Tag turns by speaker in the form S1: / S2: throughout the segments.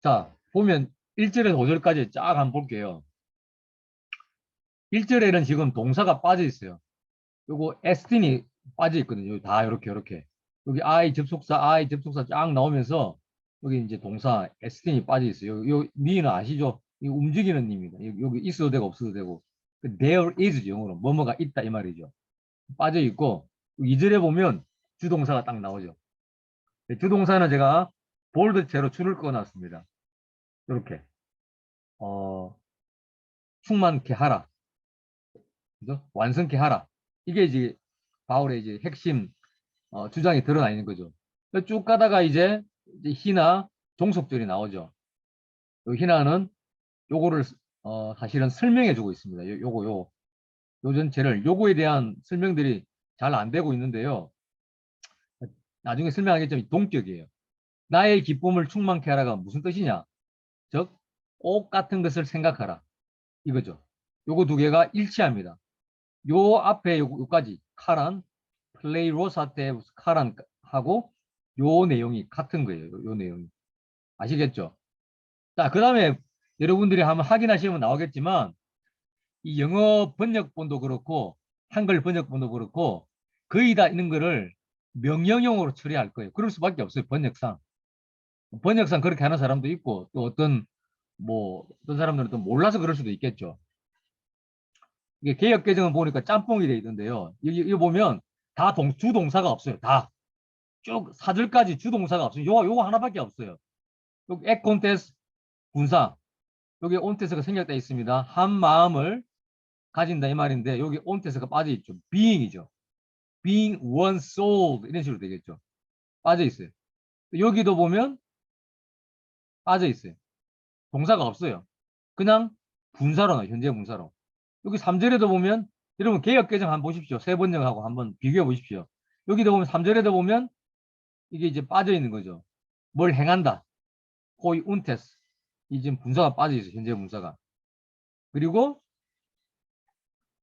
S1: 자, 보면 1절에서 5절까지 쫙 한번 볼게요. 1절에는 지금 동사가 빠져 있어요. 요거 에스틴이 빠져 있거든요. 다 이렇게. 여기 I 접속사 쫙 나오면서 여기 이제 동사 에스틴이 빠져 있어요. 요 니는 아시죠? 이 움직이는 님입니다. 여기 있어도 되고 없어도 되고. There is 영어로 뭐뭐가 있다 이 말이죠. 빠져 있고 2절에 보면 주동사가 딱 나오죠. 주동사는 제가 볼드체로 줄을 꺼놨습니다. 이렇게 충만케 하라, 그죠? 완성케 하라. 이게 이제 바울의 이제 핵심 주장이 드러나 있는 거죠. 쭉 가다가 이제 희나 종속절이 나오죠. 요 희나는 요거를 사실은 설명해 주고 있습니다. 요 전체를 요거에 대한 설명들이 잘 안 되고 있는데요. 나중에 설명하겠지만 동격이에요. 나의 기쁨을 충만케 하라가 무슨 뜻이냐? 즉, 꽃 같은 것을 생각하라. 이거죠. 요거 두 개가 일치합니다. 요 앞에 요까지 카란, 플레이로사 때 카란 하고 요 내용이 같은 거예요. 요 내용이. 아시겠죠? 자, 그 다음에 여러분들이 한번 확인하시면 나오겠지만 이 영어 번역본도 그렇고 한글 번역본도 그렇고 거의 다 있는 거를 명령형으로 처리할 거예요. 그럴 수밖에 없어요. 번역상. 번역상 그렇게 하는 사람도 있고 또 어떤 사람들은 또 몰라서 그럴 수도 있겠죠. 이게 개역 개정은 보니까 짬뽕이 돼 있던데요. 여기 보면 다 주동사가 없어요. 다. 쭉 4절까지 주동사가 없어요. 요거 하나밖에 없어요. 여기 에콘테스 분사. 여기 온테스가 생략되어 있습니다. 한 마음을 가진다 이 말인데 여기 온테스가 빠져 있죠. being이죠. being one soul 이런 식으로 되겠죠. 빠져 있어요. 여기도 보면 빠져 있어요. 동사가 없어요. 그냥 분사로 나와요. 현재 분사로. 여기 3절에도 보면 여러분 개역 개정 한번 보십시오. 세 번역하고 한번 비교해 보십시오. 여기도 보면 3절에도 보면 이게 이제 빠져 있는 거죠. 뭘 행한다. 호이 운테스. 이 지금 분사가 빠져 있어요. 현재 분사가. 그리고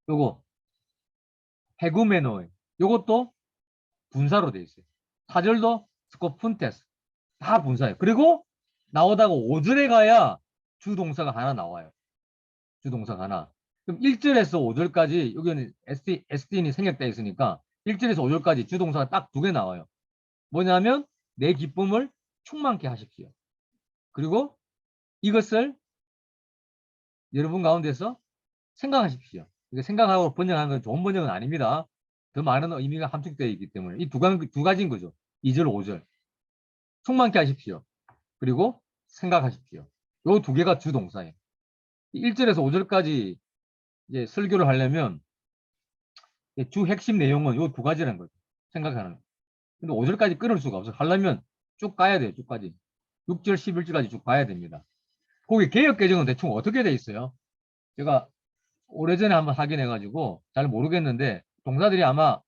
S1: 요거 헤구메노에 요것도 분사로 돼 있어요. 4절도 스코푼테스. 다 분사예요. 그리고 나오다가 5절에 가야 주동사가 하나 나와요. 주동사가 하나. 그럼 1절에서 5절까지 여기는 STN이 생략되어 있으니까 1절에서 5절까지 주동사가 딱 두 개 나와요. 뭐냐면 내 기쁨을 충만케 하십시오. 그리고 이것을 여러분 가운데서 생각하십시오. 이게 생각하고 번역하는 건 좋은 번역은 아닙니다. 더 많은 의미가 함축되어 있기 때문에 이 두 가지인 거죠. 2절, 5절. 충만케 하십시오. 그리고 생각하십시오. 요 두 개가 주동사예요. 1절에서 5절까지 이제 설교를 하려면 주 핵심 내용은 요 두 가지라는 거죠. 생각하는 거. 근데 5절까지 끊을 수가 없어요. 하려면 쭉 가야 돼요. 쭉까지. 6절, 11절까지 쭉 가야 됩니다. 거기 개역 개정은 대충 어떻게 돼 있어요? 제가 오래전에 한번 확인해가지고 잘 모르겠는데 동사들이 아마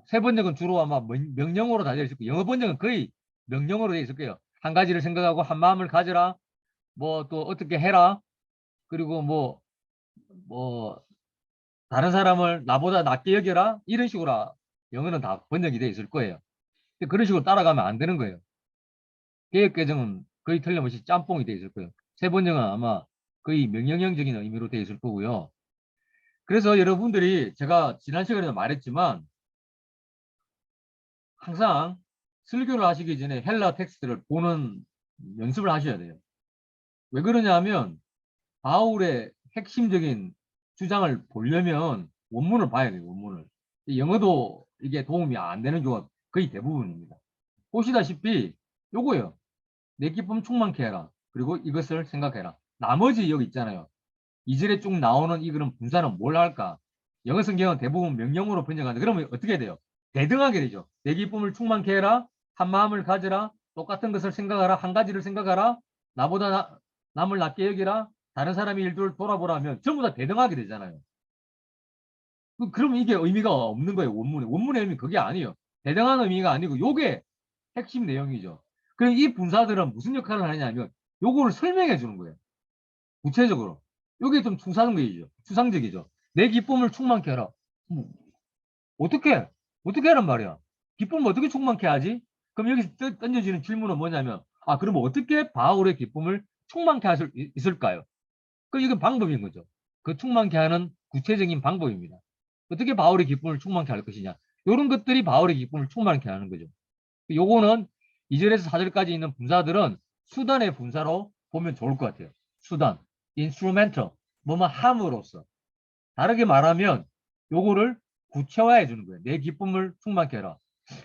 S1: 세 번역은 주로 아마 명령어로 다 되어 있을 거예요. 영어 번역은 거의 명령어로 되어 있을 거예요. 한 가지를 생각하고 한 마음을 가져라. 뭐 또 어떻게 해라. 그리고 뭐 다른 사람을 나보다 낮게 여겨라. 이런 식으로 영어는 다 번역이 되어 있을 거예요. 그런 식으로 따라가면 안 되는 거예요. 개역 개정은 거의 틀림없이 짬뽕이 되어 있을 거예요. 세 번역은 아마 거의 명령형적인 의미로 되어 있을 거고요. 그래서 여러분들이 제가 지난 시간에도 말했지만 항상 설교를 하시기 전에 헬라 텍스트를 보는 연습을 하셔야 돼요. 왜 그러냐 하면 바울의 핵심적인 주장을 보려면 원문을 봐야 돼요. 원문을. 영어도 이게 도움이 안 되는 경우가 거의 대부분입니다. 보시다시피 요거예요. 내 기쁨 충만케 해라. 그리고 이것을 생각해라. 나머지 여기 있잖아요. 2절에 쭉 나오는 이거는 분사는 뭘 할까? 영어 성경은 대부분 명령어로 번역하는데 그러면 어떻게 돼요? 대등하게 되죠. 내 기쁨을 충만케 해라. 한 마음을 가져라. 똑같은 것을 생각하라. 한 가지를 생각하라. 나보다 남을 낮게 여기라. 다른 사람의 일들을 돌아보라 하면 전부 다 대등하게 되잖아요. 그러면 이게 의미가 없는 거예요. 원문에. 원문의 의미 그게 아니에요. 대등한 의미가 아니고 요게 핵심 내용이죠. 그럼 이 분사들은 무슨 역할을 하냐면 요거를 설명해 주는 거예요. 구체적으로. 요게 좀 추상적이죠. 내 기쁨을 충만케 하라. 뭐, 어떻게 하란 말이야? 기쁨을 어떻게 충만케 하지? 그럼 여기서 던져지는 질문은 뭐냐면 그러면 어떻게 바울의 기쁨을 충만케 할 수 있을까요? 이건 방법인 거죠. 그 충만케 하는 구체적인 방법입니다. 어떻게 바울의 기쁨을 충만케 할 것이냐. 이런 것들이 바울의 기쁨을 충만케 하는 거죠. 요거는 2절에서 4절까지 있는 분사들은 수단의 분사로 보면 좋을 것 같아요. 수단, instrumental, 뭐뭐 함으로써. 다르게 말하면 요거를 구체화해 주는 거예요. 내 기쁨을 충만케 해라.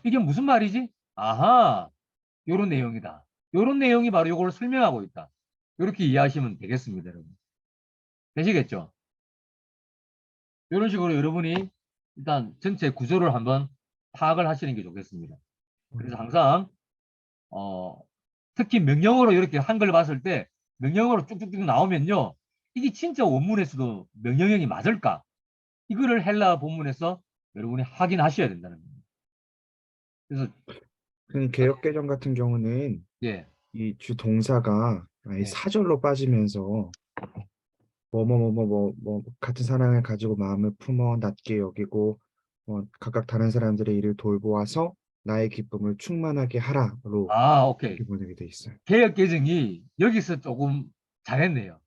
S1: 이게 무슨 말이지? 아하, 요런 내용이다. 요런 내용이 바로 요걸 설명하고 있다. 이렇게 이해하시면 되겠습니다, 여러분. 되시겠죠? 이런 식으로 여러분이 일단 전체 구조를 한번 파악을 하시는 게 좋겠습니다. 그래서 항상 특히 명령어로 이렇게 한글 봤을 때 명령어로 쭉쭉쭉 나오면요. 이게 진짜 원문에서도 명령형이 맞을까? 이거를 헬라 본문에서 여러분이 확인하셔야 된다는 겁니다. 그래서
S2: 그 개역개정 같은 경우는
S1: 예,
S2: 이 주 동사가 아예
S1: 예.
S2: 사절로 빠지면서 뭐 같은 사랑을 가지고 마음을 품어 낮게 여기고 각각 다른 사람들의 일을 돌보아서 나의 기쁨을 충만하게 하라로
S1: 오케이.
S2: 이렇게 번역이 돼 있어요.
S1: 개역 개정이 여기서 조금 잘했네요.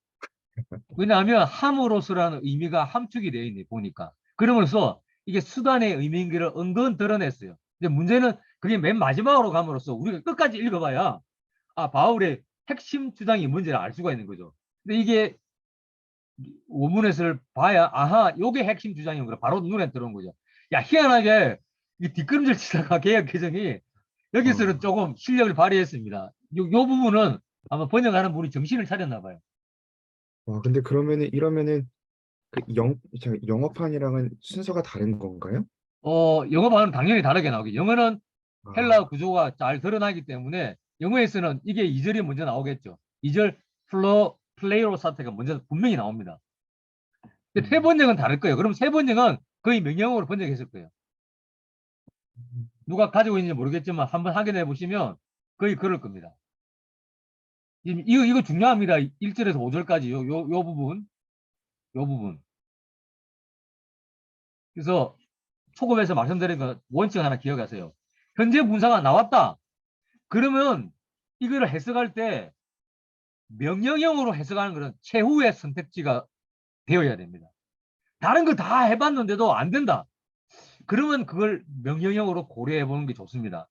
S1: 왜냐하면 함으로써라는 의미가 함축이 되어 있네 보니까. 그러면서 이게 수단의 의미인 것을 은근 드러냈어요. 근데 문제는 그게 맨 마지막으로 감으로써 우리가 끝까지 읽어봐야 바울의 핵심 주장이 뭔지를 알 수가 있는 거죠. 근데 이게 원문에서를 봐야 요게 핵심 주장인 거라 바로 눈에 들어온 거죠. 야, 희한하게 이 뒷걸음질 치다가 개혁 개정이 여기서는
S2: 어,
S1: 조금 실력을 발휘했습니다. 요 부분은 아마 번역하는 분이 정신을 차렸나 봐요.
S2: 와, 근데 그러면은 이러면은 영어판이랑은 순서가 다른 건가요?
S1: 영어판은 당연히 다르게 나오겠죠. 영어는 헬라
S2: 아,
S1: 구조가 잘 드러나기 때문에 영어에서는 이게 2절이 먼저 나오겠죠. 2절 플레이로 사태가 먼저 분명히 나옵니다. 근데 세
S2: 음,
S1: 번역은 다를 거예요. 그럼 세 번역은 거의 명령어로 번역했을 거예요. 누가 가지고 있는지 모르겠지만 한번 확인해 보시면 거의 그럴 겁니다. 이거 중요합니다. 1절에서 5절까지 요 부분, 요 부분. 그래서 초급에서 말씀드린 거 원칙 하나 기억하세요. 현재 분사가 나왔다. 그러면 이거를 해석할 때 명령형으로 해석하는 것은 최후의 선택지가 되어야 됩니다. 다른 거 다 해봤는데도 안 된다. 그러면 그걸 명령형으로 고려해 보는 게 좋습니다.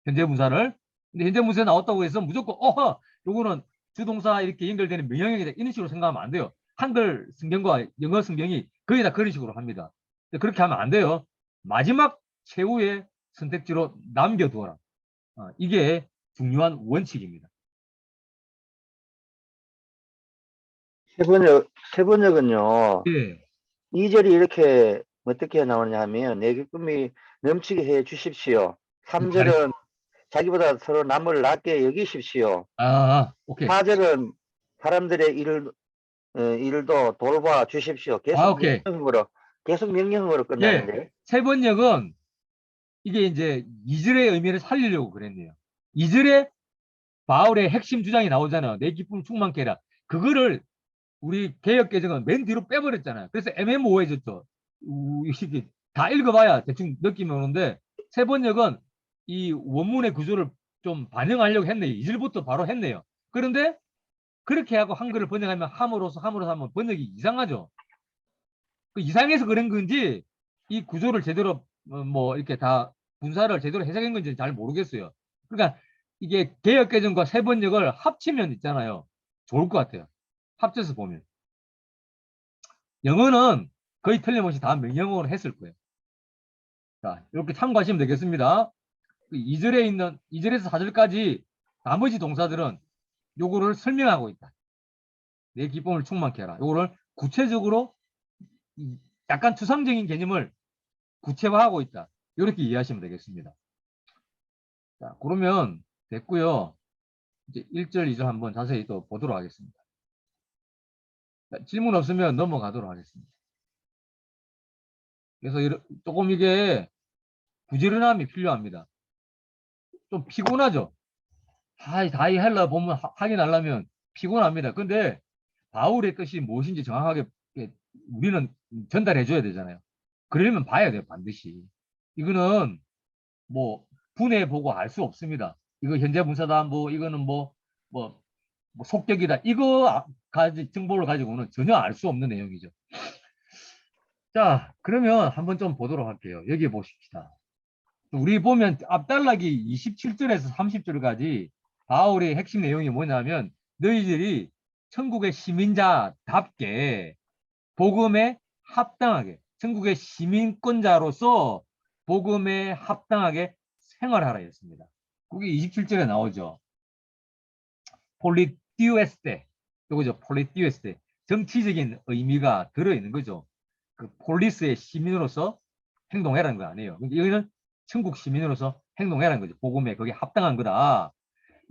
S1: 현재 분사를. 근데 현재 분사에 나왔다고 해서 무조건 요거는 주동사 이렇게 연결되는 명령형이다. 이런 식으로 생각하면 안 돼요. 한글 성경과 영어 성경이 거의 다 그런 식으로 합니다. 근데 그렇게 하면 안 돼요. 마지막 최후의 선택지로 남겨두어라. 이게 중요한 원칙입니다.
S3: 세번역은요,
S1: 예.
S3: 2절이 이렇게 어떻게 나오느냐 하면, 내 기쁨이 넘치게 해 주십시오.
S1: 잘했,
S3: 3절은 자기보다 서로 남을 낮게 여기십시오.
S1: 오케이.
S3: 4절은 사람들의 일도 돌봐 주십시오.
S1: 오케이.
S3: 계속 명령으로
S1: 예.
S3: 끝나는데.
S1: 세 번역은 이게 이제 2절의 의미를 살리려고 그랬네요. 2절에 바울의 핵심 주장이 나오잖아요. 내 기쁨 충만케 해라. 그거를 우리 개혁개정은 맨 뒤로 빼버렸잖아요. 그래서 애매모호해졌죠. 이게 다 읽어봐야 대충 느낌이 오는데 세 번역은 이 원문의 구조를 좀 반영하려고 했네요. 2절부터 바로 했네요. 그런데 그렇게 하고 한글을 번역하면 함으로써 하면 번역이 이상하죠. 그 이상해서 그런 건지 이 구조를 제대로 뭐 이렇게 다 분사를 제대로 해석한 건지 잘 모르겠어요. 그러니까 이게 개혁개정과 세 번역을 합치면 있잖아요. 좋을 것 같아요. 합쳐서 보면. 영어는 거의 틀림없이 다 명령어로 했을 거예요. 자, 이렇게 참고하시면 되겠습니다. 2절에 있는 2절에서 4절까지 나머지 동사들은 요거를 설명하고 있다. 내 기쁨을 충만케 해라. 요거를 구체적으로 약간 추상적인 개념을 구체화하고 있다. 이렇게 이해하시면 되겠습니다. 자, 그러면 됐고요. 이제 1절, 2절 한번 자세히 또 보도록 하겠습니다. 자, 질문 없으면 넘어가도록 하겠습니다. 그래서 조금 이게 부지런함이 필요합니다. 좀 피곤하죠? 다이 헬라 보면 확인하려면 피곤합니다. 근데 바울의 뜻이 무엇인지 정확하게 우리는 전달해 줘야 되잖아요. 그러려면 봐야 돼요, 반드시. 이거는 뭐 분해 보고 알 수 없습니다. 이거 현재 문서다, 뭐 이거는 뭐 속격이다. 이거 정보를 가지고는 전혀 알 수 없는 내용이죠. 자, 그러면 한번 좀 보도록 할게요. 여기 보십시다. 우리 보면 앞단락이 27절에서 30절까지 바울의 핵심 내용이 뭐냐면 너희들이 천국의 시민자답게 복음에 합당하게, 천국의 시민권자로서 복음에 합당하게 생활하라 했습니다. 그게 27절에 나오죠. 폴리티우에스테, 이거죠. 폴리티우에스테. 정치적인 의미가 들어있는 거죠. 그 폴리스의 시민으로서 행동해라는 거 아니에요. 여기는 천국 시민으로서 행동해라는 거죠. 복음에 그게 합당한 거다.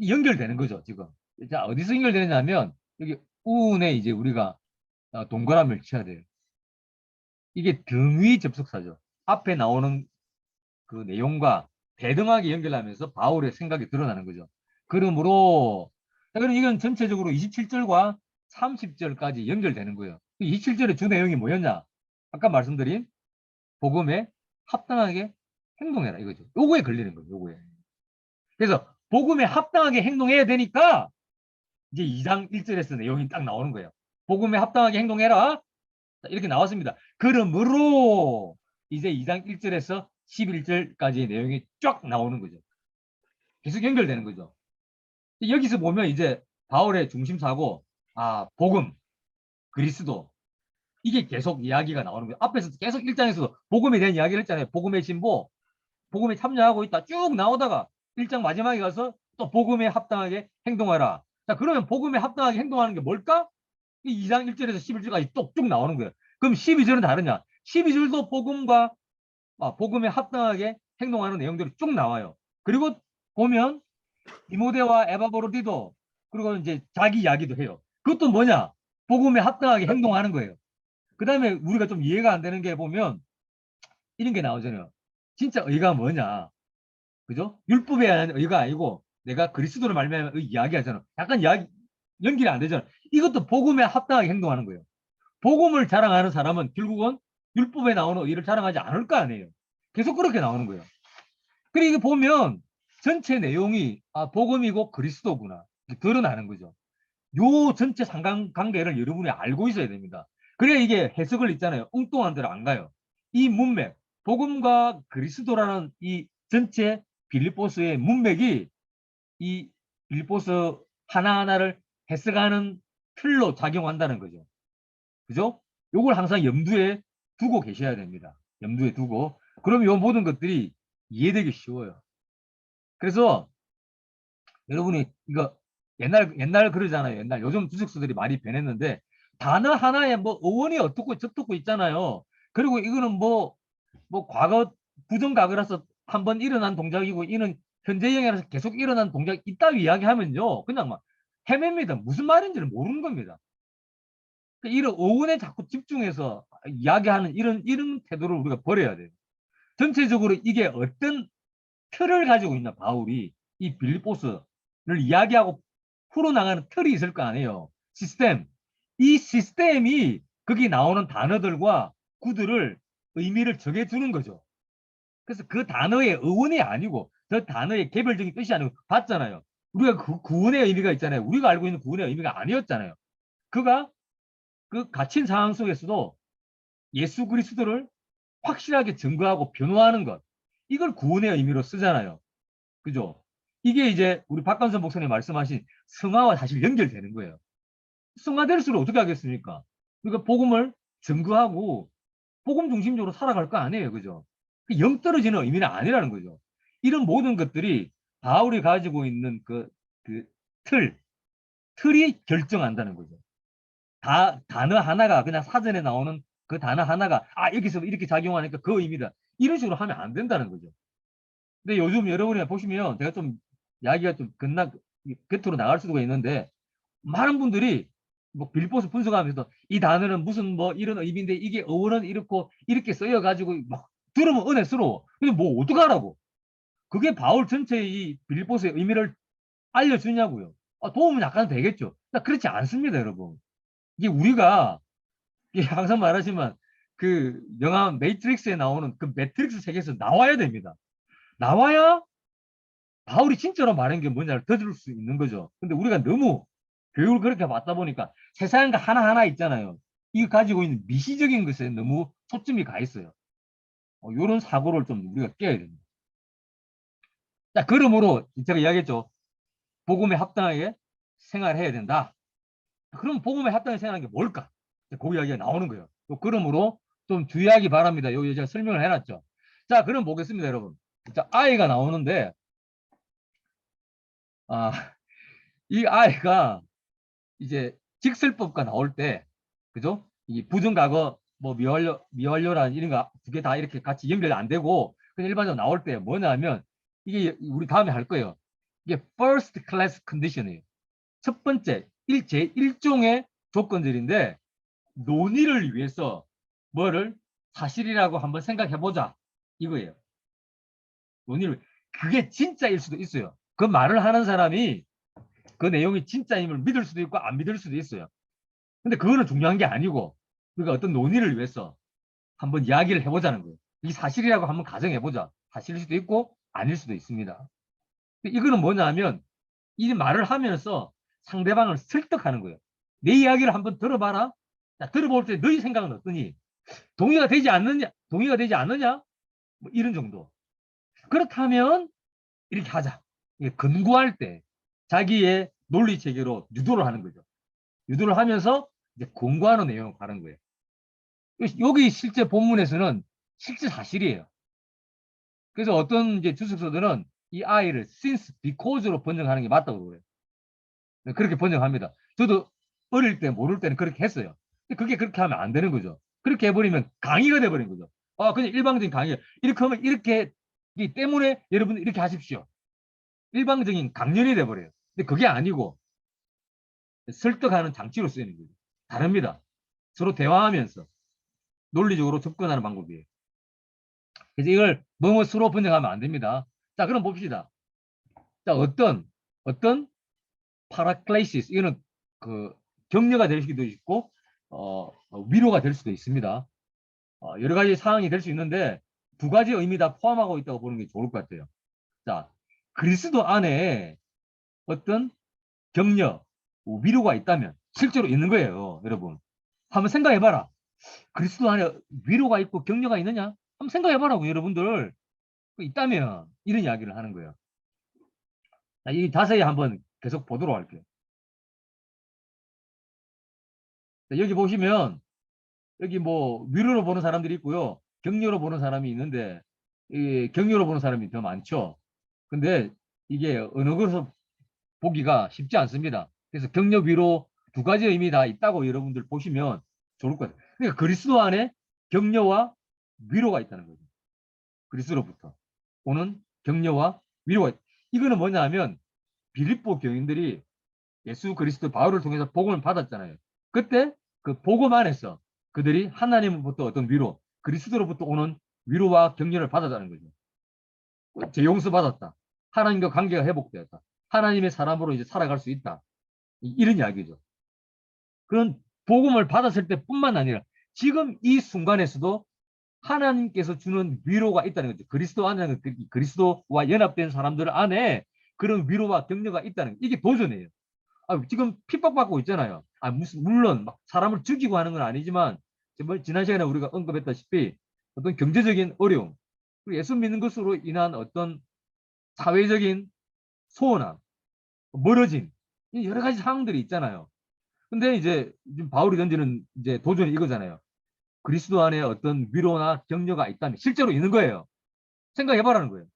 S1: 연결되는 거죠, 지금. 자, 어디서 연결되느냐면 여기 우운에 이제 우리가 동그라미를 쳐야 돼요. 이게 등위 접속사죠. 앞에 나오는 그 내용과 대등하게 연결하면서 바울의 생각이 드러나는 거죠. 그러므로 이건 전체적으로 27절과 30절까지 연결되는 거예요. 27절의 주 내용이 뭐였냐? 아까 말씀드린 복음에 합당하게 행동해라 이거죠. 요거에 걸리는 거예요. 요거에. 그래서 복음에 합당하게 행동해야 되니까 이제 2장 1절에서 내용이 딱 나오는 거예요. 복음에 합당하게 행동해라. 이렇게 나왔습니다. 그러므로 이제 2장 1절에서 11절까지의 내용이 쫙 나오는 거죠. 계속 연결되는 거죠. 여기서 보면 이제 바울의 중심사고, 복음, 그리스도, 이게 계속 이야기가 나오는 거예요. 앞에서 계속 1장에서도 복음에 대한 이야기를 했잖아요. 복음의 진보, 복음에 참여하고 있다 쭉 나오다가 1장 마지막에 가서 또 복음에 합당하게 행동하라. 자, 그러면 복음에 합당하게 행동하는 게 뭘까? 이 2장 1절에서 11절까지 쭉 나오는 거예요. 그럼 12절은 다르냐? 12절도 복음에 합당하게 행동하는 내용들이 쭉 나와요. 그리고 보면 디모데와 에바브로디도 그리고 이제 자기 이야기도 해요. 그것도 뭐냐? 복음에 합당하게 행동하는 거예요. 그 다음에 우리가 좀 이해가 안 되는 게 보면 이런 게 나오잖아요. 진짜 의가 뭐냐? 그죠? 율법에 대한 의가 아니고 내가 그리스도를 말미암아 이야기하잖아. 약간 연결이 안 되잖아. 이것도 복음에 합당하게 행동하는 거예요. 복음을 자랑하는 사람은 결국은 율법에 나오는 의를 자랑하지 않을 거 아니에요. 계속 그렇게 나오는 거예요. 그리고 이게 보면 전체 내용이 복음이고 그리스도구나 드러나는 거죠. 요 전체 상관관계를 여러분이 알고 있어야 됩니다. 그래야 이게 해석을 있잖아요. 엉뚱한 데로 안 가요. 이 문맥, 복음과 그리스도라는 이 전체 빌립보스의 문맥이 이 빌립보스 하나하나를 해석하는 틀로 작용한다는 거죠. 그죠? 요걸 항상 염두에 두고 계셔야 됩니다. 염두에 두고. 그럼 요 모든 것들이 이해되기 쉬워요. 그래서 여러분이 이거 옛날 그러잖아요. 옛날 요즘 주석서들이 많이 변했는데 단어 하나에 뭐 어원이 어떻고 저떻고 있잖아요. 그리고 이거는 뭐 과거 부정과거라서 한번 일어난 동작이고 이는 현재형이라서 계속 일어난 동작 이따위 이야기하면요. 그냥 막 헤맵니다. 무슨 말인지를 모르는 겁니다. 이런 어원에 자꾸 집중해서 이야기하는 이런 태도를 우리가 버려야 돼요. 전체적으로 이게 어떤 틀을 가지고 있나 바울이 이 빌립보스를 이야기하고 풀어나가는 틀이 있을 거 아니에요. 시스템. 이 시스템이 거기 나오는 단어들과 구들을 의미를 정해주는 거죠. 그래서 그 단어의 어원이 아니고 그 단어의 개별적인 뜻이 아니고 봤잖아요. 우리가 그 구원의 의미가 있잖아요. 우리가 알고 있는 구원의 의미가 아니었잖아요. 그가 그 갇힌 상황 속에서도 예수 그리스도를 확실하게 증거하고 변호하는 것. 이걸 구원의 의미로 쓰잖아요. 그죠? 이게 이제 우리 박관선 목사님 말씀하신 성화와 사실 연결되는 거예요. 성화될수록 어떻게 하겠습니까? 그러니까 복음을 증거하고 복음 중심적으로 살아갈 거 아니에요. 그죠? 영 떨어지는 의미는 아니라는 거죠. 이런 모든 것들이 바울이 가지고 있는 그 틀이 결정한다는 거죠. 단어 하나가 그냥 사전에 나오는 그 단어 하나가 여기서 이렇게 작용하니까 그 의미다. 이런 식으로 하면 안 된다는 거죠. 근데 요즘 여러분이 보시면 제가 좀 이야기가 좀 겉으로 나갈 수도 있는데 많은 분들이 뭐 빌보스 분석하면서 이 단어는 무슨 뭐 이런 의미인데 이게 어원은 이렇게 쓰여가지고 막 들으면 은혜스러워. 근데 뭐 어떡하라고? 그게 바울 전체의 이 빌보스의 의미를 알려주냐고요. 도움은 약간 되겠죠. 그렇지 않습니다, 여러분. 이게 우리가 항상 말하지만 그 영화 매트릭스에 나오는 그 매트릭스 세계에서 나와야 됩니다. 나와야 바울이 진짜로 말한 게 뭐냐를 들을 수 있는 거죠. 근데 우리가 너무 교육을 그렇게 받다 보니까 세상과 하나하나 있잖아요. 이거 가지고 있는 미시적인 것에 너무 초점이 가 있어요. 이런 사고를 좀 우리가 깨야 됩니다. 자, 그러므로 제가 이야기했죠. 복음에 합당하게 생활해야 된다. 그럼 복음에 합당하게 생활하는 게 뭘까? 그 이야기가 나오는 거예요. 그러므로 좀 주의하기 바랍니다. 여기 제가 설명을 해놨죠. 자, 그럼 보겠습니다, 여러분. 자, 아이가 나오는데, 아, 이 아이가 이제 직설법과 나올 때, 그죠? 이 부정과거, 뭐 미완료란 이런 거 두 개 다 이렇게 같이 연결이 안 되고, 그냥 일반적으로 나올 때 뭐냐면, 이게 우리 다음에 할 거예요. 이게 first class condition이에요. 첫 번째, 제1종의 조건들인데, 논의를 위해서 뭐를 사실이라고 한번 생각해 보자. 이거예요. 논의를. 그게 진짜일 수도 있어요. 그 말을 하는 사람이 그 내용이 진짜임을 믿을 수도 있고 안 믿을 수도 있어요. 근데 그거는 중요한 게 아니고 우리가 어떤 논의를 위해서 한번 이야기를 해보자는 거예요. 이 사실이라고 한번 가정해보자. 사실일 수도 있고 아닐 수도 있습니다. 이거는 뭐냐면 이 말을 하면서 상대방을 설득하는 거예요. 내 이야기를 한번 들어봐라. 자, 들어볼 때 너희 생각은 어떠니? 동의가 되지 않느냐? 뭐 이런 정도. 그렇다면 이렇게 하자. 근거할 때 자기의 논리 체계로 유도를 하는 거죠. 유도를 하면서 이제 권고하는 내용을 가는 거예요. 여기 실제 본문에서는 실제 사실이에요. 그래서 어떤 이제 주석서들은 이 아이를 since, because로 번역하는 게 맞다고 그래요. 그렇게 번역합니다. 저도 어릴 때 모를 때는 그렇게 했어요. 근데 그게 그렇게 하면 안 되는 거죠. 그렇게 해버리면 강의가 돼버린 거죠. 그냥 일방적인 강의. 이렇게 하면 이렇게 이 때문에 여러분 이렇게 하십시오. 일방적인 강연이 돼버려요. 근데 그게 아니고 설득하는 장치로 쓰이는 거죠. 다릅니다. 서로 대화하면서 논리적으로 접근하는 방법이에요. 그래서 이걸 너무 서로 번역하면 안 됩니다. 자, 그럼 봅시다. 자, 어떤 파라클레이시스, 이거는 그 격려가 될 수도 있고 위로가 될 수도 있습니다. 여러 가지 상황이 될 수 있는데 두 가지 의미 다 포함하고 있다고 보는 게 좋을 것 같아요. 자, 그리스도 안에 어떤 격려, 위로가 있다면 실제로 있는 거예요, 여러분. 한번 생각해봐라. 그리스도 안에 위로가 있고 격려가 있느냐? 한번 생각해봐라고, 여러분들. 있다면 이런 이야기를 하는 거예요. 자, 이 자세히 한번 계속 보도록 할게요. 자, 여기 보시면 여기 뭐 위로로 보는 사람들이 있고요. 격려로 보는 사람이 있는데 이 격려로 보는 사람이 더 많죠. 근데 이게 어느 것을 보기가 쉽지 않습니다. 그래서 격려, 위로 두 가지 의미 다 있다고 여러분들 보시면 좋을 것 같아요. 그러니까 그리스도 안에 격려와 위로가 있다는 거죠. 그리스도로부터 오는 격려와 위로가 있다. 이거는 뭐냐 하면 빌립보 교인들이 예수 그리스도 바울을 통해서 복음을 받았잖아요. 그때 그 복음 안에서 그들이 하나님으로부터 어떤 위로, 그리스도로부터 오는 위로와 격려를 받았다는 거죠. 재용서 받았다. 하나님과 관계가 회복되었다. 하나님의 사람으로 이제 살아갈 수 있다. 이런 이야기죠. 그런 복음을 받았을 때뿐만 아니라 지금 이 순간에서도 하나님께서 주는 위로가 있다는 거죠. 그리스도 안에 그리스도와 연합된 사람들 안에 그런 위로와 격려가 있다는 거. 이게 도전이에요. 지금 핍박받고 있잖아요. 물론 막 사람을 죽이고 하는 건 아니지만 지난 시간에 우리가 언급했다시피 어떤 경제적인 어려움, 그리고 예수 믿는 것으로 인한 어떤 사회적인 소원함, 멀어짐, 여러 가지 상황들이 있잖아요. 근데 이제 지금 바울이 던지는 이제 도전이 이거잖아요. 그리스도 안에 어떤 위로나 격려가 있다면 실제로 있는 거예요. 생각해봐라는 거예요.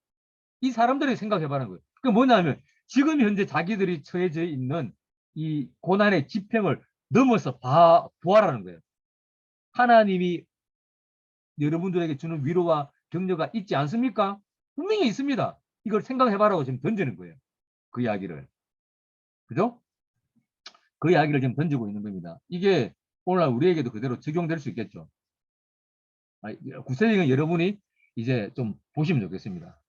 S1: 이 사람들이 생각해봐라는 거예요. 그 뭐냐면 지금 현재 자기들이 처해져 있는 이 고난의 지평을 넘어서 보아라는 거예요. 하나님이 여러분들에게 주는 위로와 격려가 있지 않습니까? 분명히 있습니다. 이걸 생각해봐라고 지금 던지는 거예요. 그 이야기를. 그죠? 그 이야기를 지금 던지고 있는 겁니다. 이게 오늘날 우리에게도 그대로 적용될 수 있겠죠. 구체적인 여러분이 이제 좀 보시면 좋겠습니다.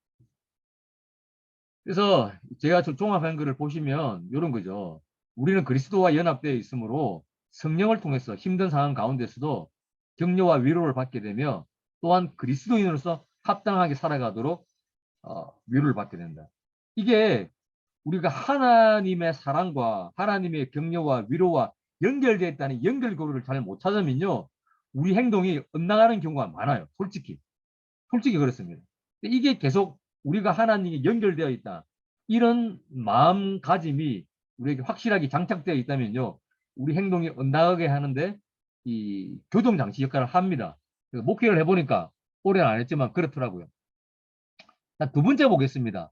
S1: 그래서 제가 종합한 거를 보시면 이런 거죠. 우리는 그리스도와 연합되어 있으므로 성령을 통해서 힘든 상황 가운데서도 격려와 위로를 받게 되며 또한 그리스도인으로서 합당하게 살아가도록 위로를 받게 된다. 이게 우리가 하나님의 사랑과 하나님의 격려와 위로와 연결되어 있다는 연결고리를 잘 못 찾으면요. 우리 행동이 엇나가는 경우가 많아요. 솔직히. 솔직히 그렇습니다. 이게 계속 우리가 하나님이 연결되어 있다. 이런 마음가짐이 우리에게 확실하게 장착되어 있다면요. 우리 행동이 엇나가게 하는데 이 교동장치 역할을 합니다. 목회를 해보니까 오래는 안 했지만 그렇더라고요. 자, 두 번째 보겠습니다.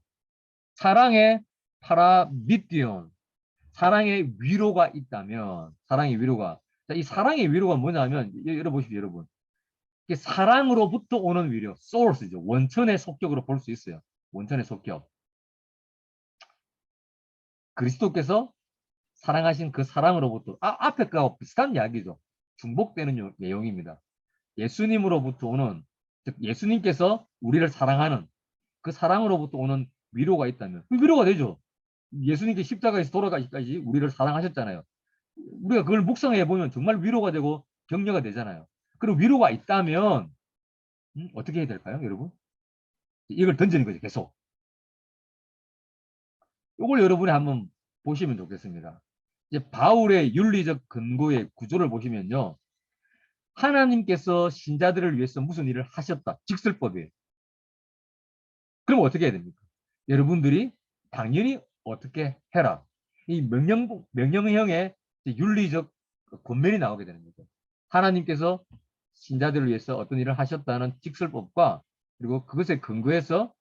S1: 사랑의 파라미디온. 사랑의 위로가 있다면, 사랑의 위로가. 자, 이 사랑의 위로가 뭐냐면, 열어보십시오, 여러분. 이게 사랑으로부터 오는 위로, source죠. 원천의 속격으로 볼 수 있어요. 원천의 속격. 그리스도께서 사랑하신 그 사랑으로부터, 앞에 거하고 비슷한 이야기죠. 중복되는 내용입니다. 예수님으로부터 오는, 즉 예수님께서 우리를 사랑하는 그 사랑으로부터 오는 위로가 있다면, 그 위로가 되죠. 예수님께 십자가에서 돌아가기까지 우리를 사랑하셨잖아요. 우리가 그걸 묵상해 보면 정말 위로가 되고 격려가 되잖아요. 그리고 위로가 있다면 어떻게 해야 될까요, 여러분? 이걸 던지는 거죠, 계속. 이걸 여러분이 한번 보시면 좋겠습니다. 이제 바울의 윤리적 근거의 구조를 보시면요. 하나님께서 신자들을 위해서 무슨 일을 하셨다. 직설법이에요. 그럼 어떻게 해야 됩니까? 여러분들이 당연히 어떻게 해라. 이 명령형의 윤리적 권면이 나오게 되는 거죠. 하나님께서 신자들을 위해서 어떤 일을 하셨다는 직설법과 그리고 그것에 근거해서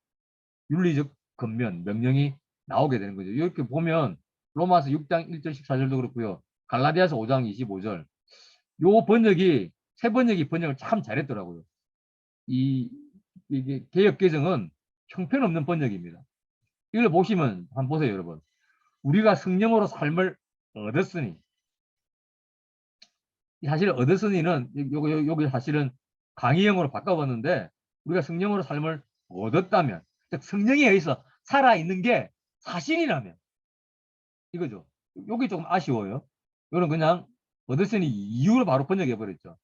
S1: 윤리적 권면, 명령이 나오게 되는 거죠. 이렇게 보면 로마서 6장 1절 14절도 그렇고요. 갈라디아서 5장 25절. 요 번역이 새 번역이 번역을 참 잘했더라고요. 이게 개역 개정은 형편없는 번역입니다. 이걸 보시면 한번 보세요, 여러분. 우리가 성령으로 삶을 얻었으니 사실 얻었으니는 여기 사실은 강의형으로 바꿔봤는데 우리가 성령으로 삶을 얻었다면 즉 성령에 의해서 살아있는 게 사실이라면 이거죠. 여기 조금 아쉬워요. 이거는 그냥 얻었으니 이유로 바로 번역해버렸죠.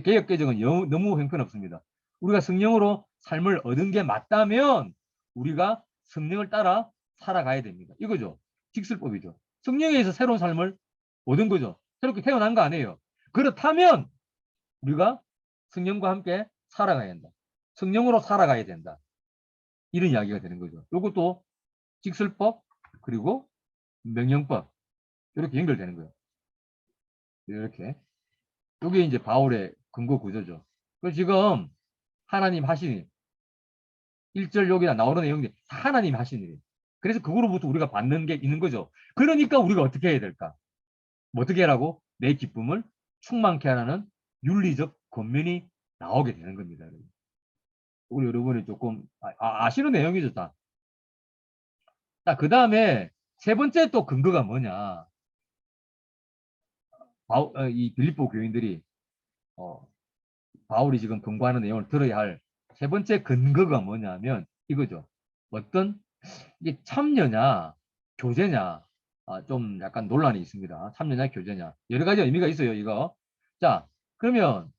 S1: 개역개정은 너무 형편없습니다. 우리가 성령으로 삶을 얻은 게 맞다면 우리가 성령을 따라 살아가야 됩니다. 이거죠. 직설법이죠. 성령에 의해서 새로운 삶을 얻은 거죠. 새롭게 태어난 거 아니에요. 그렇다면 우리가 성령과 함께 살아가야 한다. 성령으로 살아가야 된다. 이런 이야기가 되는 거죠. 이것도 직설법 그리고 명령법 이렇게 연결되는 거예요. 이렇게. 이게 이제 바울의 근거 구조죠. 그 지금 하나님 하신 일, 1절 여기다 나오는 내용이 하나님 하신 일. 그래서 그거로부터 우리가 받는 게 있는 거죠. 그러니까 우리가 어떻게 해야 될까? 뭐 어떻게 하라고? 내 기쁨을 충만케 하라는 윤리적 권면이 나오게 되는 겁니다. 우리 여러분이 조금 아시는 내용이죠. 다. 자, 그 다음에 세 번째 또 근거가 뭐냐? 이 빌립보 교인들이 바울이 지금 근거하는 내용을 들어야 할 세 번째 근거가 뭐냐면 이거죠. 어떤 이게 참여냐 교제냐 좀 약간 논란이 있습니다. 참여냐 교제냐 여러 가지 의미가 있어요. 이거. 자, 그러면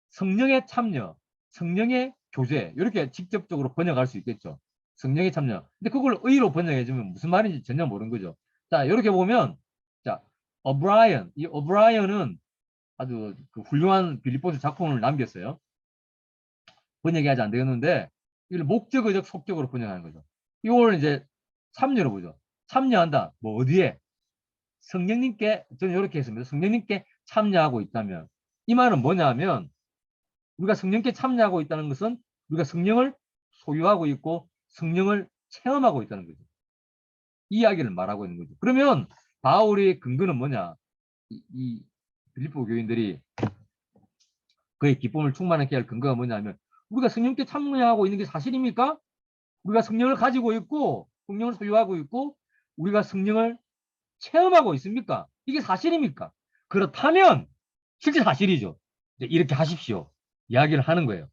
S1: 성령의 참여, 성령의 교제 이렇게 직접적으로 번역할 수 있겠죠. 성령의 참여. 근데 그걸 의로 번역해 주면 무슨 말인지 전혀 모르는 거죠. 자, 이렇게 보면 자, 어브라이언. 이 어브라이언은 아주 그 훌륭한 빌립보서 작품을 남겼어요. 번역이 아직 안 되었는데 이걸 목적어적 속격으로 번역하는 거죠. 이걸 이제 참여로 보죠. 참여한다. 뭐 어디에? 성령님께 저는 이렇게 했습니다. 성령님께 참여하고 있다면 이 말은 뭐냐면 우리가 성령께 참여하고 있다는 것은 우리가 성령을 소유하고 있고 성령을 체험하고 있다는 거죠. 이 이야기를 말하고 있는 거죠. 그러면 바울의 근거는 뭐냐? 이 빌립보 교인들이 그의 기쁨을 충만하게 할 근거가 뭐냐면 우리가 성령께 참여하고 있는 게 사실입니까? 우리가 성령을 가지고 있고 성령을 소유하고 있고 우리가 성령을 체험하고 있습니까? 이게 사실입니까? 그렇다면 실제 사실이죠. 이렇게 하십시오. 이야기를 하는 거예요.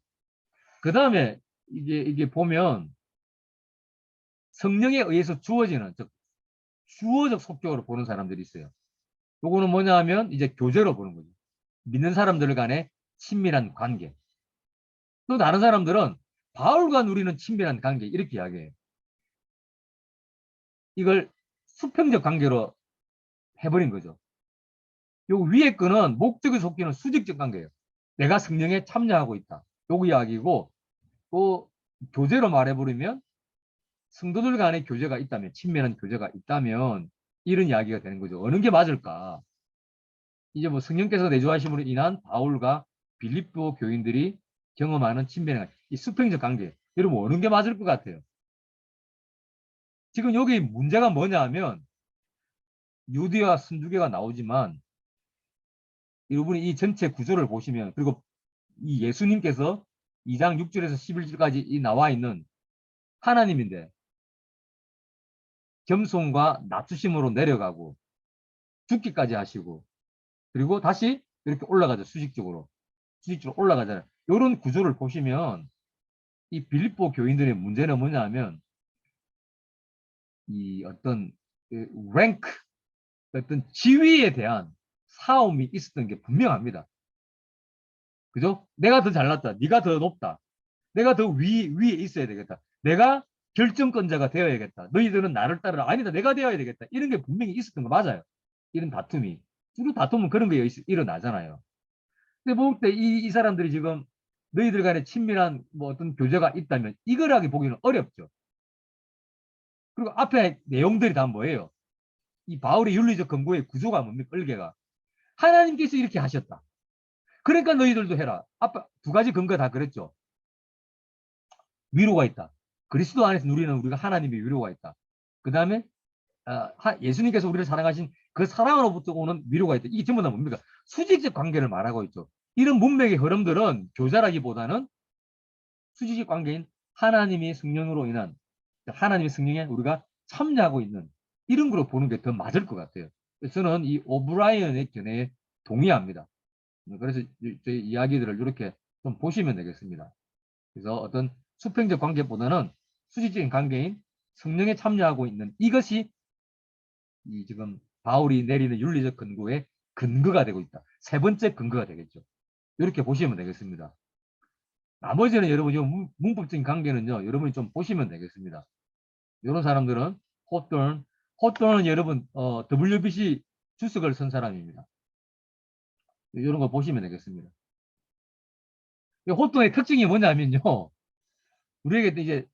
S1: 그 다음에 이게 보면 성령에 의해서 주어지는 즉 주어적 속격으로 보는 사람들이 있어요. 요거는 뭐냐 하면 이제 교제로 보는 거죠. 믿는 사람들 간의 친밀한 관계. 또 다른 사람들은 바울과 누리는 친밀한 관계 이렇게 이야기해요. 이걸 수평적 관계로 해버린 거죠. 요 위에 거는 목적의 속기는 수직적 관계예요. 내가 성령에 참여하고 있다. 요 이야기고, 또 교제로 말해버리면 성도들 간의 교제가 있다면, 친밀한 교제가 있다면 이런 이야기가 되는 거죠. 어느 게 맞을까? 이제 뭐 성령께서 내주하심으로 인한 바울과 빌립보 교인들이 경험하는 친밀한 이 수평적 관계. 여러분 어느 게 맞을 것 같아요? 지금 여기 문제가 뭐냐 하면 유대와 순두개가 나오지만 여러분이 이 전체 구조를 보시면, 그리고 이 예수님께서 2장 6절에서 11절까지 이 나와 있는 하나님인데 겸손과 낮추심으로 내려가고 죽기까지 하시고 그리고 다시 이렇게 올라가죠. 수직적으로 올라가잖아요. 이런 구조를 보시면 이 빌립보 교인들의 문제는 뭐냐 하면 이 어떤 랭크, 어떤 지위에 대한 싸움이 있었던 게 분명합니다. 그죠? 내가 더 잘났다. 네가 더 높다. 내가 더 위에 있어야 되겠다. 내가 결정권자가 되어야겠다. 너희들은 나를 따르라. 아니다. 내가 되어야 되겠다. 이런 게 분명히 있었던 거 맞아요. 이런 다툼이. 주로 다툼은 그런 게 일어나잖아요. 근데 볼 때 이 사람들이 지금 너희들 간에 친밀한 뭐 어떤 교제가 있다면 이걸 하게 보기는 어렵죠. 그리고 앞에 내용들이 다 뭐예요? 이 바울의 윤리적 근거의 구조가 뭡니까? 을개가. 하나님께서 이렇게 하셨다. 그러니까 너희들도 해라. 아빠 두 가지 근거 다 그랬죠. 위로가 있다. 그리스도 안에서 누리는 우리가 하나님의 위로가 있다. 그 다음에 예수님께서 우리를 사랑하신 그 사랑으로부터 오는 위로가 있다. 이게 전부 다 뭡니까? 수직적 관계를 말하고 있죠. 이런 문맥의 흐름들은 교자라기보다는 수직적 관계인 하나님의 성령으로 인한, 하나님의 성령에 우리가 참여하고 있는 이런 거로 보는 게 더 맞을 것 같아요. 저는 이 오브라이언의 견해에 동의합니다. 그래서 저희 이야기들을 이렇게 좀 보시면 되겠습니다. 그래서 어떤 수평적 관계보다는 수직적인 관계인 성령에 참여하고 있는 이것이 이 지금 바울이 내리는 윤리적 근거의 근거가 되고 있다. 세 번째 근거가 되겠죠. 이렇게 보시면 되겠습니다. 나머지는 여러분 이 문법적인 관계는요, 여러분이 좀 보시면 되겠습니다. 이런 사람들은 호torn은 여러분 WBC 주석을 선 사람입니다. 이런 거 보시면 되겠습니다. 호torn의 특징이 뭐냐면요, 우리에게 이제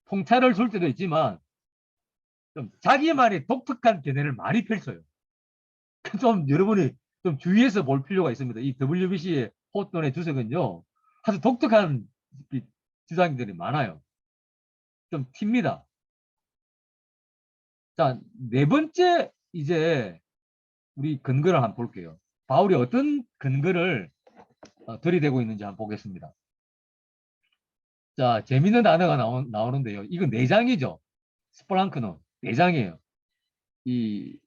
S1: 통찰을 줄 때도 있지만 좀 자기만의 독특한 견해를 많이 펼쳐요. 좀 여러분이 좀 주의해서 볼 필요가 있습니다. 이 WBC의 호torn의 주석은요, 아주 독특한 주장들이 많아요. 좀 튑니다. 자, 네 번째 이제 우리 근거를 한번 볼게요. 바울이 어떤 근거를 들이대고 있는지 한번 보겠습니다. 자, 재밌는 단어가 나오는데요. 이건 내장이죠. 스플랑크는 내장이에요. 이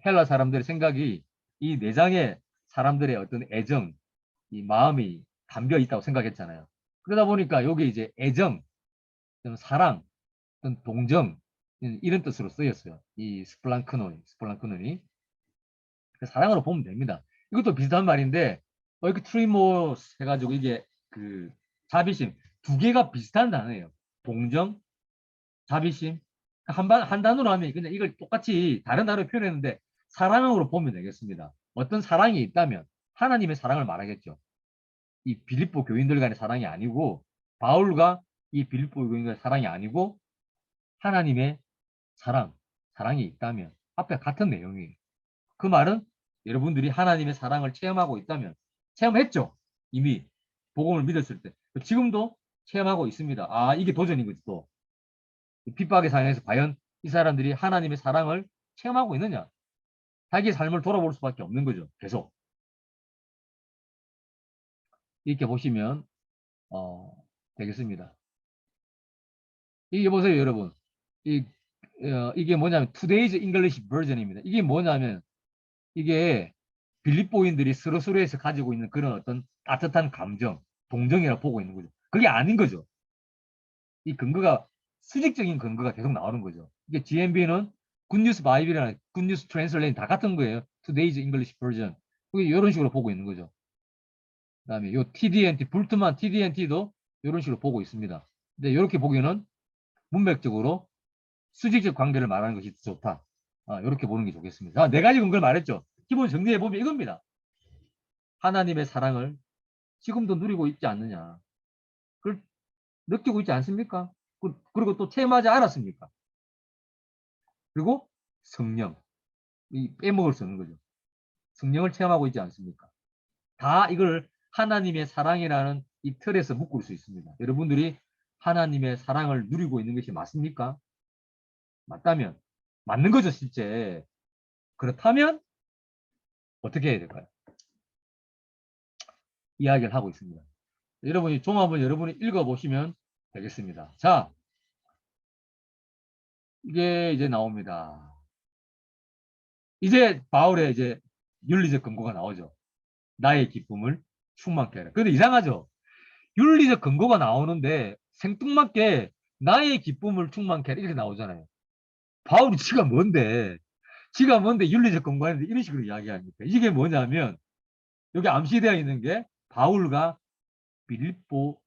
S1: 헬라 사람들의 생각이 이 내장에 사람들의 어떤 애정, 이 마음이 담겨 있다고 생각했잖아요. 그러다 보니까 여기 이제 애정, 사랑, 동정 이런 뜻으로 쓰였어요. 이 스플랑크논이 사랑으로 보면 됩니다. 이것도 비슷한 말인데 이렇게 트리모스 해가지고 이게 그 자비심 두 개가 비슷한 단어예요. 동정, 자비심 한 단어로 하면 그냥 이걸 똑같이 다른 단어로 표현했는데 사랑으로 보면 되겠습니다. 어떤 사랑이 있다면 하나님의 사랑을 말하겠죠. 이 빌립보 교인들 간의 사랑이 아니고 바울과 이 빌립보 교인들의 사랑이 아니고 하나님의 사랑이 있다면 앞에 같은 내용이에요. 그 말은 여러분들이 하나님의 사랑을 체험하고 있다면 체험했죠. 이미 복음을 믿었을 때. 지금도 체험하고 있습니다. 아, 이게 도전인 거지 또. 핍박의 상황에서 과연 이 사람들이 하나님의 사랑을 체험하고 있느냐. 자기의 삶을 돌아볼 수밖에 없는 거죠. 계속. 이렇게 보시면 되겠습니다. 이게 보세요, 여러분. 이게 뭐냐면 Today's English Version입니다. 이게 뭐냐면 이게 빌립보인들이 서로서로에서 가지고 있는 그런 어떤 따뜻한 감정, 동정이라 보고 있는 거죠. 그게 아닌 거죠. 이 근거가 수직적인 근거가 계속 나오는 거죠. 이게 GMB는 굿뉴스 바이블이나 굿뉴스 트랜슬레이션 다 같은 거예요. Today's English Version. 그게 이런 식으로 보고 있는 거죠. 그다음에 요 TDNT, 불트만 TDNT도 이런 식으로 보고 있습니다. 근데 이렇게 보기에는 문맥적으로 수직적 관계를 말하는 것이 좋다. 이렇게 보는 게 좋겠습니다. 네 가지 근거를 말했죠. 기본 정리해 보면 이겁니다. 하나님의 사랑을 지금도 누리고 있지 않느냐. 그걸 느끼고 있지 않습니까? 그리고 또 체험하지 않았습니까? 그리고 성령. 이 빼먹을 수 없는 거죠. 성령을 체험하고 있지 않습니까? 다 이걸 하나님의 사랑이라는 이 틀에서 묶을 수 있습니다. 여러분들이 하나님의 사랑을 누리고 있는 것이 맞습니까? 맞다면, 맞는 거죠, 실제. 그렇다면 어떻게 해야 될까요? 이야기를 하고 있습니다. 여러분이 종합을 여러분이 읽어보시면 되겠습니다. 자, 이게 이제 나옵니다. 이제 바울의 이제 윤리적 근거가 나오죠. 나의 기쁨을 충만케 하라. 그런데 이상하죠. 윤리적 근거가 나오는데 생뚱맞게 나의 기쁨을 충만케 하라 이렇게 나오잖아요. 바울이 지가 뭔데 윤리적 근거하는데 이런 식으로 이야기하니까 이게 뭐냐면 여기 암시되어 있는 게 바울과 빌립보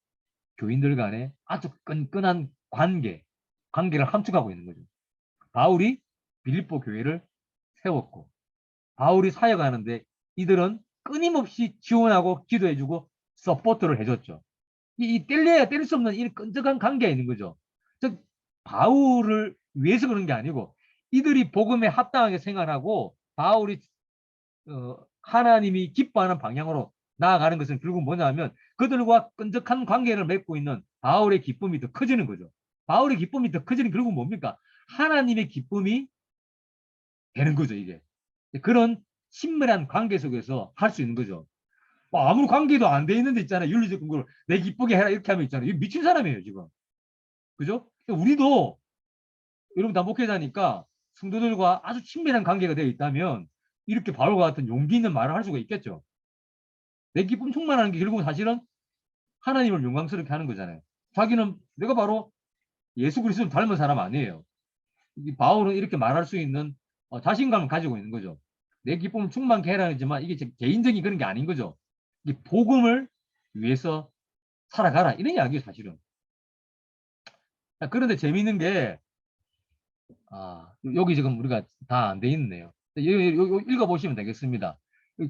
S1: 교인들 간의 아주 끈끈한 관계를 함축하고 있는 거죠. 바울이 빌립보 교회를 세웠고 바울이 사역하는데 이들은 끊임없이 지원하고 기도해주고 서포트를 해줬죠. 이 뗄래야 뗄 수 없는 이 끈적한 관계가 있는 거죠. 즉 바울을 위해서 그런 게 아니고 이들이 복음에 합당하게 생활하고 바울이 하나님이 기뻐하는 방향으로 나아가는 것은 결국 뭐냐면 그들과 끈적한 관계를 맺고 있는 바울의 기쁨이 더 커지는 거죠. 바울의 기쁨이 더 커지는 결국 뭡니까? 하나님의 기쁨이 되는 거죠, 이게. 그런 친밀한 관계 속에서 할 수 있는 거죠. 아무리 관계도 안 돼 있는데 있잖아요. 윤리적 근거로 내 기쁘게 해라 이렇게 하면 있잖아요. 미친 사람이에요, 지금. 그죠? 우리도 여러분 다 목회자니까 성도들과 아주 친밀한 관계가 되어 있다면 이렇게 바울과 같은 용기 있는 말을 할 수가 있겠죠. 내 기쁨 충만하는 게 결국은 사실은 하나님을 영광스럽게 하는 거잖아요. 자기는 내가 바로 예수 그리스도를 닮은 사람 아니에요. 바울은 이렇게 말할 수 있는 자신감을 가지고 있는 거죠. 내 기쁨을 충만케 해라지만 이게 제 개인적인 그런 게 아닌 거죠. 이 복음을 위해서 살아가라 이런 이야기예요, 사실은. 그런데 재미있는 게 여기 지금 우리가 다 안 돼 있네요. 읽어보시면 되겠습니다.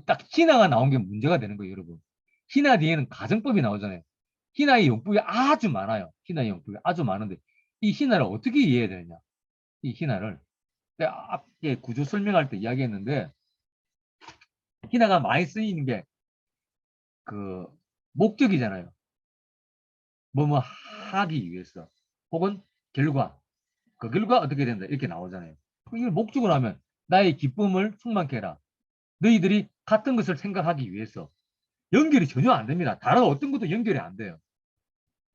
S1: 딱 희나가 나온 게 문제가 되는 거예요, 여러분. 희나 뒤에는 가정법이 나오잖아요. 희나의 용법이 아주 많아요. 희나의 용법이 아주 많은데 이 희나를 어떻게 이해해야 되느냐. 이 희나를 앞에 구조 설명할 때 이야기했는데 희나가 많이 쓰이는 게 그 목적이잖아요. 뭐뭐 하기 위해서 혹은 결과 그 결과 어떻게 된다 이렇게 나오잖아요. 이걸 목적으로 하면 나의 기쁨을 충만케 해라. 너희들이 같은 것을 생각하기 위해서 연결이 전혀 안 됩니다. 다른 어떤 것도 연결이 안 돼요.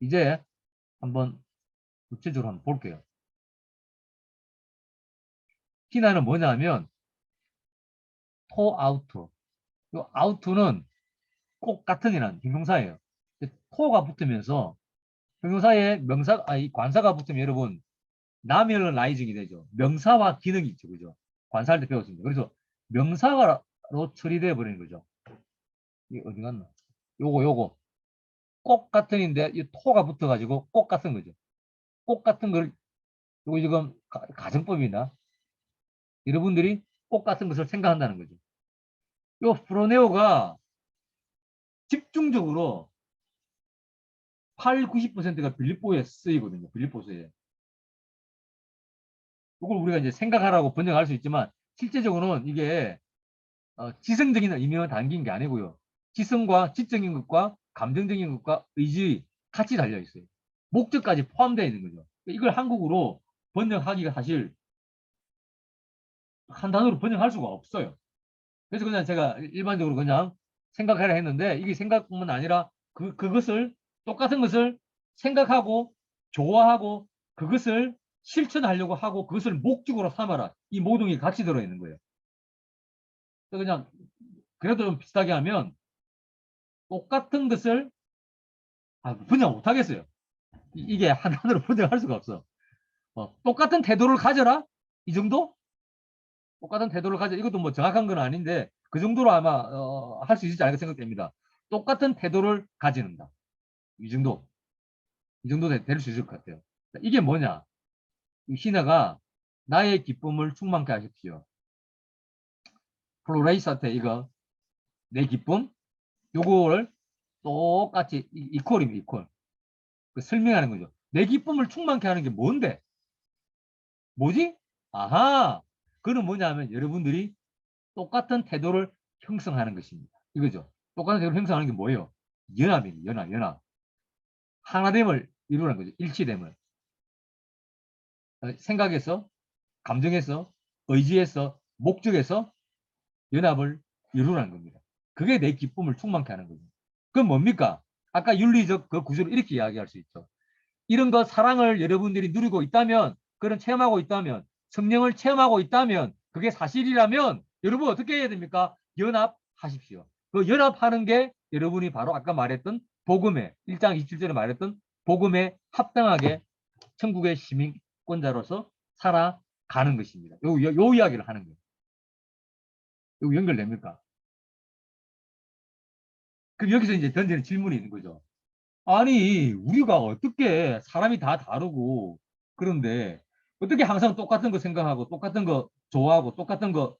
S1: 이제 한번 구체적으로 한번 볼게요. 희나는 뭐냐면 토 아우토. 이 아우토는 꼭 같은이라는 형용사예요. 토가 붙으면서 형용사에 이 관사가 붙으면 여러분 나멸라이징이 되죠. 명사와 기능이 있죠. 그죠? 관사할 때 배웠습니다. 그래서 명사로 처리되어 버리는 거죠. 이게 어디 갔나? 요거. 꼭 같은인데 이 토가 붙어가지고 꼭 같은 거죠. 꼭 같은 걸 요거 지금 가정법입니다. 여러분들이 꼭 같은 것을 생각한다는 거죠. 요 프로네오가 집중적으로 8, 90%가 빌립보에 쓰이거든요. 빌립보서에. 이걸 우리가 이제 생각하라고 번역할 수 있지만 실제적으로는 이게 지성적인 의미만 담긴 게 아니고요. 지성과 지적인 것과 감정적인 것과 의지 같이 달려 있어요. 목적까지 포함되어 있는 거죠. 이걸 한국어로 번역하기가 사실 한 단어로 번역할 수가 없어요. 그래서 그냥 제가 일반적으로 그냥 생각하라 했는데 이게 생각뿐만 아니라 그것을 똑같은 것을 생각하고 좋아하고 그것을 실천하려고 하고 그것을 목적으로 삼아라. 이 모든 게 같이 들어있는 거예요. 그냥 그래도 좀 비슷하게 하면 똑같은 것을 번역 못하겠어요. 이게 한 단어로 번역할 수가 없어. 똑같은 태도를 가져라? 이 정도? 똑같은 태도를 가져. 이것도 뭐 정확한 건 아닌데 그 정도로 아마 할 수 있지 않을까 생각됩니다. 똑같은 태도를 가지는다. 이 정도 될 수 있을 것 같아요. 이게 뭐냐? 이 희나가 나의 기쁨을 충만케 하십시오. 플로레이사테 이거 내 기쁨 요거를 똑같이 이퀄입니다. 이퀄. 그 설명하는 거죠. 내 기쁨을 충만케 하는 게 뭔데? 뭐지? 아하. 그는 뭐냐면 여러분들이 똑같은 태도를 형성하는 것입니다. 이거죠. 똑같은 태도를 형성하는 게 뭐예요? 연합입니다. 연합, 연합. 하나됨을 이루는 거죠. 일치됨을. 생각에서, 감정에서, 의지에서, 목적에서 연합을 이루는 겁니다. 그게 내 기쁨을 충만케 하는 거죠. 그건 뭡니까? 아까 윤리적 그 구조를 이렇게 이야기할 수 있죠. 이런 거 사랑을 여러분들이 누리고 있다면, 그런 체험하고 있다면, 성령을 체험하고 있다면, 그게 사실이라면 여러분 어떻게 해야 됩니까? 연합하십시오. 그 연합하는 게 여러분이 바로 아까 말했던 복음에 1장 27절에 말했던 복음에 합당하게 천국의 시민권자로서 살아가는 것입니다. 요 이야기를 하는 거예요. 요 연결됩니까? 그럼 여기서 이제 던지는 질문이 있는 거죠. 아니, 우리가 어떻게 사람이 다 다르고 그런데 어떻게 항상 똑같은 거 생각하고 똑같은 거 좋아하고 똑같은 거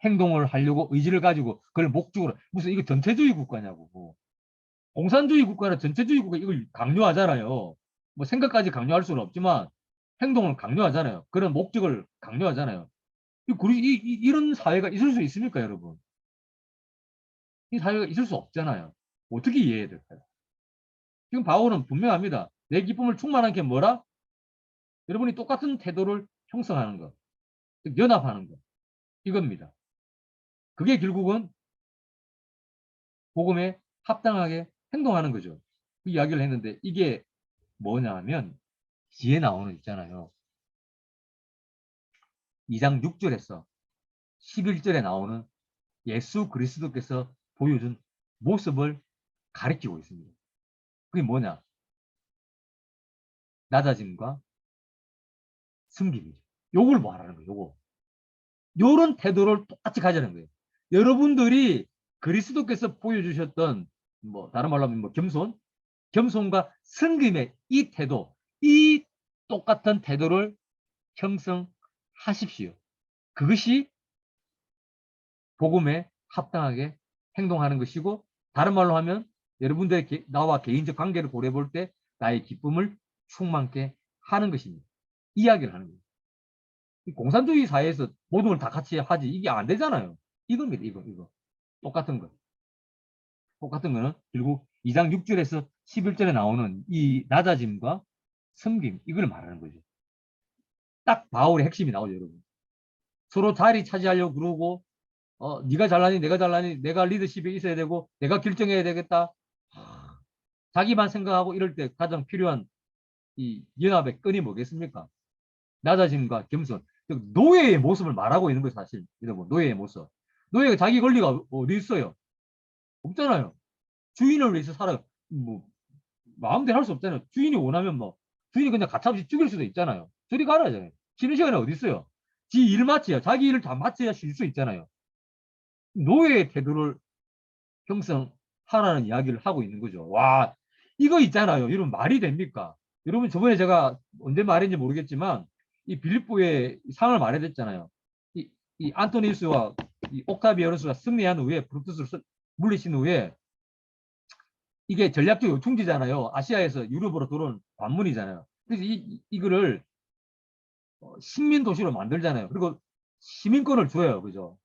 S1: 행동을 하려고 의지를 가지고 그걸 목적으로 무슨 이거 전체주의 국가냐고. 공산주의 국가나 전체주의 국가 이걸 강요하잖아요. 뭐 생각까지 강요할 수는 없지만 행동을 강요하잖아요. 그런 목적을 강요하잖아요. 이런 사회가 있을 수 있습니까, 여러분? 이 사회가 있을 수 없잖아요. 어떻게 이해해야 될까요? 지금 바울은 분명합니다. 내 기쁨을 충만한 게 뭐라? 여러분이 똑같은 태도를 형성하는 것, 즉 연합하는 것, 이겁니다. 그게 결국은 복음에 합당하게 행동하는 거죠. 그 이야기를 했는데 이게 뭐냐 하면 뒤에 나오는 있잖아요. 2장 6절에서 11절에 나오는 예수 그리스도께서 보여준 모습을 가리키고 있습니다. 그게 뭐냐? 낮아짐과 숨김이죠. 요걸 말하는 거예요. 요거. 요런 태도를 똑같이 가지는 거예요. 여러분들이 그리스도께서 보여주셨던 뭐 다른 말로 하면 뭐 겸손과 섬김의 이 태도, 이 똑같은 태도를 형성하십시오. 그것이 복음에 합당하게 행동하는 것이고 다른 말로 하면 여러분들의 나와 개인적 관계를 고려해 볼 때 나의 기쁨을 충만케 하는 것입니다. 이야기를 하는 거예요. 공산주의 사회에서 모든 걸 다 같이 하지 이게 안 되잖아요. 이겁니다. 이거. 똑같은 거. 똑같은 거는 결국 2장 6절에서 11절에 나오는 이 낮아짐과 섬김 이걸 말하는 거죠. 딱 바울의 핵심이 나오죠, 여러분. 서로 자리 차지하려고 그러고 네가 잘나니 내가 잘나니 내가 리더십에 있어야 되고 내가 결정해야 되겠다. 자기만 생각하고 이럴 때 가장 필요한 이 연합의 끈이 뭐겠습니까? 낮아짐과 겸손. 노예의 모습을 말하고 있는 거예요, 사실. 여러분, 노예의 모습. 노예가 자기 권리가 어디 있어요? 없잖아요. 주인을 위해서 살아요. 뭐 마음대로 할 수 없잖아요. 주인이 원하면 뭐 주인이 그냥 가차없이 죽일 수도 있잖아요. 저리 가라잖아요. 쉬는 시간에 어디 있어요? 지 일 마쳐야 자기 일을 다 마쳐야 쉴 수 있잖아요. 노예의 태도를 형성하라는 이야기를 하고 있는 거죠. 와, 이거 있잖아요. 여러분 말이 됩니까? 여러분 저번에 제가 언제 말했는지 모르겠지만 이 빌립보의 상을 말해줬잖아요. 이 안토니우스와 이 옥타비아누스가 승리한 후에 브루투스를 물리친 후에 이게 전략적 요충지잖아요. 아시아에서 유럽으로 들어온 관문이잖아요. 그래서 이거를 식민 도시로 만들잖아요. 그리고 시민권을 줘요. 그죠?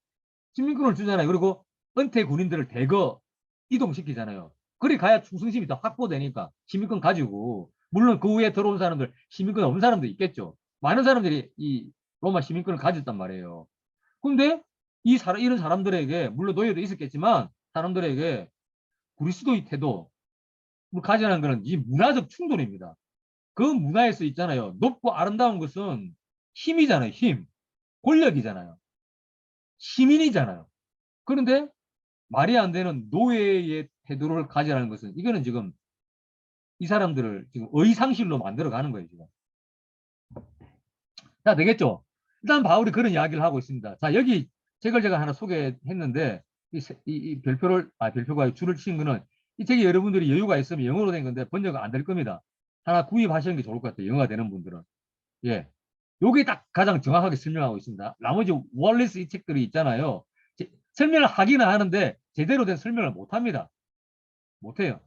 S1: 시민권을 주잖아요. 그리고 은퇴 군인들을 대거 이동시키잖아요. 그리 가야 충성심이 더 확보되니까 시민권 가지고 물론 그 후에 들어온 사람들 시민권 없는 사람도 있겠죠. 많은 사람들이 이 로마 시민권을 가졌단 말이에요. 근데 이런 사람들에게 물론 노예도 있었겠지만 사람들에게 그리스도의 태도 가져가는 것은 이 문화적 충돌입니다. 그 문화에서 있잖아요. 높고 아름다운 것은 힘이잖아요. 힘. 권력이잖아요. 시민이잖아요. 그런데 말이 안 되는 노예의 태도를 가져라는 것은 이거는 지금 이 사람들을 지금 의상실로 만들어 가는 거예요. 지금. 자, 되겠죠? 일단 바울이 그런 이야기를 하고 있습니다. 자, 여기 책을 제가 하나 소개했는데 별표가 줄을 친 거는 이 책이 여러분들이 여유가 있으면 영어로 된 건데 번역은 안 될 겁니다. 하나 구입하시는 게 좋을 것 같아요. 영어가 되는 분들은. 예. 요게 딱 가장 정확하게 설명하고 있습니다. 나머지 월리스 이 책들이 있잖아요. 설명을 하기는 하는데 제대로 된 설명을 못 합니다. 못 해요.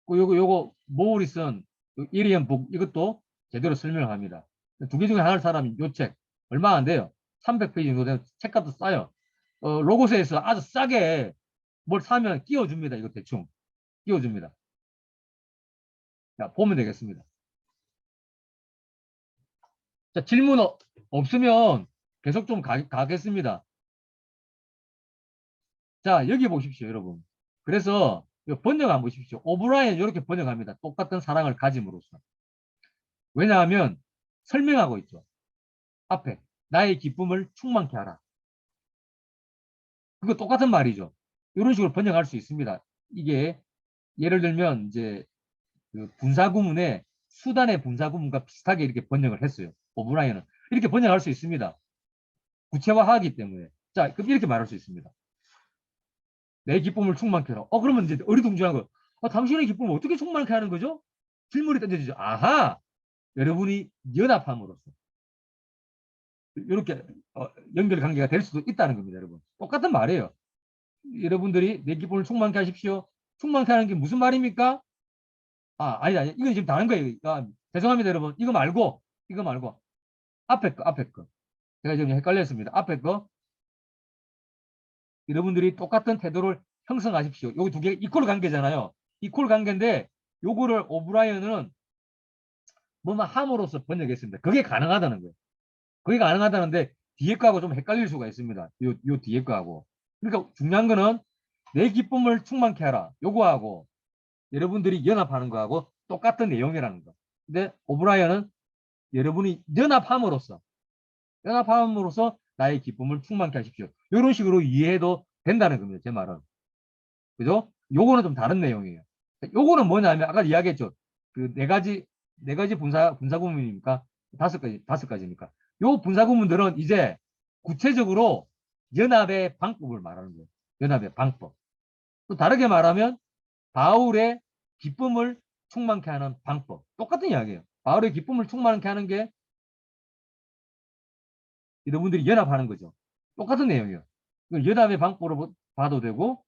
S1: 요거 모리슨 이리언 북 이것도 제대로 설명을 합니다. 두 개 중에 하나를 사람이 요 책 얼마 안 돼요. 300페이지 정도 되는 책값도 싸요. 로고스에서 아주 싸게 뭘 사면 끼워줍니다. 이거 대충 끼워줍니다. 자, 보면 되겠습니다. 자, 질문 없으면 계속 좀 가겠습니다. 자, 여기 보십시오, 여러분. 그래서 번역 안 보십시오. 오브라이언 이렇게 번역합니다. 똑같은 사랑을 가짐으로써. 왜냐하면 설명하고 있죠. 앞에 나의 기쁨을 충만케 하라. 그거 똑같은 말이죠. 이런 식으로 번역할 수 있습니다. 이게 예를 들면 이제 그 분사구문에 수단의 분사구문과 비슷하게 이렇게 번역을 했어요. 오브라이언은 이렇게 번역할 수 있습니다. 구체화하기 때문에. 자, 그럼 이렇게 말할 수 있습니다. 내 기쁨을 충만케 하라. 그러면 이제 어리둥절한 거. 당신의 기쁨을 어떻게 충만케 하는 거죠? 질문이 던져지죠. 아하, 여러분이 연합함으로써 이렇게 연결관계가 될 수도 있다는 겁니다, 여러분. 똑같은 말이에요. 여러분들이 내 기쁨을 충만케 하십시오. 충만케 하는 게 무슨 말입니까? 아니. 이건 지금 다른 거예요. 죄송합니다, 여러분. 이거 말고. 앞에 거. 제가 지금 헷갈렸습니다. 앞에 거. 여러분들이 똑같은 태도를 형성하십시오. 여기 두 개 이퀄 관계잖아요. 이퀄 관계인데 요거를 오브라이언은 뭐만 함으로써 번역했습니다. 그게 가능하다는 거예요. 그게 가능하다는데 뒤에 거하고 좀 헷갈릴 수가 있습니다. 요 뒤에 거하고. 그러니까 중요한 거는 내 기쁨을 충만케 하라. 요거하고 여러분들이 연합하는 거하고 똑같은 내용이라는 거. 근데 오브라이언은 여러분이 연합함으로써 나의 기쁨을 충만케 하십시오. 이런 식으로 이해해도 된다는 겁니다. 제 말은. 그죠? 요거는 좀 다른 내용이에요. 요거는 뭐냐면 아까 이야기했죠. 그 네 가지 분사 구문이니까 다섯 가지니까. 요 분사 구문들은 이제 구체적으로 연합의 방법을 말하는 거예요. 연합의 방법. 또 다르게 말하면 바울의 기쁨을 충만케 하는 방법. 똑같은 이야기예요. 바울의 기쁨을 충만케 하는 게 여러분들이 연합하는 거죠. 똑같은 내용이에요. 연합의 방법으로 봐도 되고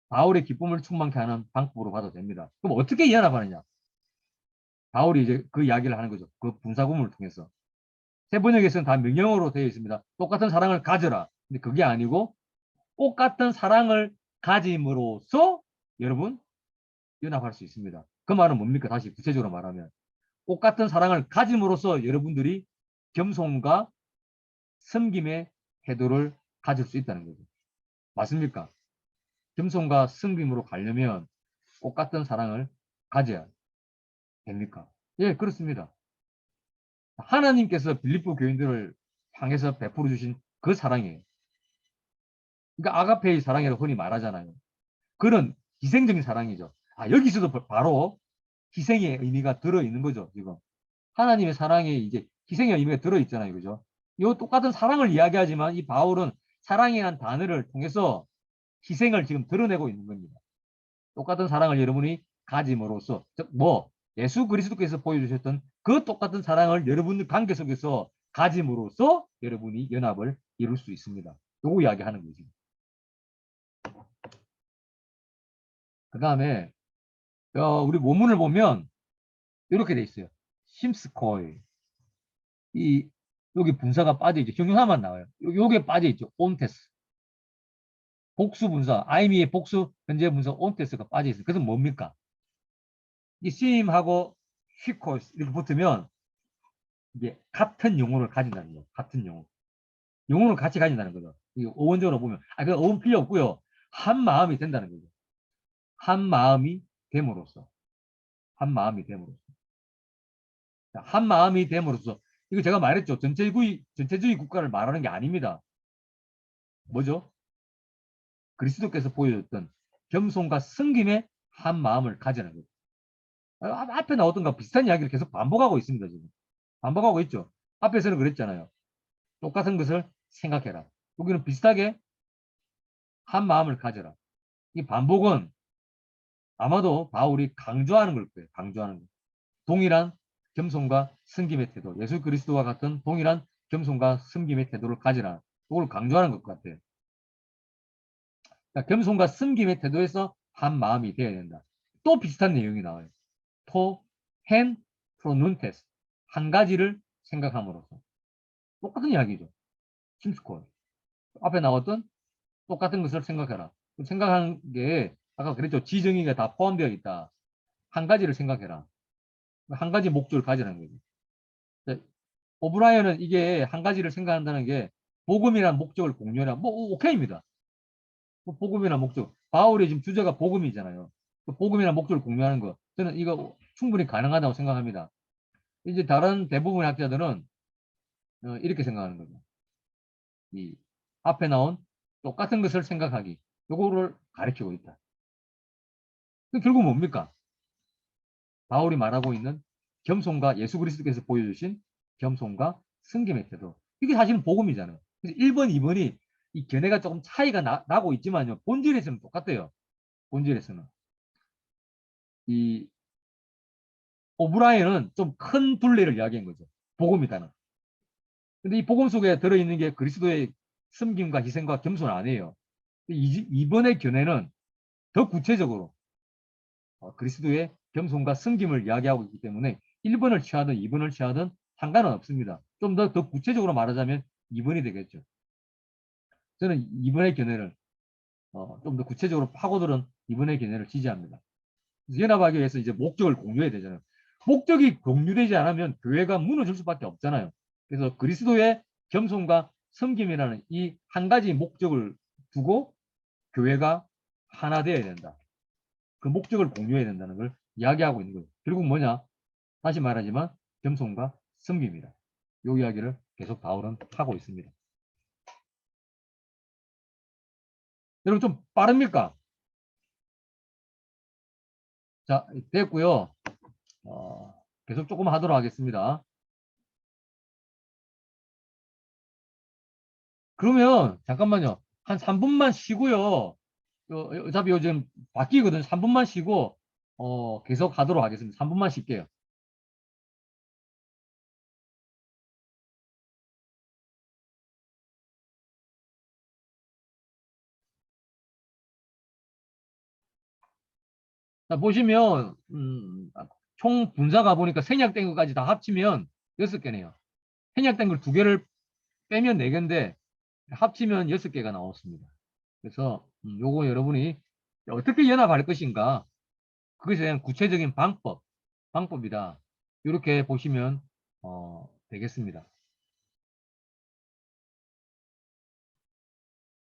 S1: 바울의 기쁨을 충만케 하는 방법으로 봐도 됩니다. 그럼 어떻게 연합하느냐? 바울이 이제 그 이야기를 하는 거죠. 그 분사구문을 통해서. 세 번역에서는 다 명령어로 되어 있습니다. 똑같은 사랑을 가져라. 근데 그게 아니고 똑같은 사랑을 가짐으로써 여러분 연합할 수 있습니다. 그 말은 뭡니까? 다시 구체적으로 말하면 똑같은 사랑을 가짐으로써 여러분들이 겸손과 섬김의 태도를 가질 수 있다는 거죠. 맞습니까? 겸손과 섬김으로 가려면 똑같은 사랑을 가져야 됩니까? 예, 그렇습니다. 하나님께서 빌립보 교인들을 향해서 베풀어 주신 그 사랑이에요. 그러니까 아가페의 사랑이라고 흔히 말하잖아요. 그런 희생적인 사랑이죠. 여기서도 바로 희생의 의미가 들어있는 거죠, 지금. 하나님의 사랑에 이제 희생의 의미가 들어있잖아요, 그죠? 이 똑같은 사랑을 이야기하지만 이 바울은 사랑이라는 단어를 통해서 희생을 지금 드러내고 있는 겁니다. 똑같은 사랑을 여러분이 가짐으로써, 즉, 예수 그리스도께서 보여주셨던 그 똑같은 사랑을 여러분들 관계 속에서 가짐으로써 여러분이 연합을 이룰 수 있습니다. 요거 이야기하는 거죠. 그 다음에 우리 원문을 보면 이렇게 돼 있어요. 심스코이. 여기 분사가 빠져있죠. 형용사만 나와요. 요게 빠져있죠. 온테스. 복수 분사. 아이미의 복수 현재 분사 온테스가 빠져있어요. 그래서 뭡니까? 이 심하고 휘코스 이렇게 붙으면 이게 같은 용어를 가진다는 거예요. 같은 용어. 용어를 같이 가진다는 거죠. 이게 어원적으로 보면. 그 어원 필요 없고요. 한 마음이 된다는 거죠. 한 마음이 됨으로써. 한 마음이 됨으로써. 한 마음이 됨으로써. 이거 제가 말했죠. 전체주의 국가를 말하는 게 아닙니다. 뭐죠? 그리스도께서 보여줬던 겸손과 섬김의 한 마음을 가지는 거죠. 앞에 나왔던 거 비슷한 이야기를 계속 반복하고 있습니다. 지금. 반복하고 있죠. 앞에서는 그랬잖아요. 똑같은 것을 생각해라. 여기는 비슷하게 한 마음을 가져라. 이 반복은 아마도 바울이 강조하는 걸 거예요. 강조하는 거. 동일한 겸손과 섬김의 태도, 예수 그리스도와 같은 동일한 겸손과 섬김의 태도를 가지라. 그걸 강조하는 것 같아요. 그러니까 겸손과 섬김의 태도에서 한 마음이 되어야 된다. 또 비슷한 내용이 나와요. 토, 헨, 프로눈테스. 한 가지를 생각함으로써. 똑같은 이야기죠. 심스콜. 앞에 나왔던 똑같은 것을 생각해라. 생각하는 게 아까 그랬죠. 지정의가 다 포함되어 있다. 한 가지를 생각해라. 한 가지 목적을 가지라는 거죠. 오브라이언은 이게 한 가지를 생각한다는 게 복음이란 목적을 공유해라. 뭐 오케이입니다. 복음이란 목적. 바울의 지금 주제가 복음이잖아요. 복음이란 목적을 공유하는 거. 저는 이거 충분히 가능하다고 생각합니다. 이제 다른 대부분의 학자들은 이렇게 생각하는 거죠. 이 앞에 나온 똑같은 것을 생각하기. 요거를 가르치고 있다. 결국 뭡니까? 바울이 말하고 있는 겸손과 예수 그리스도께서 보여주신 겸손과 섬김의 태도. 이게 사실은 복음이잖아요. 그래서 1번, 2번이 이 견해가 조금 차이가 나고 있지만요. 본질에서는 똑같아요. 본질에서는. 이 오브라이언은 좀 큰 둘레를 이야기한 거죠. 복음이다는. 근데 이 복음 속에 들어있는 게 그리스도의 섬김과 희생과 겸손 아니에요. 이번의 견해는 더 구체적으로 그리스도의 겸손과 섬김을 이야기하고 있기 때문에 1번을 취하든 2번을 취하든 상관은 없습니다. 좀 더 구체적으로 말하자면 2번이 되겠죠. 저는 2번의 견해를 좀 더 구체적으로 파고들은 2번의 견해를 지지합니다. 연합하기 위해서 이제 목적을 공유해야 되잖아요. 목적이 공유되지 않으면 교회가 무너질 수밖에 없잖아요. 그래서 그리스도의 겸손과 섬김이라는 이 한 가지 목적을 두고 교회가 하나 되어야 된다. 그 목적을 공유해야 된다는 걸 이야기하고 있는 거예요. 결국 뭐냐? 다시 말하지만 겸손과 섬김이다. 이 이야기를 계속 바울은 하고 있습니다. 여러분 좀 빠릅니까? 자, 됐고요. 계속 조금 하도록 하겠습니다. 그러면 잠깐만요. 한 3분만 쉬고요. 어차피 요즘 바뀌거든. 3분만 쉬고 계속 하도록 하겠습니다. 3분만 쉴게요. 자, 보시면 총 분사가 보니까 생략된 것까지 다 합치면 6개네요. 생략된 걸 2개를 빼면 4개인데 합치면 6개가 나왔습니다. 그래서 요거 여러분이 어떻게 연합할 것인가 그것에 대한 구체적인 방법이다. 이렇게 보시면 되겠습니다.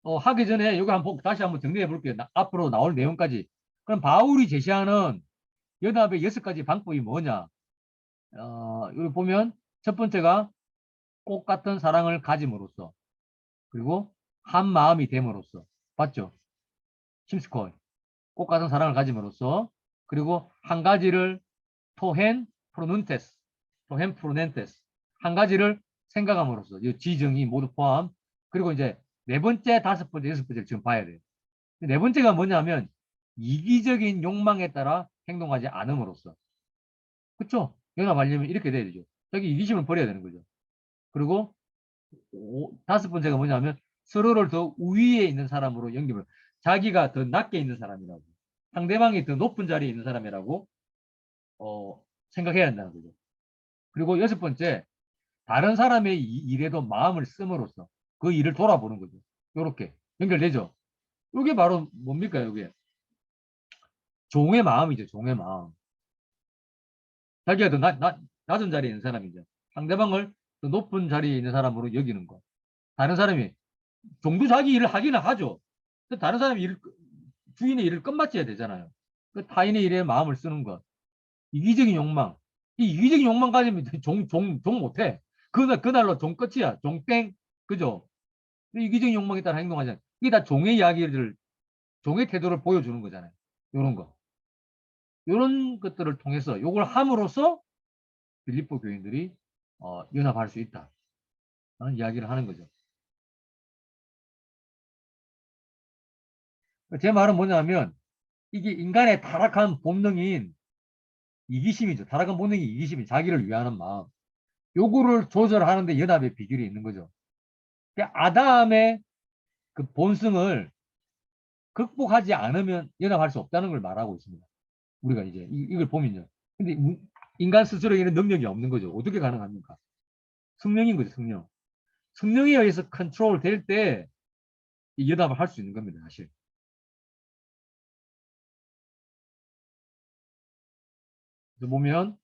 S1: 하기 전에 여기 다시 한번 정리해 볼게요. 앞으로 나올 내용까지. 그럼 바울이 제시하는 연합의 6가지 방법이 뭐냐? 여기 보면 첫 번째가 꽃 같은 사랑을 가짐으로써 그리고 한 마음이 됨으로써 봤죠? 심스콜 꽃 같은 사랑을 가짐으로써 그리고 한 가지를 토헨 프로눈테스 토헨 프로넨테스 한 가지를 생각함으로써 이 지정이 모두 포함 그리고 이제 4번째, 5번째, 6번째를 지금 봐야 돼요. 4번째가 뭐냐면 이기적인 욕망에 따라 행동하지 않음으로써 그쵸? 연합하려면 이렇게 돼야 되죠. 저기 이기심을 버려야 되는 거죠. 그리고 5번째가 뭐냐면 서로를 더 우위에 있는 사람으로 연결을 자기가 더 낮게 있는 사람이라고 상대방이 더 높은 자리에 있는 사람이라고 생각해야 한다는 거죠. 그리고 6번째 다른 사람의 일에도 마음을 씀으로써 그 일을 돌아보는 거죠. 이렇게 연결되죠. 이게 바로 뭡니까? 이게 종의 마음이죠. 종의 마음. 자기가 더 낮은 자리에 있는 사람이죠. 상대방을 더 높은 자리에 있는 사람으로 여기는 거. 다른 사람이 종도 자기 일을 하기는 하죠. 다른 사람이 주인의 일을 끝마쳐야 되잖아요. 그 타인의 일에 마음을 쓰는 것. 이기적인 욕망. 이 이기적인 욕망 가지면 종 못해. 그날로 종 끝이야. 종땡. 그죠? 이기적인 욕망에 따라 행동하잖아요. 이게 다 종의 이야기를, 종의 태도를 보여주는 거잖아요. 요런 거. 요런 것들을 통해서 요걸 함으로써 빌립보 교인들이 연합할 수 있다. 라는 이야기를 하는 거죠. 제 말은 뭐냐면 이게 인간의 타락한 본능인 이기심이죠. 타락한 본능이 이기심이 자기를 위하는 마음. 요거를 조절하는데 연합의 비결이 있는 거죠. 그러니까 아담의 그 본성을 극복하지 않으면 연합할 수 없다는 걸 말하고 있습니다. 우리가 이제 이걸 보면요. 근데 인간 스스로에게는 능력이 없는 거죠. 어떻게 가능합니까? 성령인 거죠, 성령. 성령에 의해서 컨트롤 될 때 연합을 할 수 있는 겁니다, 사실. 그래서 보면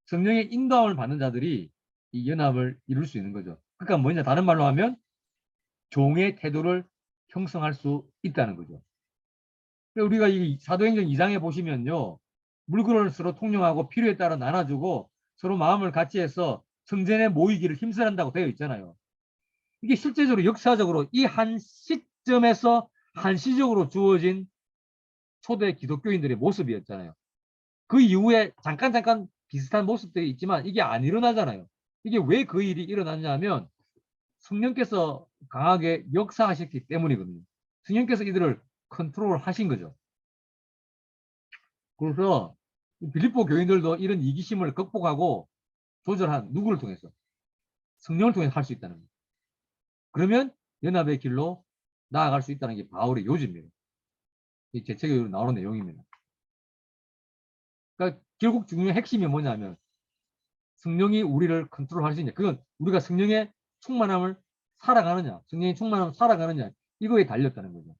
S1: 성령의 인도함을 받는 자들이 이 연합을 이룰 수 있는 거죠. 그러니까 뭐냐, 다른 말로 하면 종의 태도를 형성할 수 있다는 거죠. 우리가 이 사도행전 2장에 보시면요, 물건을 서로 통용하고 필요에 따라 나눠주고 서로 마음을 같이 해서 성전에 모이기를 힘쓰란다고 되어 있잖아요. 이게 실제적으로 역사적으로 이 한 시점에서 한시적으로 주어진 초대 기독교인들의 모습이었잖아요. 그 이후에 잠깐 비슷한 모습들이 있지만 이게 안 일어나잖아요. 이게 왜 그 일이 일어났냐면 성령께서 강하게 역사하셨기 때문이거든요. 성령께서 이들을 컨트롤 하신 거죠. 그래서 빌립보 교인들도 이런 이기심을 극복하고 조절한 누구를 통해서? 성령을 통해서 할 수 있다는 거예요. 그러면 연합의 길로 나아갈 수 있다는 게 바울의 요지입니다. 이 제 책에 나오는 내용입니다. 그러니까 결국 중요한 핵심이 뭐냐면 성령이 우리를 컨트롤할 수 있냐. 그건 우리가 성령의 충만함을 살아가느냐, 성령의 충만함을 살아가느냐, 이거에 달렸다는 거죠.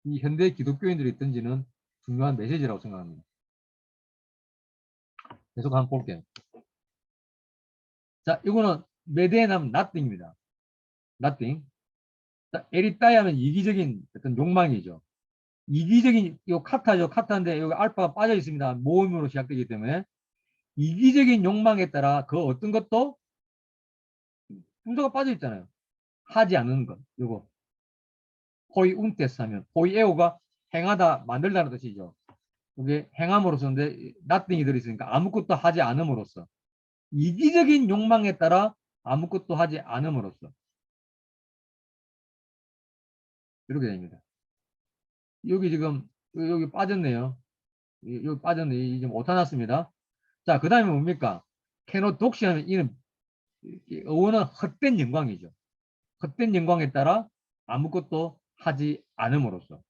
S1: 이 현대 기독교인들이 던지는 중요한 메시지라고 생각합니다. 계속 한번 볼게요. 자, 이거는 메데남 나띵입니다. 나띵. 에리따이 하면 이기적인 어떤 욕망이죠. 이기적인, 요 카타죠. 카타인데 여기 알파가 빠져 있습니다. 모음으로 시작되기 때문에 이기적인 욕망에 따라 그 어떤 것도 분자가 빠져 있잖아요. 하지 않는 것. 요거. 호이 운테스 하면 호이 에오가 행하다, 만들다는 뜻이죠. 이게 행함으로써인데 nothing이 들어있으니까 아무것도 하지 않음으로써. 이기적인 욕망에 따라 아무것도 하지 않음으로써. 이렇게 됩니다. 여기 지금 여기 빠졌네요. 여기 빠졌네. 이제 오타 났습니다. 자, 그 다음에 뭡니까? 캐노독시 하면 이는 어원은 헛된 영광이죠. 헛된 영광에 따라 아무것도 하지 않음으로써.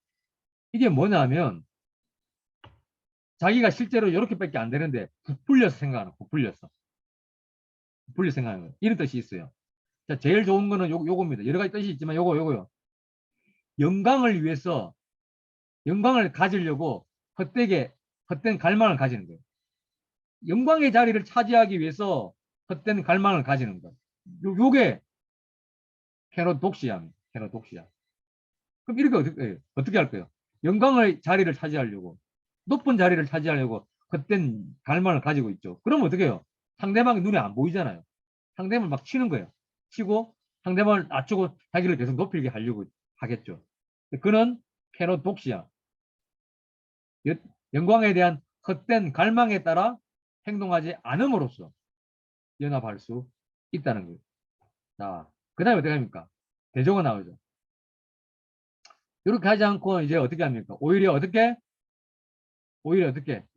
S1: 이게 뭐냐면 자기가 실제로 이렇게밖에 안 되는데 부풀려서 생각하는, 부풀려서 생각하는 거예요. 이런 뜻이 있어요. 자, 제일 좋은 거는 요겁니다. 여러 가지 뜻이 있지만 요거요. 영광을 위해서 영광을 가지려고 헛된 갈망을 가지는 거예요. 영광의 자리를 차지하기 위해서 헛된 갈망을 가지는 것. 요게 헤롯독시야입니다. 헤롯독시야. 그럼 이렇게 어떻게 할까요? 영광의 자리를 차지하려고, 높은 자리를 차지하려고 헛된 갈망을 가지고 있죠. 그러면 어떻게 해요? 상대방이 눈에 안 보이잖아요. 상대방을 막 치는 거예요. 치고 상대방을 낮추고 자기를 계속 높이게 하려고 하겠죠. 그는 헤롯독시야. 영광에 대한 헛된 갈망에 따라 행동하지 않음으로써 연합할 수 있다는 거예요. 자, 그 다음에 어떻게 합니까? 대조가 나오죠. 이렇게 하지 않고 이제 어떻게 합니까? 오히려 어떻게?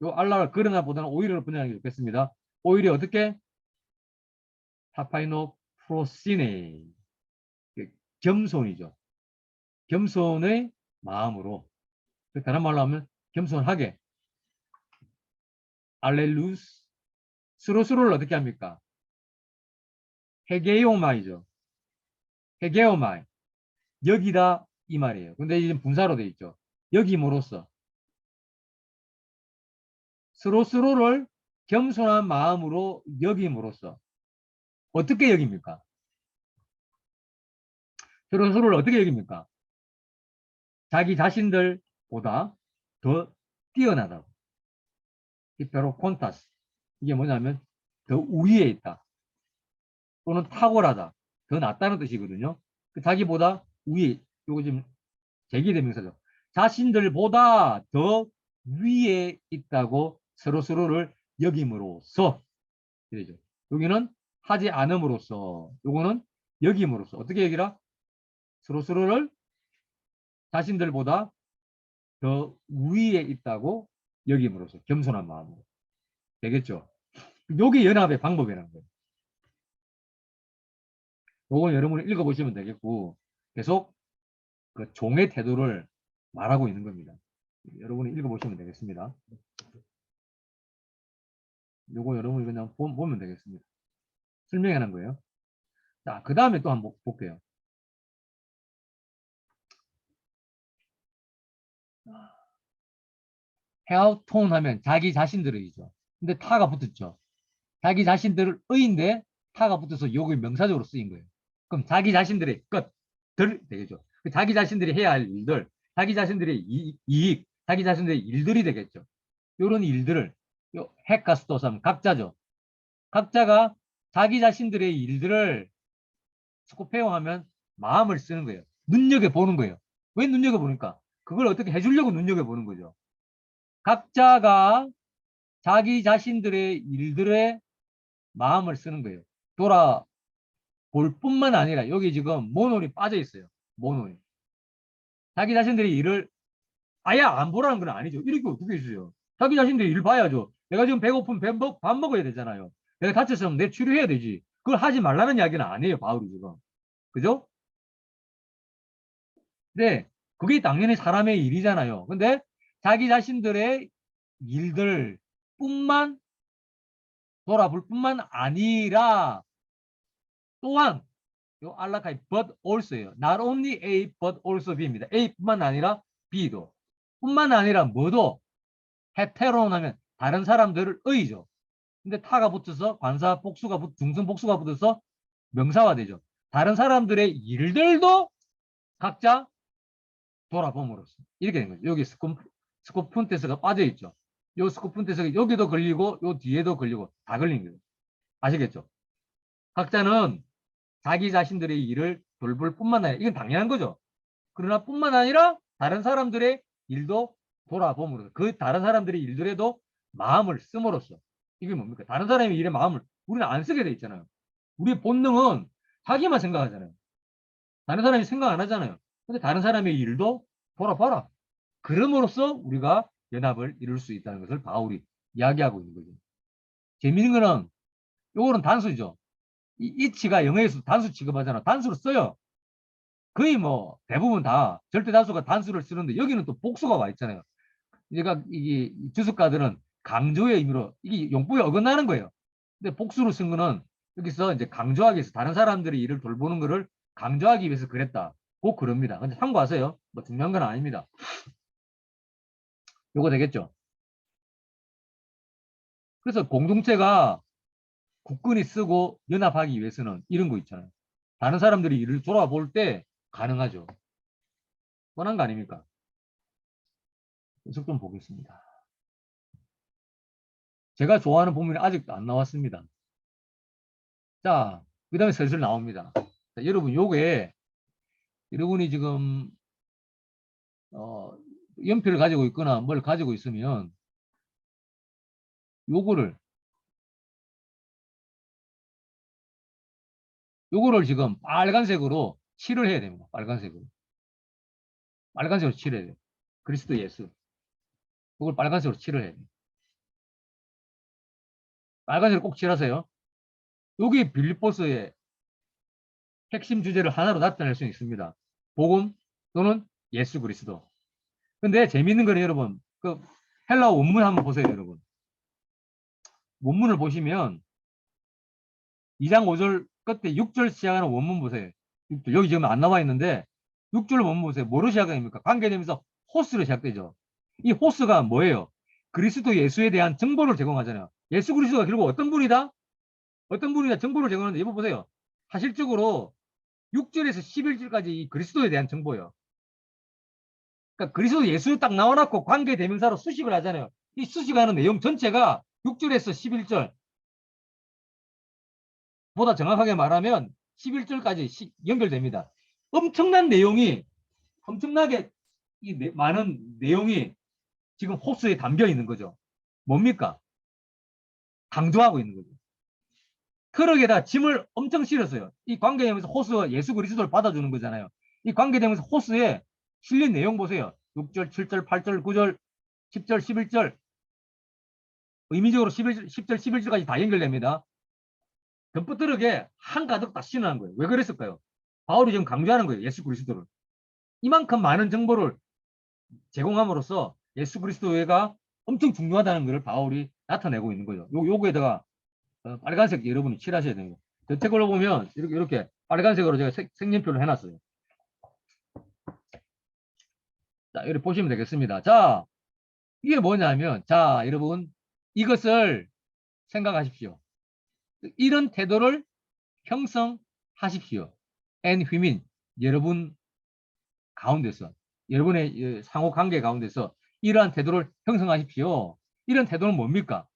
S1: 요 알라를 그러나 보다는 오히려를 분양하는 게 좋겠습니다. 오히려 어떻게? 타파이노 프로시네. 겸손이죠. 겸손의 마음으로. 다른 말로 하면 겸손하게. 알렐루스. 스로스로를 어떻게 합니까? 헤게오마이죠. 헤게오마이. 여기다 이 말이에요. 근데 이제 분사로 돼 있죠. 여김으로써. 스로스로를 겸손한 마음으로 여김으로써. 어떻게 여깁니까? 스로스로를 어떻게 여깁니까? 자기 자신들보다 더 뛰어나다고. 히페로 콘타스. 이게 뭐냐면 더 우위에 있다. 또는 탁월하다. 더 낫다는 뜻이거든요. 자기보다 위에, 요거 지금 제기대명사죠. 자신들보다 더 위에 있다고 서로서로를 여김으로써. 이러죠. 여기는 하지 않음으로써. 요거는 여김으로써. 어떻게 여기라? 서로서로를 자신들보다 더 위에 있다고 여김으로써 겸손한 마음으로. 되겠죠? 요게 연합의 방법이라는 거예요. 요건 여러분이 읽어보시면 되겠고 계속 그 종의 태도를 말하고 있는 겁니다. 여러분이 읽어보시면 되겠습니다. 요거 여러분이 그냥 보면 되겠습니다. 설명해 놓은 거예요. 자, 그 다음에 또 한번 볼게요. 헤아톤 하면 자기 자신들의죠. 근데 타가 붙었죠. 자기 자신들을 의인데 타가 붙어서 요게 명사적으로 쓰인 거예요. 그럼 자기 자신들의 것들 되겠죠. 자기 자신들이 해야 할 일들, 자기 자신들의 이익, 자기 자신들의 일들이 되겠죠. 요런 일들을 요 핵가스토섬 각자죠. 각자가 자기 자신들의 일들을 스코페어하면 마음을 쓰는 거예요. 눈여겨보는 거예요. 왜 눈여겨보니까? 그걸 어떻게 해주려고 눈여겨보는 거죠. 각자가 자기 자신들의 일들에 마음을 쓰는 거예요. 돌아볼 뿐만 아니라 여기 지금 모논이 빠져 있어요. 모논이. 자기 자신들의 일을 아예 안 보라는 건 아니죠. 이렇게 어떻게 있어요. 자기 자신들의 일 봐야죠. 내가 지금 배고픈 밥 먹어야 되잖아요. 내가 다쳤으면 내 치료해야 되지. 그걸 하지 말라는 이야기는 아니에요. 바울이 지금. 그죠? 네, 그게 당연히 사람의 일이잖아요. 근데 자기 자신들의 일들 뿐만 돌아볼 뿐만 아니라 또한 요 알라카이 but also예요. Not only A but also B입니다. A뿐만 아니라 B도. 뿐만 아니라 뭐도 헤테론 하면 다른 사람들을 의죠. 근데 타가 붙어서 관사 복수가 중성 복수가 붙어서 명사화 되죠. 다른 사람들의 일들도 각자 돌아봄으로써 이렇게 된 거죠. 여기 스코푼테스가 빠져 있죠. 요 스코푼테스가 여기도 걸리고 요 뒤에도 걸리고 다 걸린 거예요. 아시겠죠? 각자는 자기 자신들의 일을 돌볼 뿐만 아니라 이건 당연한 거죠. 그러나 뿐만 아니라 다른 사람들의 일도 돌아봄으로써 그 다른 사람들의 일들에도 마음을 씀으로써 이게 뭡니까? 다른 사람의 일에 마음을 우리는 안 쓰게 돼 있잖아요. 우리의 본능은 자기만 생각하잖아요. 다른 사람이 생각 안 하잖아요. 근데 다른 사람의 일도 돌아봐라. 그럼으로써 우리가 연합을 이룰 수 있다는 것을 바울이 이야기하고 있는 거죠. 재미있는 거는 요거는 단수죠. 이 이치가 영어에서 단수 취급하잖아. 단수로 써요. 거의 뭐 대부분 다 절대 다수가 단수를 쓰는데 여기는 또 복수가 와 있잖아요. 얘가 이게 주석가들은 강조의 의미로 이게 용법에 어긋나는 거예요. 근데 복수로 쓴 거는 여기서 이제 강조하기 위해서 다른 사람들의 일을 돌보는 거를 강조하기 위해서 그랬다. 꼭 그럽니다. 근데 참고하세요. 뭐 중요한 건 아닙니다. 요거 되겠죠. 그래서 공동체가 굳건히 쓰고 연합하기 위해서는 이런 거 있잖아요. 다른 사람들이 일을 돌아볼 때 가능하죠. 뻔한 거 아닙니까? 계속 좀 보겠습니다. 제가 좋아하는 본문이 아직도 안 나왔습니다. 자, 그 다음에 슬슬 나옵니다. 자, 여러분, 요게 여러분이 지금 연필을 가지고 있거나 뭘 가지고 있으면 요거를 지금 빨간색으로 칠을 해야 됩니다. 빨간색으로 칠해야 돼요. 그리스도 예수. 이걸 빨간색으로 칠을 해야 돼요. 빨간색으로 꼭 칠하세요. 여기 빌립보서의 핵심 주제를 하나로 나타낼 수 있습니다. 복음 또는 예수 그리스도. 근데 재미있는 거는 여러분, 그 헬라어 원문 한번 보세요, 여러분. 원문을 보시면 2장 5절 끝에 6절 시작하는 원문 보세요. 6절. 여기 지금 안 나와 있는데 6절 원문 보세요. 뭐로 시작됩니까? 관계되면서 호스로 시작되죠. 이 호스가 뭐예요? 그리스도 예수에 대한 정보를 제공하잖아요. 예수 그리스도가 결국 어떤 분이다? 어떤 분이다 정보를 제공하는데 이거 보세요. 사실적으로 6절에서 11절까지 이 그리스도에 대한 정보예요. 그러니까 그리스도 예수 딱 나와놓고 관계대명사로 수식을 하잖아요. 이 수식하는 내용 전체가 6절에서 11절 보다 정확하게 말하면 11절까지 연결됩니다. 엄청난 내용이 엄청나게 많은 내용이 지금 호수에 담겨 있는 거죠. 뭡니까? 강조하고 있는 거죠. 트럭에다 짐을 엄청 실었어요. 이 관계되면서 호수가 예수 그리스도를 받아주는 거잖아요. 이 관계되면서 호수에 실린 내용 보세요. 6절, 7절, 8절, 9절, 10절, 11절 의미적으로 10절, 11절까지 다 연결됩니다. 덤프뜨르게 한가득 다 신어난 거예요. 왜 그랬을까요? 바울이 지금 강조하는 거예요. 예수 그리스도를. 이만큼 많은 정보를 제공함으로써 예수 그리스도가 엄청 중요하다는 것을 바울이 나타내고 있는 거죠. 요거에다가 빨간색 여러분이 칠하셔야 됩니다. 저 책으로 보면 이렇게 빨간색으로 제가 색연표를 해놨어요. 자, 이렇게 보시면 되겠습니다. 자, 이게 뭐냐면, 자, 여러분, 이것을 생각하십시오. 이런 태도를 형성하십시오. and 휘민, 여러분 가운데서, 여러분의 상호 관계 가운데서 이러한 태도를 형성하십시오. 이런 태도는 뭡니까?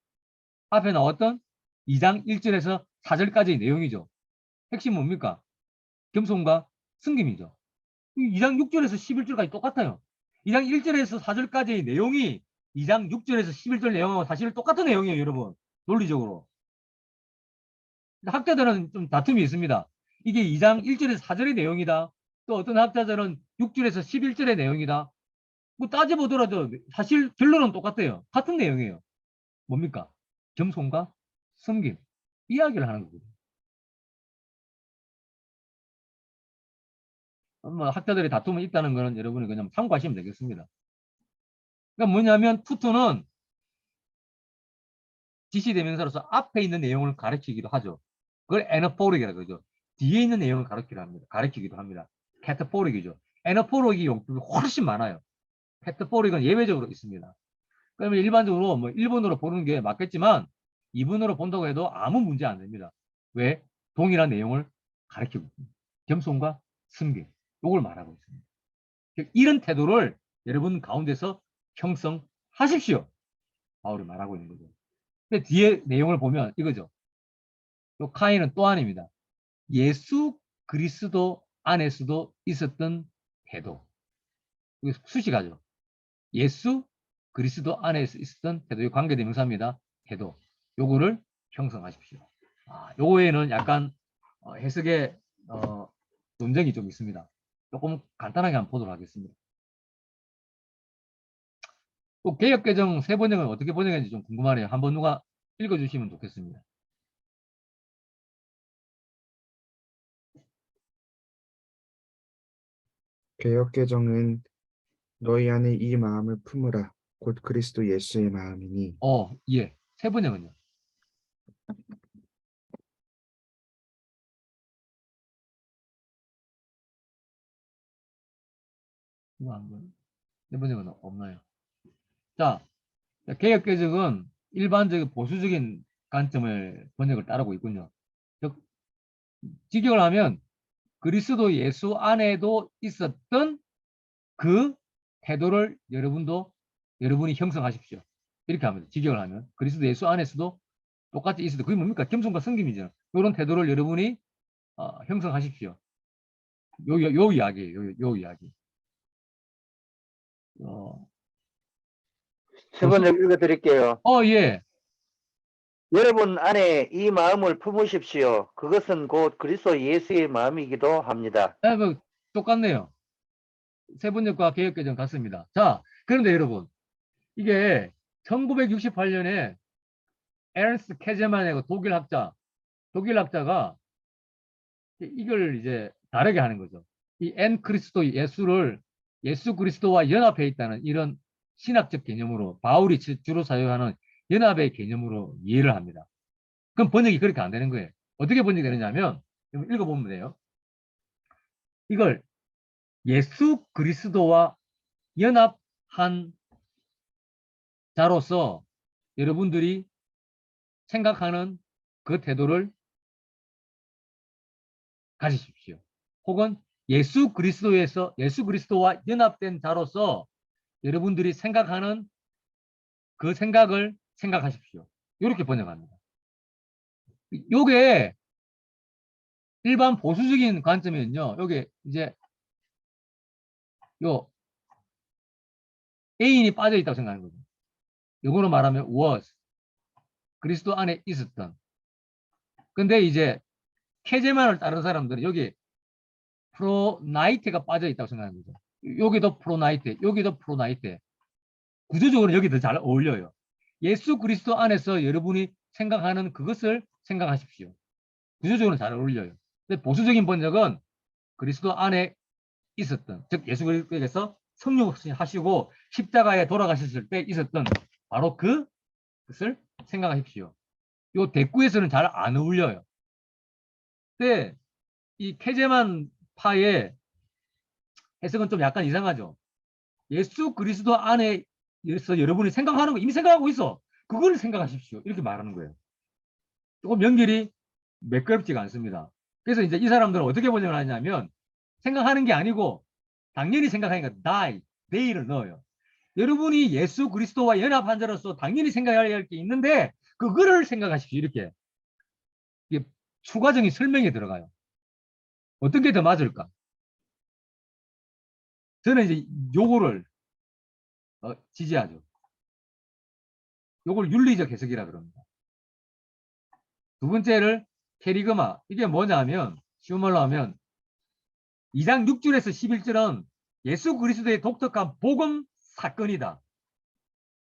S1: 앞에 나왔던 2장 1절에서 4절까지의 내용이죠. 핵심 뭡니까? 겸손과 승김이죠. 2장 6절에서 11절까지 똑같아요. 2장 1절에서 4절까지의 내용이 2장 6절에서 11절 내용하고 사실 똑같은 내용이에요, 여러분. 논리적으로. 학자들은 좀 다툼이 있습니다. 이게 2장 1절에서 4절의 내용이다. 또 어떤 학자들은 6절에서 11절의 내용이다. 뭐 따져보더라도 사실 결론은 똑같아요. 같은 내용이에요. 뭡니까? 겸손과 섬김. 이야기를 하는 거거든요. 뭐 학자들의 다툼이 있다는 거는 여러분이 그냥 참고하시면 되겠습니다. 그러니까 뭐냐면 투투는 지시대명사로서 앞에 있는 내용을 가르치기도 하죠. 그걸 에너포릭이라고 그러죠. 뒤에 있는 내용을 가르치기도 합니다. 캐터포릭이죠. 에너포릭이 용법이 훨씬 많아요. 캐터포릭은 예외적으로 있습니다. 그러면 일반적으로 뭐 1번으로 보는 게 맞겠지만 2번으로 본다고 해도 아무 문제 안 됩니다. 왜? 동일한 내용을 가르치고 있습니다. 겸손과 승계. 이걸 말하고 있습니다. 이런 태도를 여러분 가운데서 형성하십시오. 바울이 말하고 있는 거죠. 근데 뒤에 내용을 보면 이거죠. 요 카인은 또한입니다. 예수 그리스도 안에서도 있었던 태도. 이거 수식하죠. 예수 그리스도 안에서 있었던 태도. 이 관계대명사입니다. 태도. 요거를 형성하십시오. 요거에는 약간 해석의 논쟁이 좀 있습니다. 조금 간단하게 한번 보도록 하겠습니다. 또 개역개정 세 번역은 어떻게 번역했는지 좀 궁금하네요. 한번 누가 읽어주시면 좋겠습니다.
S2: 개역개정은 너희 안에 이 마음을 품으라. 곧 그리스도 예수의 마음이니.
S1: 예. 세 번역은요? 이거 한번 세 번역은 없나요? 자, 개역개정은 일반적인 보수적인 관점을 번역을 따르고 있군요. 즉, 직역을 하면 그리스도 예수 안에도 있었던 그 태도를 여러분이 형성하십시오. 이렇게 합니다. 직역을 하면 그리스도 예수 안에서도 똑같이 있어도 그게 뭡니까? 겸손과 성김이죠. 이런 태도를 여러분이 형성하십시오. 요 이야기예요. 요 이야기.
S3: 세 번째 읽어드릴게요.
S1: 예.
S3: 여러분 안에 이 마음을 품으십시오. 그것은 곧 그리스도 예수의 마음이기도 합니다.
S1: 뭐 똑같네요. 세 번역과 개역개정 같습니다. 자, 그런데 여러분, 이게 1968년에 에른스트 케제만이라고 독일 학자가 이걸 이제 다르게 하는 거죠. 이 엔 그리스도 예수 그리스도와 연합해 있다는 이런 신학적 개념으로 바울이 주로 사용하는 연합의 개념으로 이해를 합니다. 그럼 번역이 그렇게 안 되는 거예요. 어떻게 번역이 되느냐면 읽어보면 돼요. 이걸 예수 그리스도와 연합한 자로서 여러분들이 생각하는 그 태도를 가지십시오. 혹은 예수 그리스도와 연합된 자로서 여러분들이 생각하는 그 생각을 생각하십시오. 이렇게 번역합니다. 요게 일반 보수적인 관점에는요. 요게 이제 요 애인이 빠져 있다고 생각하는 거죠. 요거로 말하면 was 그리스도 안에 있었던. 근데 이제 케제만을 따른 사람들은 여기 프로나이트가 빠져 있다고 생각하는 거죠. 여기도 프로나이트, 여기도 프로나이트. 구조적으로 여기 더 잘 어울려요. 예수 그리스도 안에서 여러분이 생각하는 그것을 생각하십시오. 구조적으로 잘 어울려요. 근데 보수적인 번역은 그리스도 안에 있었던, 즉 예수 그리스도께서 성육하시고 십자가에 돌아가셨을 때 있었던 바로 그것을 생각하십시오. 요 대꾸에서는 잘 안 어울려요. 근데 이 케제만 파의 해석은 좀 약간 이상하죠. 예수 그리스도 안에서 여러분이 생각하는 거 이미 생각하고 있어. 그걸 생각하십시오. 이렇게 말하는 거예요. 조금 연결이 매끄럽지가 않습니다. 그래서 이제 이 사람들은 어떻게 번역을 하냐면 생각하는 게 아니고 당연히 생각하니까 they를 넣어요. 여러분이 예수 그리스도와 연합한 자로서 당연히 생각해야 할 게 있는데 그거를 생각하십시오. 이렇게 이게 추가적인 설명이 들어가요. 어떤 게 더 맞을까? 저는 이제 요거를 지지하죠. 요걸 윤리적 해석이라 그럽니다. 두 번째를 캐리그마. 이게 뭐냐면 쉬운 말로 하면 2장 6절에서 11절은 예수 그리스도의 독특한 복음 사건이다.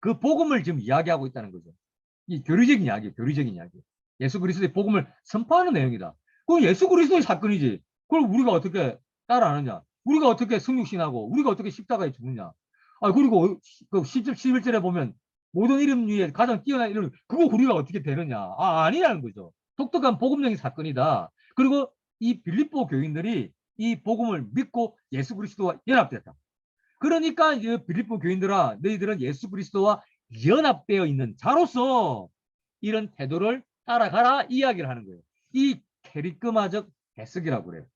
S1: 그 복음을 지금 이야기하고 있다는 거죠. 이 교리적인 이야기, 교리적인 이야기. 예수 그리스도의 복음을 선포하는 내용이다. 그건 예수 그리스도의 사건이지. 그걸 우리가 어떻게 따라하느냐? 우리가 어떻게 성육신하고 우리가 어떻게 십자가에 죽느냐? 아 그리고 그 10절, 11절에 보면 모든 이름 위에 가장 뛰어난 이름 그거 우리가 어떻게 되느냐? 아니라는 거죠. 독특한 복음적인 사건이다. 그리고 이 빌립보 교인들이 이 복음을 믿고 예수 그리스도와 연합됐다. 그러니까 이 빌립보 교인들아 너희들은 예수 그리스도와 연합되어 있는 자로서 이런 태도를 따라가라 이야기를 하는 거예요. 이 캐리그마적 해석이라고 그래요.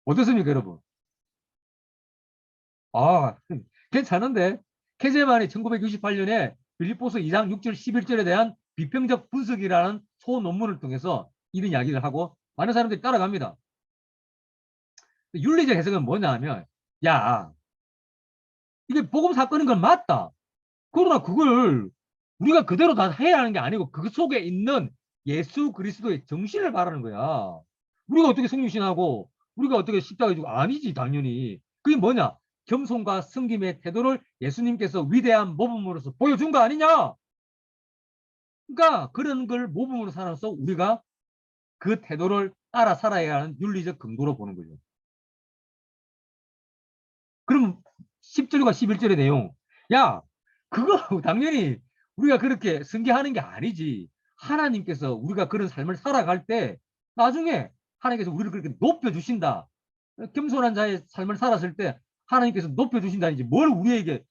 S1: 어떻습니까 여러분? 아 괜찮은데 케제만이 1968년에 빌립보서 2장 6절 11절에 대한 비평적 분석이라는 소논문을 통해서 이런 이야기를 하고 많은 사람들이 따라갑니다. 윤리적 해석은 뭐냐 하면 야 이게 복음 사건인 건 맞다. 그러나 그걸 우리가 그대로 다 해야 하는 게 아니고 그 속에 있는 예수 그리스도의 정신을 말하는 거야. 우리가 어떻게 성육신하고 우리가 어떻게 십자가에 지고 아니지 당연히. 그게 뭐냐? 겸손과 섬김의 태도를 예수님께서 위대한 모범으로서 보여준 거 아니냐? 그러니까 그런 걸 모범으로 삼아서 우리가 그 태도를 따라 살아야 하는 윤리적 근거로 보는 거죠. 그럼 10절과 11절의 내용. 야, 그거 당연히 우리가 그렇게 승계하는 게 아니지. 하나님께서 우리가 그런 삶을 살아갈 때 나중에 하나님께서 우리를 그렇게 높여주신다. 겸손한 자의 삶을 살았을 때 하나님께서 높여주신다든지 뭘 우리에게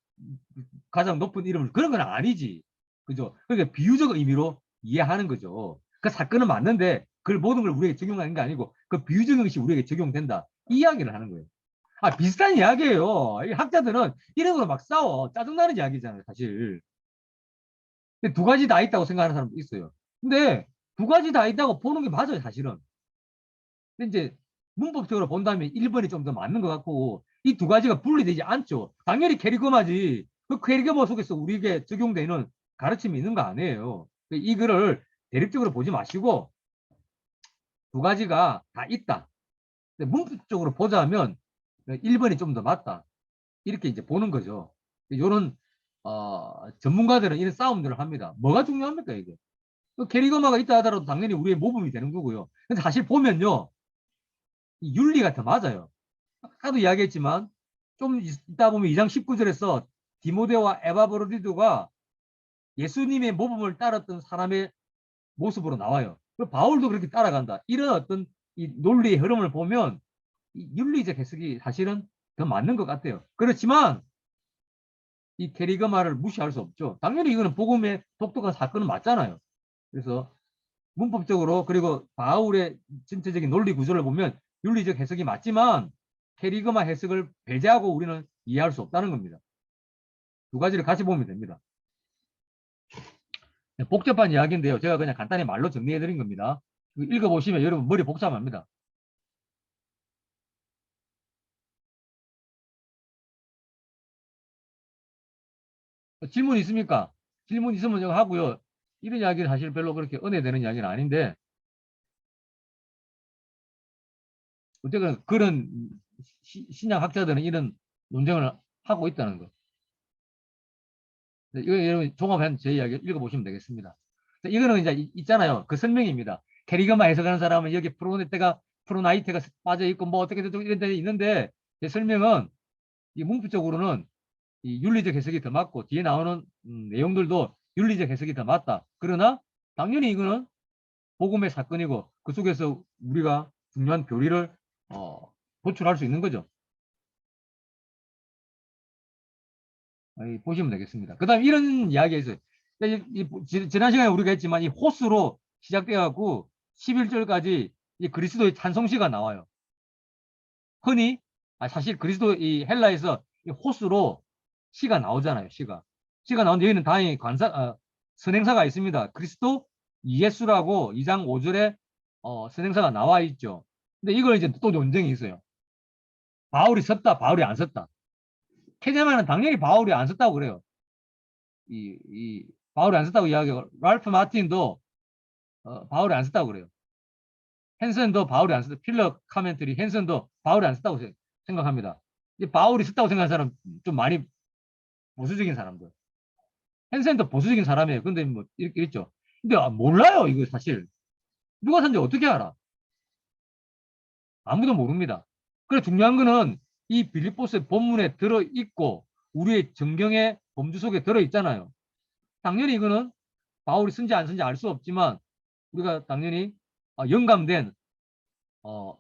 S1: 가장 높은 이름을 그런 건 아니지. 그죠? 그러니까 비유적 의미로 이해하는 거죠. 그 사건은 맞는데 그 모든 걸 우리에게 적용하는 게 아니고 그 비유적인 것이 우리에게 적용된다. 이 이야기를 하는 거예요. 비슷한 이야기예요. 학자들은 이런 거로 막 싸워. 짜증나는 이야기잖아요, 사실. 근데 두 가지 다 있다고 생각하는 사람도 있어요. 근데 두 가지 다 있다고 보는 게 맞아요, 사실은. 근데 이제 문법적으로 본다면 1번이 좀 더 맞는 것 같고 이 두 가지가 분리되지 않죠. 당연히 캐리그마지. 그 캐리그마 속에서 우리에게 적용되는 가르침이 있는 거 아니에요. 이 글을 대립적으로 보지 마시고 두 가지가 다 있다. 근데 문법적으로 보자면 1번이 좀 더 맞다. 이렇게 이제 보는 거죠. 이런 전문가들은 이런 싸움들을 합니다. 뭐가 중요합니까 이게? 캐리거마가 있다 하더라도 당연히 우리의 모범이 되는 거고요. 근데 사실 보면요, 이 윤리가 더 맞아요. 아까도 이야기했지만 좀 있다 보면 2장 19절에서 디모데와 에바브로디도가 예수님의 모범을 따랐던 사람의 모습으로 나와요. 바울도 그렇게 따라간다. 이런 어떤 이 논리의 흐름을 보면 이 윤리적 해석이 사실은 더 맞는 것 같아요. 그렇지만 이 캐리그마를 무시할 수 없죠. 당연히 이거는 복음의 독특한 사건은 맞잖아요. 그래서 문법적으로 그리고 바울의 전체적인 논리 구조를 보면 윤리적 해석이 맞지만 캐리그마 해석을 배제하고 우리는 이해할 수 없다는 겁니다. 두 가지를 같이 보면 됩니다. 복잡한 이야기인데요. 제가 그냥 간단히 말로 정리해 드린 겁니다. 읽어보시면 여러분 머리 복잡합니다. 질문 있습니까? 질문 있으면 제가 하고요. 이런 이야기는 사실 별로 그렇게 은혜되는 이야기는 아닌데 어쨌든 그런 신약학자들은 이런 논쟁을 하고 있다는 거. 이거 여러분 종합한 제 이야기 읽어보시면 되겠습니다. 이거는 이제 있잖아요. 그 설명입니다. 캐리건만 해석하는 사람은 여기 프로나이테가 빠져 있고 뭐 어떻게 이런 데 있는데 제 설명은 이 문법적으로는 이 윤리적 해석이 더 맞고 뒤에 나오는 내용들도 윤리적 해석이 더 맞다. 그러나 당연히 이거는 복음의 사건이고 그 속에서 우리가 중요한 교리를 도출할 수 있는 거죠. 보시면 되겠습니다. 그 다음 이런 이야기가 있어요. 지난 시간에 우리가 했지만 이 호수로 시작돼갖고 11절까지 이 그리스도의 찬송시가 나와요. 흔히 사실 그리스도 이 헬라에서 이 호수로 시가 나오잖아요. 시가 나오는데 여기는 다행히 선행사가 있습니다. 그리스도 예수라고 2장 5절에 선행사가 나와 있죠. 근데 이걸 이제 또 논쟁이 있어요. 바울이 썼다, 바울이 안 썼다. 캐제만은 당연히 바울이 안 썼다고 그래요. 이 바울이 안 썼다고 이야기하고 랄프 마틴도 바울이 안 썼다고 그래요. 헨슨도 바울이 안 썼다. 필러 카멘트리 헨슨도 바울이 안 썼다고 생각합니다. 바울이 썼다고 생각하는 사람 좀 많이 보수적인 사람들. 헨슨도 보수적인 사람이에요. 근데 뭐 이렇게 있죠. 근데 몰라요. 이거 사실 누가 산지 어떻게 알아? 아무도 모릅니다. 그래 중요한 거는 이 빌립보스 본문에 들어있고 우리의 정경의 범주 속에 들어있잖아요. 당연히 이거는 바울이 쓴지 안 쓴지 알 수 없지만 우리가 당연히 영감된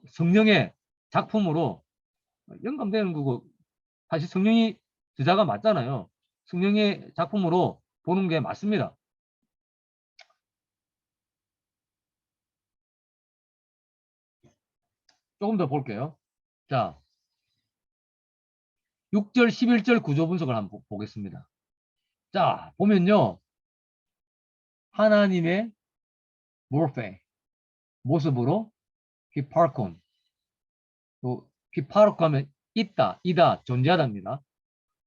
S1: 성령의 작품으로 영감되는 거고 사실 성령이 저자가 맞잖아요. 성령의 작품으로 보는 게 맞습니다. 조금 더 볼게요. 자, 6절, 11절 구조 분석을 한번 보겠습니다. 자, 보면요. 하나님의 몰페 모습으로 히파르콘 또 히파르콘 하면 있다, 이다, 존재하다입니다.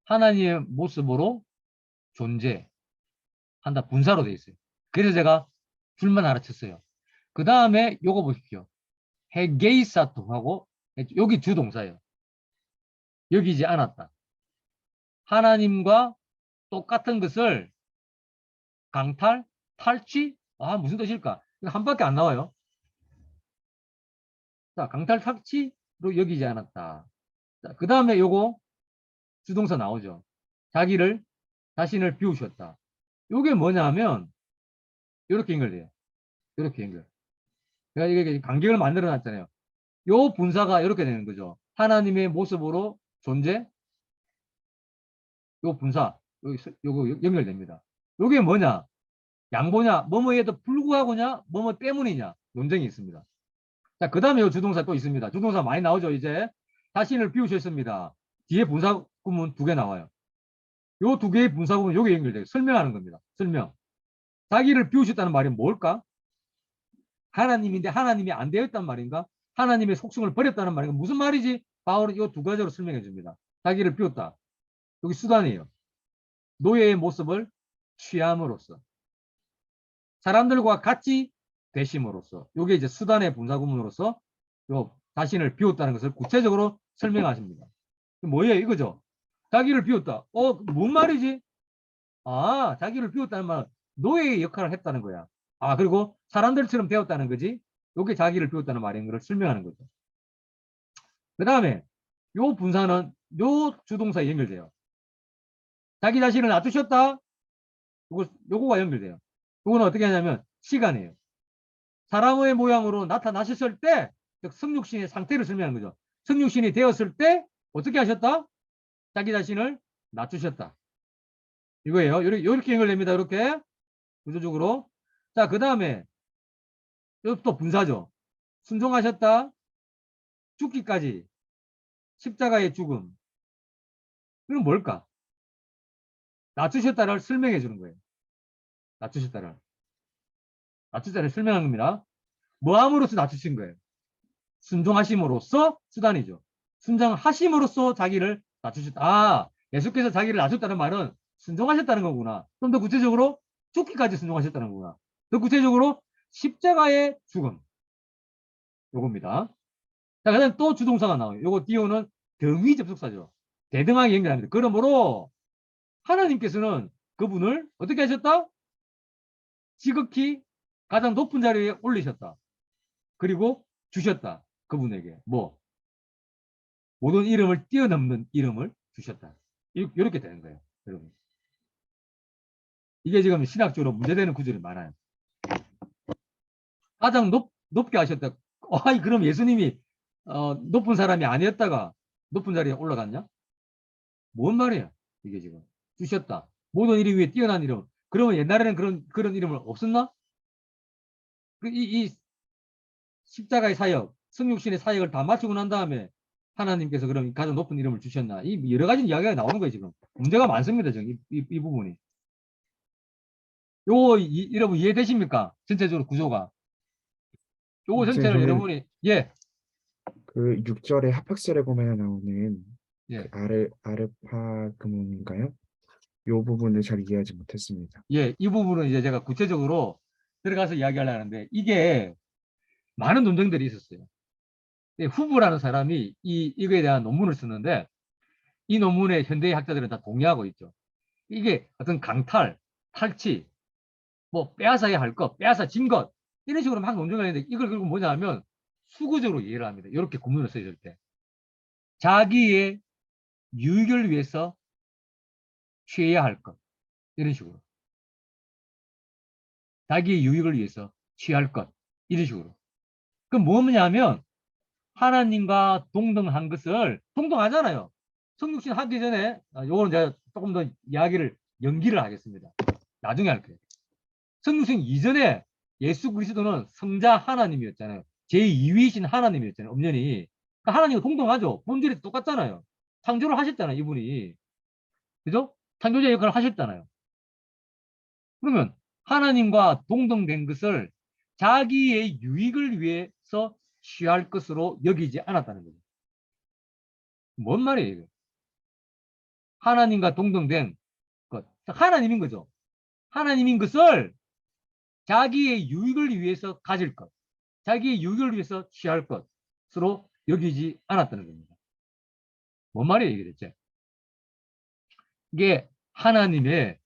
S1: 하나님의 모습으로 존재한다 분사로 되어 있어요. 그래서 제가 줄만 알아챘어요. 그 다음에 요거 보십시오. 헤게이사토하고 여기 주동사예요. 여기지 않았다. 하나님과 똑같은 것을 강탈, 탈취? 무슨 뜻일까? 한 밖에 안 나와요. 자, 강탈, 탈취로 여기지 않았다. 그 다음에 요거 주동사 나오죠. 자신을 비우셨다. 요게 뭐냐면 이렇게 연결돼요. 이렇게 연결. 제가 이게 간격을 만들어 놨잖아요. 요 분사가 이렇게 되는 거죠. 하나님의 모습으로 존재. 요 분사 요거 연결됩니다. 요게 뭐냐? 양보냐? 뭐뭐에도 불구하고냐? 뭐뭐 때문이냐? 논쟁이 있습니다. 자, 그 다음에 요 주동사 또 있습니다. 주동사 많이 나오죠. 이제 자신을 비우셨습니다. 뒤에 분사 구문 두 개 나와요. 요 두 개의 분사 구문 요게 연결돼요. 설명하는 겁니다. 설명. 자기를 비우셨다는 말이 뭘까? 하나님인데 하나님이 안 되었단 말인가? 하나님의 속성을 버렸다는 말인가? 무슨 말이지? 바울은 이 두 가지로 설명해 줍니다. 자기를 비웠다. 여기 수단이에요. 노예의 모습을 취함으로써. 사람들과 같이 되심으로써. 이게 이제 수단의 분사구문으로서 요 자신을 비웠다는 것을 구체적으로 설명하십니다. 뭐예요? 이거죠. 자기를 비웠다. 뭔 말이지? 자기를 비웠다는 말은 노예의 역할을 했다는 거야. 그리고 사람들처럼 되었다는 거지. 이게 자기를 비웠다는 말인 걸 설명하는 거죠. 그 다음에 요 분사는 요 주동사에 연결돼요. 자기 자신을 놔두셨다. 요거가 연결돼요. 요거는 어떻게 하냐면 시간이에요. 사람의 모양으로 나타나셨을 때, 즉 성육신의 상태를 설명하는 거죠. 성육신이 되었을 때 어떻게 하셨다? 자기 자신을 낮추셨다. 이거예요. 이렇게 연결됩니다. 이렇게 구조적으로. 자, 그 다음에 또 분사죠. 순종하셨다. 죽기까지. 십자가의 죽음. 이건 뭘까? 낮추셨다를 설명해 주는 거예요. 낮추셨다를. 낮추셨다를 설명한 겁니다. 뭐함으로써 낮추신 거예요? 순종하심으로써 수단이죠. 순종하심으로써 자기를 낮추셨다. 예수께서 자기를 낮췄다는 말은 순종하셨다는 거구나. 좀 더 구체적으로 죽기까지 순종하셨다는 거구나. 더 구체적으로 십자가의 죽음. 요겁니다. 자, 그 다음 또 주동사가 나와요. 요거 띄우는 등위 접속사죠. 대등하게 연결합니다. 그러므로 하나님께서는 그분을 어떻게 하셨다? 지극히 가장 높은 자리에 올리셨다. 그리고 주셨다. 그분에게 뭐 모든 이름을 뛰어넘는 이름을 주셨다. 이렇게 되는 거예요, 여러분. 이게 지금 신학적으로 문제되는 구절이 많아요. 가장 높게 하셨다. 아이, 그럼 예수님이 높은 사람이 아니었다가 높은 자리에 올라갔냐? 뭔 말이야? 이게 지금 주셨다. 모든 이름 위에 뛰어난 이름. 그러면 옛날에는 그런 이름을 없었나? 이 십자가의 사역, 성육신의 사역을 다 마치고 난 다음에 하나님께서 그럼 가장 높은 이름을 주셨나? 이 여러 가지 이야기가 나오는 거예요, 지금. 문제가 많습니다, 지금 이 부분이. 요거 여러분 이해되십니까? 전체적으로 구조가. 요거
S2: 선생님,
S1: 전체를
S2: 저는
S1: 여러분이 예,
S2: 그 6절의 합학설에 보면 나오는
S1: 예,
S2: 그 아르파그몬인가요? 요 부분을 잘 이해하지 못했습니다.
S1: 예, 이 부분은 이제 제가 구체적으로 들어가서 이야기하려고 하는데 이게 많은 논쟁들이 있었어요. 후브라는 사람이 이거에 대한 논문을 쓰는데 이 논문에 현대의 학자들은 다 동의하고 있죠. 이게 어떤 강탈, 탈취, 뭐 빼앗아야 할 것, 빼앗아진 것 이런 식으로 막 논쟁을 했는데 이걸 결국 뭐냐 하면 수구적으로 이해를 합니다. 이렇게 구문을 써있을 때 자기의 유익을 위해서 취해야 할 것 이런 식으로 자기의 유익을 위해서 취할 것 이런 식으로 그럼 뭐냐면 하나님과 동등한 것을 동등하잖아요. 성육신 하기 전에 요거는 제가 조금 더 이야기를 연기를 하겠습니다. 나중에 할게요. 성육신 이전에 예수 그리스도는 성자 하나님이었잖아요. 제2위이신 하나님이었잖아요. 엄연히. 그러니까 하나님과 동등하죠. 본질이 똑같잖아요. 창조를 하셨잖아요. 이분이. 그죠? 창조자 역할을 하셨잖아요. 그러면 하나님과 동등된 것을 자기의 유익을 위해서 취할 것으로 여기지 않았다는 거죠. 뭔 말이에요, 이거? 하나님과 동등된 것. 하나님인 거죠. 하나님인 것을 자기의 유익을 위해서 가질 것, 자기의 유익을 위해서 취할 것으로 여기지 않았다는 겁니다. 뭔 말이에요, 이게 대체? 이게 하나님의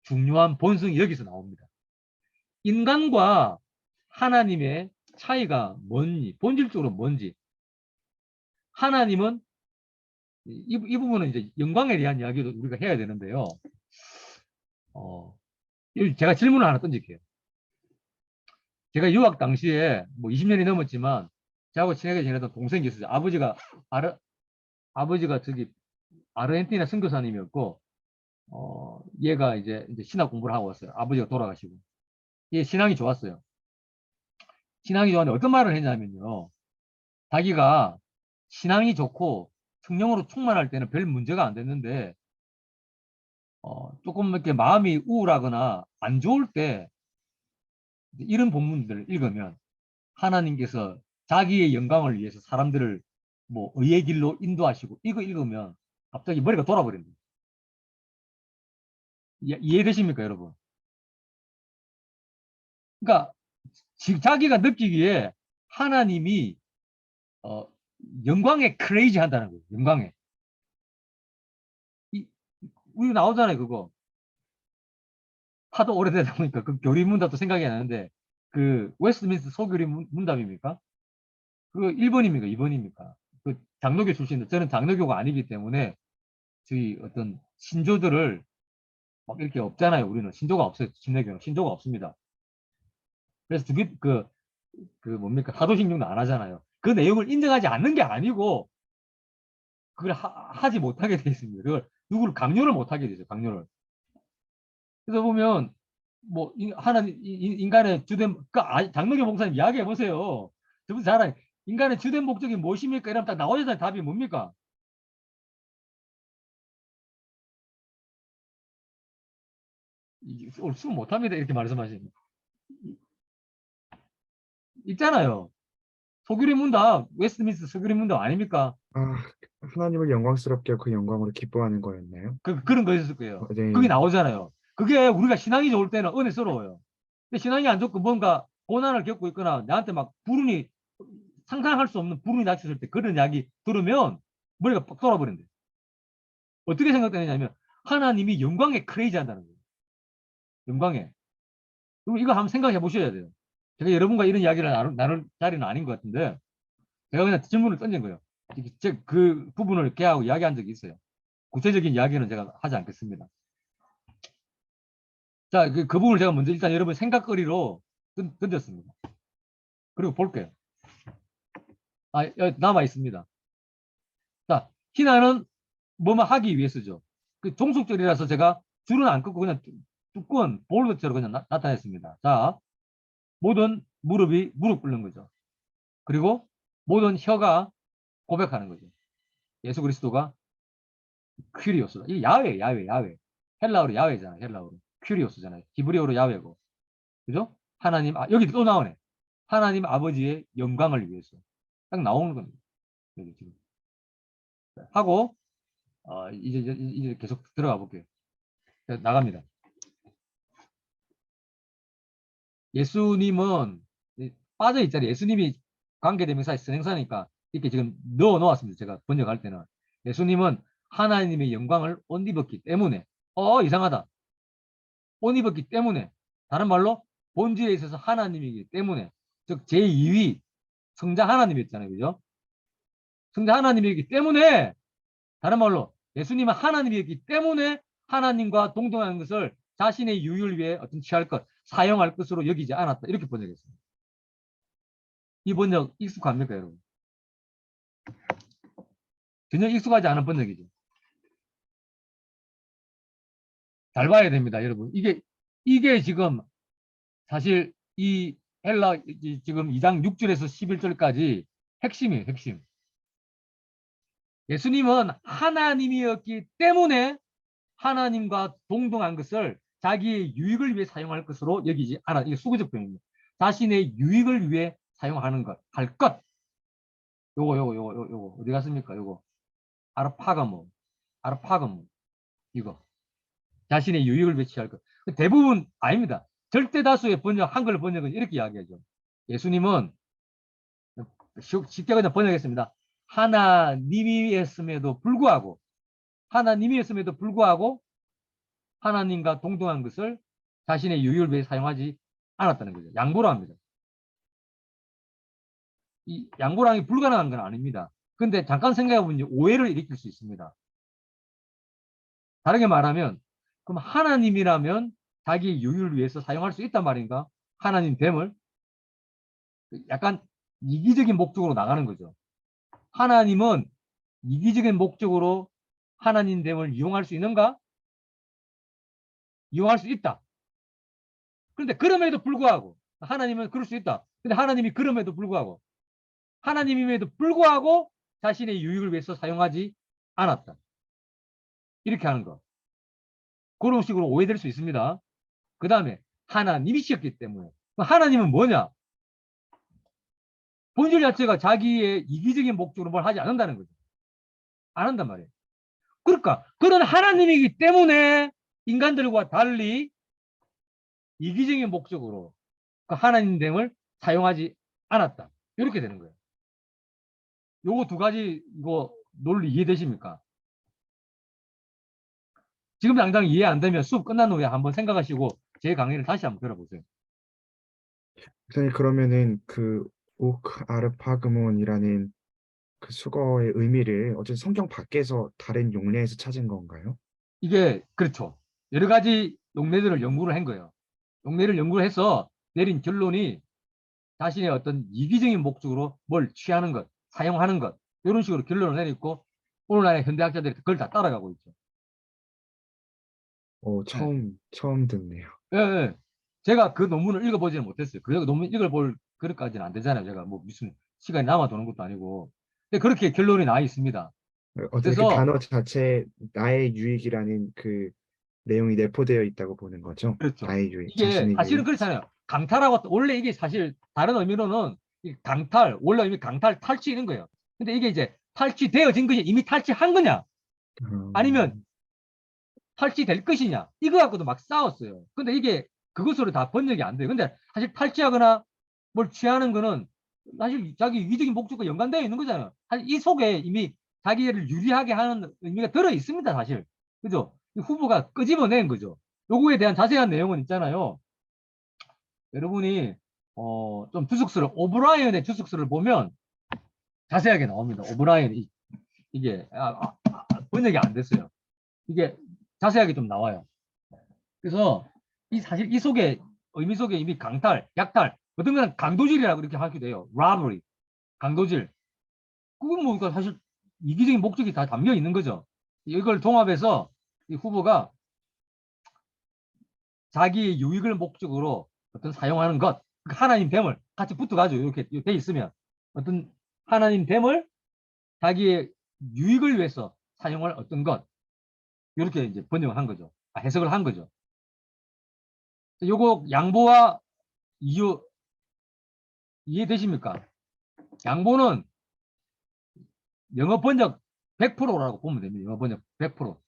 S1: 중요한 본성이 여기서 나옵니다. 인간과 하나님의 차이가 뭔지, 본질적으로 뭔지. 하나님은 이 부분은 이제 영광에 대한 이야기도 우리가 해야 되는데요. 제가 질문을 하나 던질게요. 제가 유학 당시에 뭐 20년이 넘었지만 저하고 친하게 지내던 동생이 있었어요. 아버지가 저기 아르헨티나 선교사님이었고 얘가 이제 신학 공부를 하고 왔어요. 아버지가 돌아가시고. 얘 신앙이 좋았어요. 신앙이 좋았는데 어떤 말을 했냐면요. 자기가 신앙이 좋고 성령으로 충만할 때는 별 문제가 안 됐는데 조금 이렇게 마음이 우울하거나 안 좋을 때 이런 본문들을 읽으면 하나님께서 자기의 영광을 위해서 사람들을 뭐 의의 길로 인도하시고 이거 읽으면 갑자기 머리가 돌아버립니다. 이해되십니까, 여러분? 그러니까 자기가 느끼기에 하나님이 영광에 크레이지 한다는 거예요. 영광에. 우리 나오잖아요, 그거. 하도 오래되다 보니까 그 교리문답도 생각이 나는데 그 웨스트민스터 소교리 문답입니까? 그거 1번입니까? 2번입니까? 그 장로교 출신인데 저는 장로교가 아니기 때문에 저희 어떤 신조들을 막 이렇게 없잖아요. 우리는 신조가 없어요. 침례교는 신조가 없습니다. 그래서 그 뭡니까? 사도신경도 안 하잖아요. 그 내용을 인정하지 않는 게 아니고 그걸 하지 못하게 돼 있습니다. 그걸 누구를 강요를 못하게 되죠. 강요를. 그래서 보면 뭐 하나님 인간의 주된 장로교 목사님 이야기해 보세요. 저분 잘 인간의 주된 목적이 무엇입니까? 이러면 딱 나오잖아요. 답이 뭡니까? 오늘 수업 못합니다. 이렇게 말씀하시는 있잖아요. 소규리 문답, 웨스트민스터 소규리 문답 아닙니까?
S2: 아, 하나님을 영광스럽게 하고 그 영광으로 기뻐하는 거였나요?
S1: 그런 거 있었을 거예요.
S2: 네.
S1: 그게 나오잖아요. 그게 우리가 신앙이 좋을 때는 은혜스러워요. 근데 신앙이 안 좋고 뭔가 고난을 겪고 있거나 나한테 막 불운이 상상할 수 없는 불운이 닥쳤을 때 그런 이야기 들으면 머리가 빡 돌아버린대. 어떻게 생각되느냐면 하나님이 영광에 크레이지 한다는 거예요. 영광에. 그럼 이거 한번 생각해 보셔야 돼요. 제가 여러분과 이런 이야기를 나눌 자리는 아닌 것 같은데 제가 그냥 질문을 던진 거예요. 그 부분을 걔하고 이야기한 적이 있어요. 구체적인 이야기는 제가 하지 않겠습니다. 자, 그 부분을 제가 먼저 일단 여러분 생각거리로 던졌습니다. 그리고 볼게요. 여기 남아 있습니다. 자, 희나는 뭐뭐 하기 위해서죠. 그 종속절이라서 제가 줄은 안 끊고 그냥 두꺼운 볼드처럼 그냥 나타냈습니다. 자, 모든 무릎이 무릎 꿇는 거죠. 그리고 모든 혀가 고백하는 거죠. 예수 그리스도가 큐리오스다. 이게 야외. 헬라어로 야외잖아요. 헬라어로. 큐리오스잖아요. 히브리어로 야외고. 그죠? 하나님, 여기 또 나오네. 하나님 아버지의 영광을 위해서. 딱 나오는 겁니다. 여기 지금. 하고, 이제 계속 들어가 볼게요. 나갑니다. 예수님은 빠져있잖아요. 예수님이 관계대명사의 선행사니까 이렇게 지금 넣어 놓았습니다. 제가 번역할 때는. 예수님은 하나님의 영광을 옷 입었기 때문에, 이상하다. 옷 입었기 때문에, 다른 말로 본질에 있어서 하나님이기 때문에, 즉 제2위 성자 하나님이었잖아요. 그죠? 성자 하나님이기 때문에, 다른 말로 예수님은 하나님이었기 때문에 하나님과 동등한 것을 자신의 유익을 위해 어떤 취할 것, 사용할 것으로 여기지 않았다. 이렇게 번역했습니다. 이 번역 익숙합니까, 여러분? 전혀 익숙하지 않은 번역이죠. 잘 봐야 됩니다, 여러분. 이게 지금 사실 이 헬라 지금 2장 6절에서 11절까지 핵심이에요, 핵심. 예수님은 하나님이었기 때문에 하나님과 동등한 것을 자기의 유익을 위해 사용할 것으로 여기지 않아. 이게 수구적 표현입니다. 자신의 유익을 위해 사용하는 것, 할 것. 요거 어디 갔습니까? 요거 아르파가모 이거 자신의 유익을 위해 취할 것. 대부분 아닙니다. 절대 다수의 한글 번역은 이렇게 이야기하죠. 예수님은 쉽게 그냥 번역했습니다. 하나님이었음에도 불구하고 하나님과 동등한 것을 자신의 유익을 위해 사용하지 않았다는 거죠. 양보를 합니다. 이 양보랑이 불가능한 건 아닙니다. 근데 잠깐 생각해보면 오해를 일으킬 수 있습니다. 다르게 말하면 그럼 하나님이라면 자기 유익을 위해서 사용할 수 있단 말인가? 하나님 됨을 약간 이기적인 목적으로 나가는 거죠. 하나님은 이기적인 목적으로 하나님 됨을 이용할 수 있는가? 이용할 수 있다. 그런데 그럼에도 불구하고 하나님은 그럴 수 있다. 근데 하나님이 그럼에도 불구하고 하나님임에도 불구하고 자신의 유익을 위해서 사용하지 않았다. 이렇게 하는 거. 그런 식으로 오해될 수 있습니다. 그 다음에 하나님이셨기 때문에 하나님은 뭐냐? 본질 자체가 자기의 이기적인 목적으로 뭘 하지 않는다는 거죠. 안 한단 말이에요. 그러니까 그런 하나님이기 때문에 인간들과 달리 이기적인 목적으로 그 하나님 됨을 사용하지 않았다. 이렇게 되는 거예요. 요거 두 가지 이거 논리 이해되십니까? 지금 당장 이해 안 되면 수업 끝난 후에 한번 생각하시고 제 강의를 다시 한번 들어보세요.
S2: 선생님, 그러면은 그 아르파그몬이라는 그 수거의 의미를 어쨌든 성경 밖에서 다른 용례에서 찾은 건가요?
S1: 이게 그렇죠. 여러 가지 용례들을 연구를 한 거예요. 용례를 연구를 해서 내린 결론이 자신의 어떤 이기적인 목적으로 뭘 취하는 것, 사용하는 것 이런 식으로 결론을 내렸고 오늘날의 현대학자들이 그걸 다 따라가고 있죠. 네.
S2: 처음 듣네요.
S1: 예, 예. 제가 그 논문을 읽어보지는 못했어요. 그 논문 읽어볼 그릇까지는 안 되잖아요. 제가 뭐 무슨 시간이 남아도는 것도 아니고. 근데 그렇게 결론이 나와 있습니다.
S2: 어떻게 그
S1: 그래서
S2: 단어 자체에 나의 유익이라는 그 내용이 내포되어 있다고 보는 거죠?
S1: 그렇죠.
S2: 나의 유익,
S1: 이게
S2: 자신의
S1: 사실은
S2: 유익.
S1: 그렇잖아요. 강탈하고 원래 이게 사실 다른 의미로는 이 강탈, 원래 의미 강탈, 탈취인 거예요. 근데 이게 이제 탈취되어진 것이 이미 탈취한 거냐? 아니면 탈취될 것이냐? 이거 갖고도 막 싸웠어요. 근데 이게 그것으로 다 번역이 안 돼요. 근데 사실 탈취하거나 뭘 취하는 거는 사실 자기 이기적인 목적과 연관되어 있는 거잖아요. 사실 이 속에 이미 자기를 유리하게 하는 의미가 들어 있습니다. 사실. 그죠? 이 후보가 끄집어낸 거죠. 요거에 대한 자세한 내용은 있잖아요. 여러분이 좀 주석서를 오브라이언의 주석서를 보면 자세하게 나옵니다. 오브라이언 이게 번역이 안 됐어요. 이게 자세하게 좀 나와요. 그래서 사실 이 속에 의미 속에 이미 강탈, 약탈, 어떤 거는 강도질이라고 이렇게 하게 돼요. robbery, 강도질. 그건 뭐 사실 이기적인 목적이 다 담겨 있는 거죠. 이걸 통합해서 이 후보가 자기의 유익을 목적으로 어떤 사용하는 것, 하나님 뱀을 같이 붙어가지고 이렇게 돼 있으면 어떤 하나님 뱀을 자기의 유익을 위해서 사용할 어떤 것, 이렇게 이제 번역을 한 거죠. 해석을 한 거죠. 요거 양보와 이유 이해되십니까? 양보는 영어 번역 100%라고 보면 됩니다. 영어 번역 100%.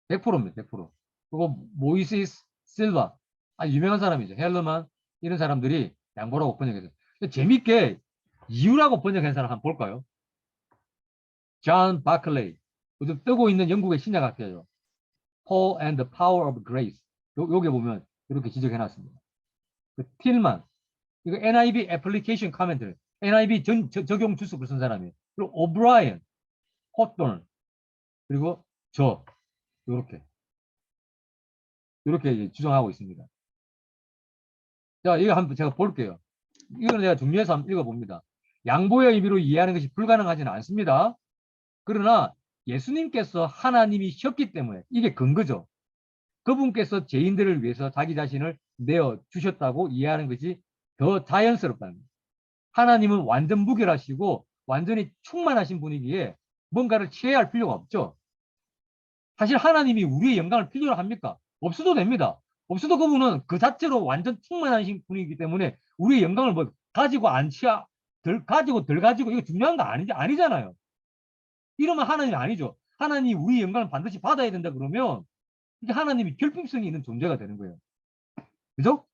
S1: 100%입니다. 100%. 그리고 모이시스 실바, 아주 유명한 사람이죠. 헬러만 이런 사람들이 양보라고 번역해서. 재밌게 이유라고 번역한 사람 한번 볼까요? 존 바클레이. 요즘 뜨고 있는 영국의 신약학자죠. Paul and the Power of Grace. 요게 보면 이렇게 지적해놨습니다. 그 틸만, 이거 NIV 애플리케이션 커멘트, NIV 적용 주석을 쓴 사람이에요. 그리고 오브라이언, 호톤, 그리고 요렇게 이제 주장하고 있습니다. 자, 이거 한번 제가 볼게요. 이거는 제가 정리해서 한번 읽어봅니다. 양보의 의미로 이해하는 것이 불가능하지는 않습니다. 그러나 예수님께서 하나님이셨기 때문에 이게 근거죠. 그분께서 죄인들을 위해서 자기 자신을 내어 주셨다고 이해하는 것이 더 자연스럽다는 거예요. 하나님은 완전 무결하시고 완전히 충만하신 분이기에 뭔가를 취해야 할 필요가 없죠. 사실 하나님이 우리의 영광을 필요로 합니까? 없어도 됩니다. 없어도 그분은 그 자체로 완전 충만하신 분이기 때문에 우리의 영광을 뭐 가지고 덜 가지고 덜 가지고 이거 중요한 거 아니잖아요. 이러면 하나님이 아니죠. 하나님이 우리의 영광을 반드시 받아야 된다 그러면 이게 하나님이 결핍성이 있는 존재가 되는 거예요. 그죠?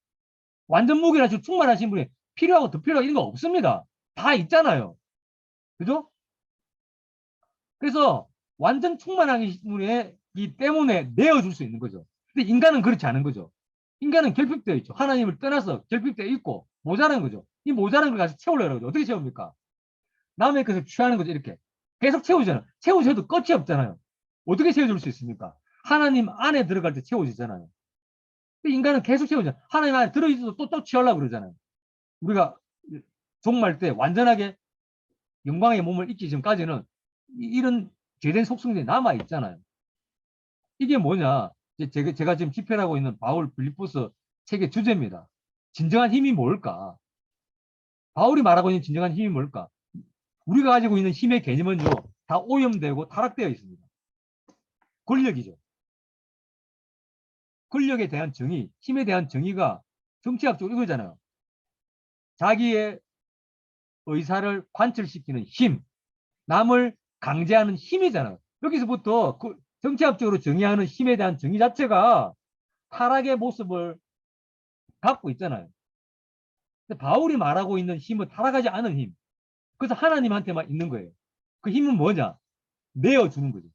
S1: 완전 무결하시고 충만하신 분이 필요하고 더 필요하고 이런 거 없습니다. 다 있잖아요. 그죠? 그래서 완전 충만하기 때문에 내어줄 수 있는 거죠. 근데 인간은 그렇지 않은 거죠. 인간은 결핍되어 있죠. 하나님을 떠나서 결핍되어 있고 모자란 거죠. 이 모자란 걸 가서 채우려고 그러죠. 어떻게 채웁니까? 남의 것을 취하는 거죠. 이렇게 계속 채우잖아요. 채우셔도 끝이 없잖아요. 어떻게 채워줄 수 있습니까? 하나님 안에 들어갈 때 채워지잖아요. 인간은 계속 채우잖아요. 하나님 안에 들어있어도 또 취하려고 그러잖아요. 우리가 종말 때 완전하게 영광의 몸을 잊기 전까지는 이런 죄된 속성들이 남아 있잖아요. 이게 뭐냐? 제가 지금 집필하고 있는 바울 빌립보서 책의 주제입니다. 진정한 힘이 뭘까? 바울이 말하고 있는 진정한 힘이 뭘까? 우리가 가지고 있는 힘의 개념은요, 다 오염되고 타락되어 있습니다. 권력이죠. 권력에 대한 정의, 힘에 대한 정의가 정치학적으로 이거잖아요. 자기의 의사를 관철시키는 힘, 남을 강제하는 힘이잖아요. 여기서부터 그 정치학적으로 정의하는 힘에 대한 정의 자체가 타락의 모습을 갖고 있잖아요. 근데 바울이 말하고 있는 힘은 타락하지 않은 힘. 그래서 하나님한테만 있는 거예요. 그 힘은 뭐냐? 내어주는 거죠.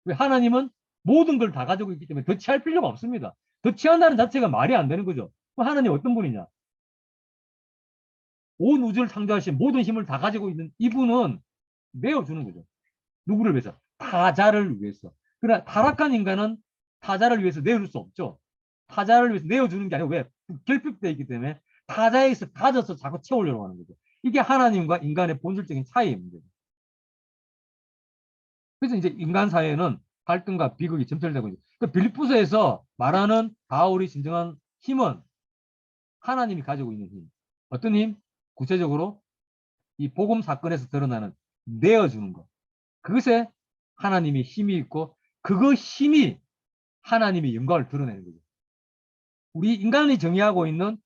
S1: 왜 하나님은 모든 걸 다 가지고 있기 때문에 더 취할 필요가 없습니다. 더 취한다는 자체가 말이 안 되는 거죠. 그럼 하나님 어떤 분이냐? 온 우주를 창조하신 모든 힘을 다 가지고 있는 이분은 내어주는 거죠. 누구를 위해서? 타자를 위해서. 그러나 타락한 인간은 타자를 위해서 내어줄 수 없죠. 타자를 위해서 내어주는 게 아니고 왜? 결핍되어 있기 때문에 타자에서 가져서 자꾸 채우려고 하는 거죠. 이게 하나님과 인간의 본질적인 차이입니다. 그래서 이제 인간 사회는 갈등과 비극이 점철되고 있죠. 그 빌립보서에서 말하는 바울이 진정한 힘은 하나님이 가지고 있는 힘. 어떤 힘? 구체적으로 이 복음 사건에서 드러나는 내어주는 것. 그것에 하나님이 힘이 있고 그거 힘이 하나님의 영광을 드러내는 거죠. 우리 인간이 정의하고 있는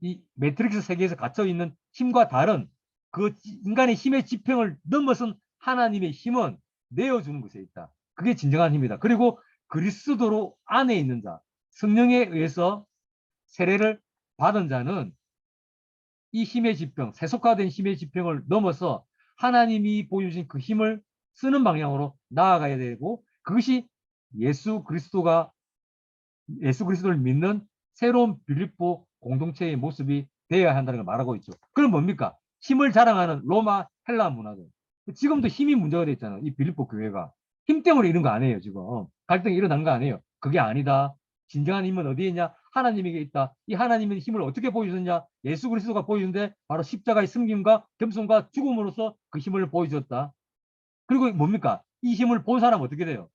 S1: 이 매트릭스 세계에서 갇혀 있는 힘과 다른 그 인간의 힘의 지평을 넘어선 하나님의 힘은 내어주는 것에 있다. 그게 진정한 힘이다. 그리고 그리스도로 안에 있는 자, 성령에 의해서 세례를 받은 자는 이 힘의 지평, 세속화된 힘의 지평을 넘어서 하나님이 보여주신 그 힘을 쓰는 방향으로 나아가야 되고 그것이 예수 그리스도가 예수 그리스도를 믿는 새로운 빌립보 공동체의 모습이 되어야 한다는 걸 말하고 있죠. 그럼 뭡니까? 힘을 자랑하는 로마 헬라 문화들. 지금도 힘이 문제가 돼 있잖아요. 이 빌립보 교회가. 힘 때문에 이런 거 아니에요, 지금. 갈등이 일어난 거 아니에요. 그게 아니다. 진정한 힘은 어디에 있냐? 하나님에게 있다. 이 하나님의 힘을 어떻게 보여주느냐? 예수 그리스도가 보여주는데 바로 십자가의 승김과 겸손과 죽음으로써 그 힘을 보여줬다. 그리고 뭡니까? 이 힘을 본 사람은 어떻게 돼요?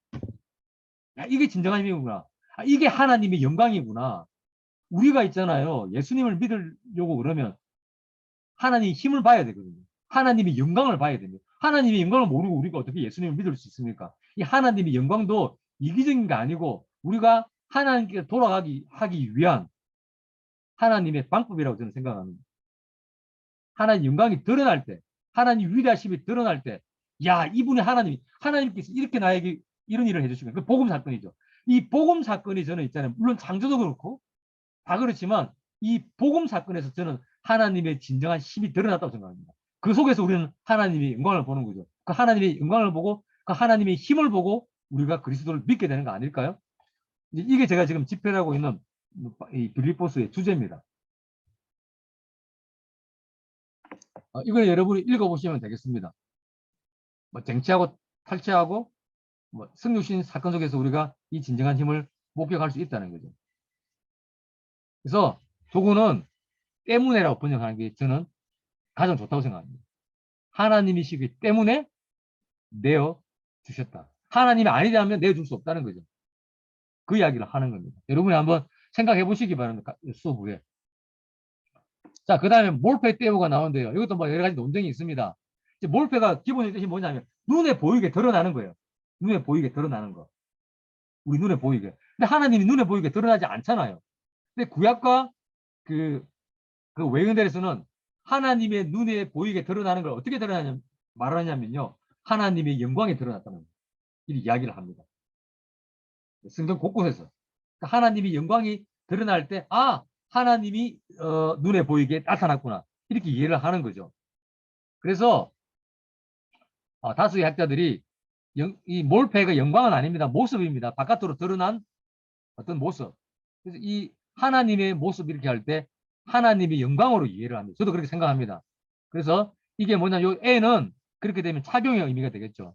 S1: 야, 이게 진정한 힘이구나. 아, 이게 하나님의 영광이구나. 우리가 있잖아요. 예수님을 믿으려고 그러면 하나님의 힘을 봐야 되거든요. 하나님의 영광을 봐야 됩니다. 하나님의 영광을 모르고 우리가 어떻게 예수님을 믿을 수 있습니까? 이 하나님의 영광도 이기적인 게 아니고 우리가 하나님께 하기 위한 하나님의 방법이라고 저는 생각합니다. 하나님 영광이 드러날 때, 하나님 위대하심이 드러날 때, 야, 이분이 하나님께서 이렇게 나에게 이런 일을 해주시면 그 복음 사건이죠. 이 복음 사건이 저는 있잖아요. 물론 창조도 그렇고 다 그렇지만 이 복음 사건에서 저는 하나님의 진정한 힘이 드러났다고 생각합니다. 그 속에서 우리는 하나님의 영광을 보는 거죠. 그 하나님의 영광을 보고 그 하나님의 힘을 보고 우리가 그리스도를 믿게 되는 거 아닐까요? 이게 제가 지금 집필하고 있는 이 빌립보서의 주제입니다. 이걸 여러분이 읽어보시면 되겠습니다. 뭐 쟁취하고 탈취하고 뭐 승리신 사건 속에서 우리가 이 진정한 힘을 목격할 수 있다는 거죠. 그래서 도구는 때문에라고 번역하는 게 저는 가장 좋다고 생각합니다. 하나님이시기 때문에 내어 주셨다. 하나님이 아니라면 내어줄 수 없다는 거죠. 그 이야기를 하는 겁니다. 여러분이 한번 생각해 보시기 바랍니다. 수업 후에. 자, 그 다음에 몰페 떼우가 나오는데요. 이것도 뭐 여러 가지 논쟁이 있습니다. 이제 몰페가 기본적인 뜻이 뭐냐면 눈에 보이게 드러나는 거예요. 눈에 보이게 드러나는 거. 우리 눈에 보이게. 근데 하나님이 눈에 보이게 드러나지 않잖아요. 근데 구약과 그 외형들에서는 하나님의 눈에 보이게 드러나는 걸 어떻게 말하냐면요. 하나님의 영광이 드러났다는 거예요. 이 이야기를 합니다. 성경 곳곳에서. 그러니까 하나님의 영광이 드러날 때, 아, 하나님이 눈에 보이게 나타났구나. 이렇게 이해를 하는 거죠. 그래서 다수의 학자들이 이 몰페가 영광은 아닙니다. 모습입니다. 바깥으로 드러난 어떤 모습. 그래서 이 하나님의 모습 이렇게 할 때 하나님의 영광으로 이해를 합니다. 저도 그렇게 생각합니다. 그래서 이게 뭐냐, 요 A는 그렇게 되면 착용의 의미가 되겠죠.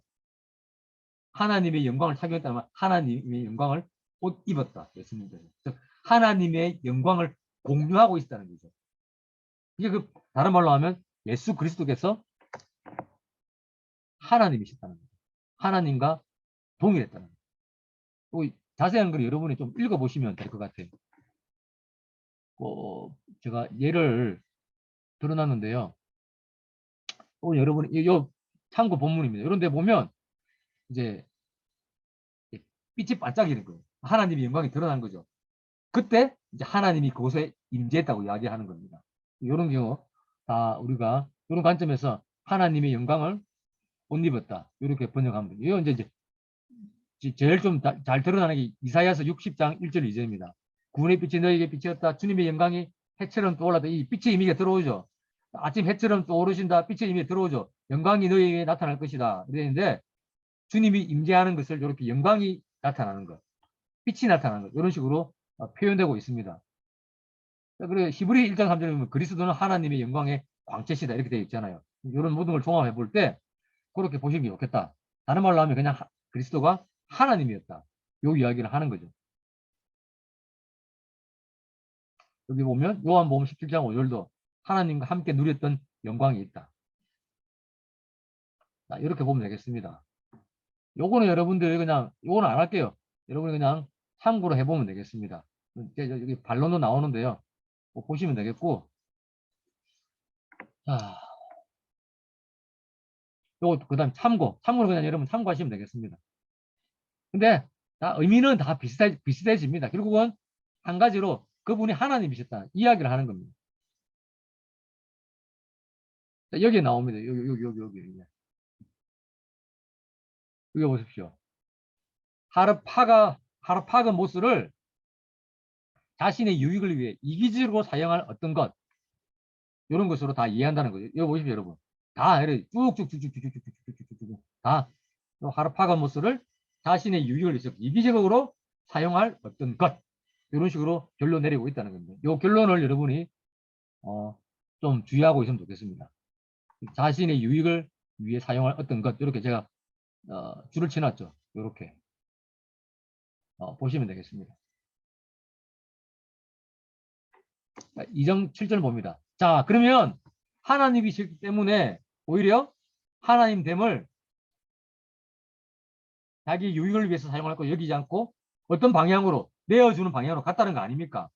S1: 하나님의 영광을 착용했다면 하나님의 영광을 옷 입었다. 예수님께서. 하나님의 영광을 공유하고 있다는 거죠. 이게 다른 말로 하면 예수 그리스도께서 하나님이셨다는 거죠. 하나님과 동일했다는 거죠. 자세한 걸 여러분이 좀 읽어보시면 될 것 같아요. 제가 예를 들어놨는데요. 여러분이 요 참고 본문입니다. 이런 데 보면 이제 빛이 반짝이는 거예요. 하나님의 영광이 드러난 거죠. 그때 이제 하나님이 그곳에 임재했다고 이야기하는 겁니다. 이런 경우 다 우리가 이런 관점에서 하나님의 영광을 옷 입었다. 이렇게 번역하면 돼요. 이건 이제 제일 좀 잘 드러나는 게 이사야서 60장 1절 2절입니다. 구원의 빛이 너에게 비치었다. 주님의 영광이 해처럼 떠올랐다. 이 빛의 의미가 들어오죠. 아침 해처럼 떠오르신다. 빛의 의미가 들어오죠. 영광이 너에게 나타날 것이다. 그랬는데 주님이 임재하는 것을 이렇게 영광이 나타나는 것, 빛이 나타나는 것, 이런 식으로 표현되고 있습니다. 그리고 히브리 1장 3절에 보면 그리스도는 하나님의 영광의 광채시다. 이렇게 되어 있잖아요. 이런 모든 걸 종합해 볼 때 그렇게 보시는 게 좋겠다. 다른 말로 하면 그냥 그리스도가 하나님이었다. 요 이야기를 하는 거죠. 여기 보면 요한복음 17장 5절도 하나님과 함께 누렸던 영광이 있다. 자, 이렇게 보면 되겠습니다. 요거는 여러분들 그냥 요거는 안 할게요. 여러분이 그냥 참고로 해보면 되겠습니다. 여기 반론도 나오는데요. 보시면 되겠고, 자, 요거 그다음 참고로 그냥 여러분 참고하시면 되겠습니다. 근데 의미는 다 비슷해집니다. 결국은 한 가지로 그분이 하나님이셨다 이야기를 하는 겁니다. 자, 여기에 나옵니다. 여기 보십시오. 하르파가 모스를 자신의 유익을 위해 이기적으로 사용할 어떤 것, 이런 것으로 다 이해한다는 거죠. 이거 보십시오, 여러분. 다 쭉쭉쭉쭉쭉쭉쭉쭉쭉 다 하르파가모스를 자신의 유익을 위해서 이기적으로 사용할 어떤 것, 이런 식으로 결론 내리고 있다는 겁니다. 이 결론을 여러분이 좀 주의하고 있으면 좋겠습니다. 자신의 유익을 위해 사용할 어떤 것 이렇게 제가 줄을 쳐놨죠. 이렇게 보시면 되겠습니다. 2장 7절 봅니다. 자, 그러면 하나님이시기 때문에 오히려 하나님 됨을 자기 유익을 위해서 사용할 거 여기지 않고 어떤 방향으로 내어주는 방향으로 갔다는 거 아닙니까?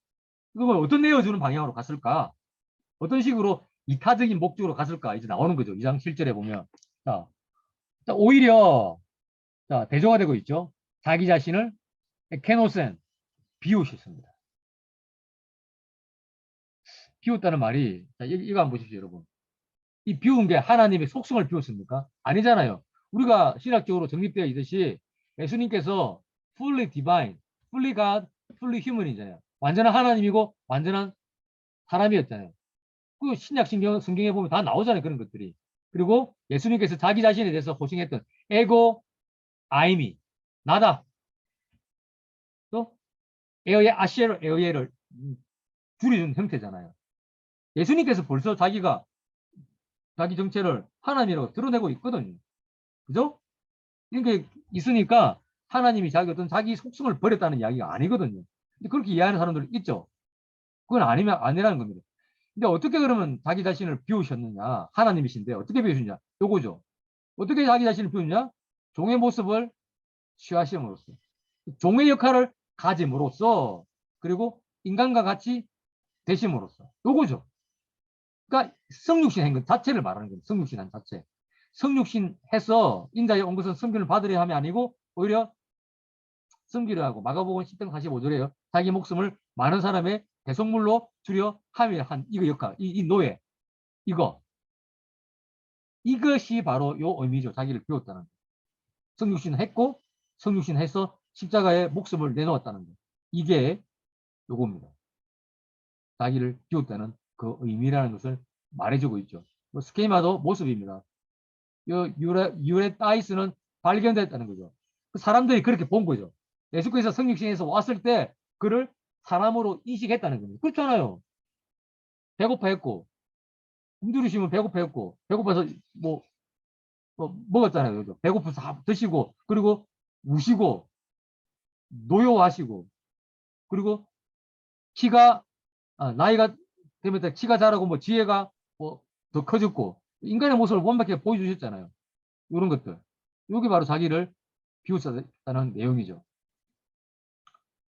S1: 그러면 어떤 내어주는 방향으로 갔을까? 어떤 식으로 이타적인 목적으로 갔을까? 이제 나오는 거죠. 2장 7절에 보면. 자, 오히려 대조가 되고 있죠. 자기 자신을 케노센 비우셨습니다. 비웠다는 말이 이거 한번 보십시오, 여러분. 이 비운 게 하나님의 속성을 비웠습니까? 아니잖아요. 우리가 신학적으로 정립되어 있듯이 예수님께서 fully divine, fully God, fully human이잖아요. 완전한 하나님이고 완전한 사람이었잖아요. 그 신약 성경에 보면 다 나오잖아요. 그런 것들이. 그리고 예수님께서 자기 자신에 대해서 호칭했던 에고 아이미 나다. 또 에어예 아시에로 에어예를 줄여준 형태잖아요. 예수님께서 벌써 자기가 자기 정체를 하나님이라고 드러내고 있거든요. 그죠? 이게 있으니까 하나님이 자기 속성을 버렸다는 이야기가 아니거든요. 근데 그렇게 이해하는 사람들 있죠. 그건 아니라는 겁니다. 근데 어떻게 그러면 자기 자신을 비우셨느냐? 하나님이신데 어떻게 비우셨냐? 요거죠. 어떻게 자기 자신을 비우냐? 종의 모습을 취하심으로써. 종의 역할을 가짐으로써 그리고 인간과 같이 되심으로써. 요거죠. 그러니까 성육신 한 것 자체를 말하는 겁니다. 성육신 한 자체. 성육신 해서 인자에 온 것은 섬김을 받으려 함이 아니고 오히려 섬기려 하고 마가복음 10장 45절에요. 자기 목숨을 많은 사람의 대속물로 주려 함이 한 이거 역할, 이 노예, 이것이 바로 요 의미죠. 자기를 비웠다는 거. 성육신 했고 성육신 해서 십자가에 목숨을 내놓았다는 거. 이게 요겁니다. 자기를 비웠다는 그 의미라는 것을 말해주고 있죠. 스케마도 모습입니다. 유레타이스는 발견됐다는 거죠. 그 사람들이 그렇게 본 거죠. 예수께서 성육신에서 왔을 때 그를 사람으로 인식했다는 겁니다. 그렇잖아요. 배고파했고 굶주리시면 배고파했고 배고파서 먹었잖아요. 그죠? 배고파서 드시고 그리고 우시고 노여워하시고 그리고 나이가 되면 키가 자라고 지혜가 더 커졌고 인간의 모습을 완벽하게 보여주셨잖아요. 이런 것들. 이게 바로 자기를 비우셨다는 내용이죠.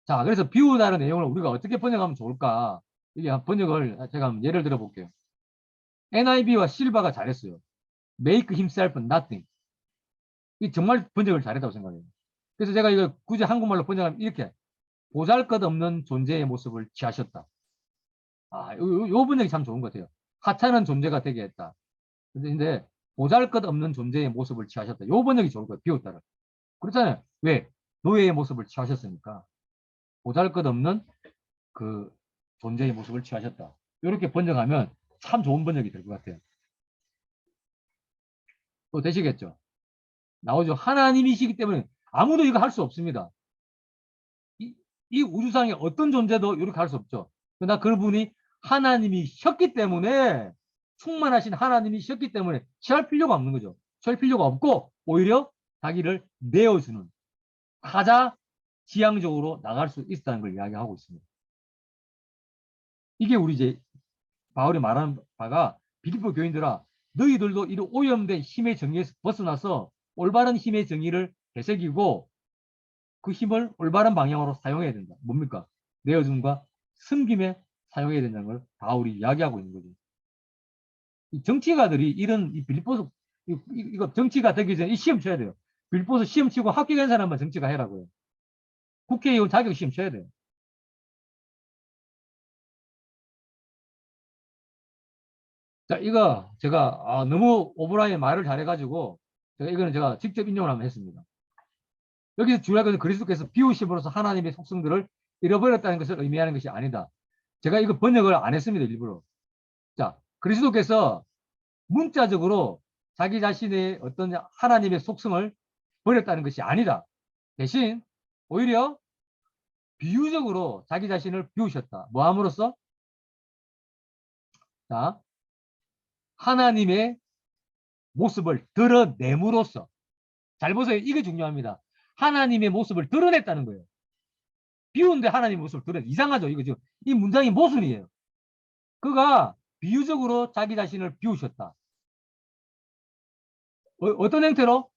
S1: 자, 그래서 비우다는 내용을 우리가 어떻게 번역하면 좋을까? 이게 번역을 제가 한번 예를 들어 볼게요. NIV와 실바가 잘했어요. Make himself nothing. 이 정말 번역을 잘했다고 생각해요. 그래서 제가 이거 굳이 한국말로 번역하면 이렇게 보잘것없는 존재의 모습을 취하셨다. 요 번역이 참 좋은 것 같아요. 하찮은 존재가 되게 했다. 근데 보잘것없는 존재의 모습을 취하셨다. 요 번역이 좋을 거예요. 비웠다를. 그렇잖아요. 왜? 노예의 모습을 취하셨으니까. 보잘것없는 그 존재의 모습을 취하셨다. 이렇게 번역하면 참 좋은 번역이 될 것 같아요. 또 되시겠죠? 나오죠. 하나님이시기 때문에 아무도 이거 할 수 없습니다. 이 우주상에 어떤 존재도 이렇게 할 수 없죠. 그러나 그분이 하나님이셨기 때문에 충만하신 하나님이셨기 때문에 취할 필요가 없는 거죠. 취할 필요가 없고 오히려 자기를 내어주는 가자 지향적으로 나갈 수 있다는 걸 이야기하고 있습니다. 이게 우리 이제 바울이 말하는 바가 빌립보 교인들아 너희들도 이런 오염된 힘의 정의에서 벗어나서 올바른 힘의 정의를 되새기고 그 힘을 올바른 방향으로 사용해야 된다. 뭡니까? 내어줌과 섬김에 사용해야 된다는 걸 바울이 이야기하고 있는 거죠. 이 정치가들이 이런 이 빌립보서 이거 정치가 되기 전에 이 시험 쳐야 돼요. 빌립보서 시험 치고 합격한 사람만 정치가 해라고요. 국회의원 자격 시험 쳐야 돼요. 자, 이거 제가 너무 오브라이의 말을 잘해가지고 이거는 제가 직접 인용을 한번 했습니다. 여기서 중요한 것은 그리스도께서 비우심으로써 하나님의 속성들을 잃어버렸다는 것을 의미하는 것이 아니다. 제가 이거 번역을 안 했습니다. 일부러. 자, 그리스도께서 문자적으로 자기 자신의 어떤 하나님의 속성을 버렸다는 것이 아니다. 대신 오히려 비유적으로 자기 자신을 비우셨다. 뭐 함으로써? 자, 하나님의 모습을 드러냄으로써. 잘 보세요. 이게 중요합니다. 하나님의 모습을 드러냈다는 거예요. 비우는데 하나님의 모습을 드러내. 이상하죠? 이거 지금 이 문장이 모순이에요. 그가 비유적으로 자기 자신을 비우셨다. 어떤 형태로?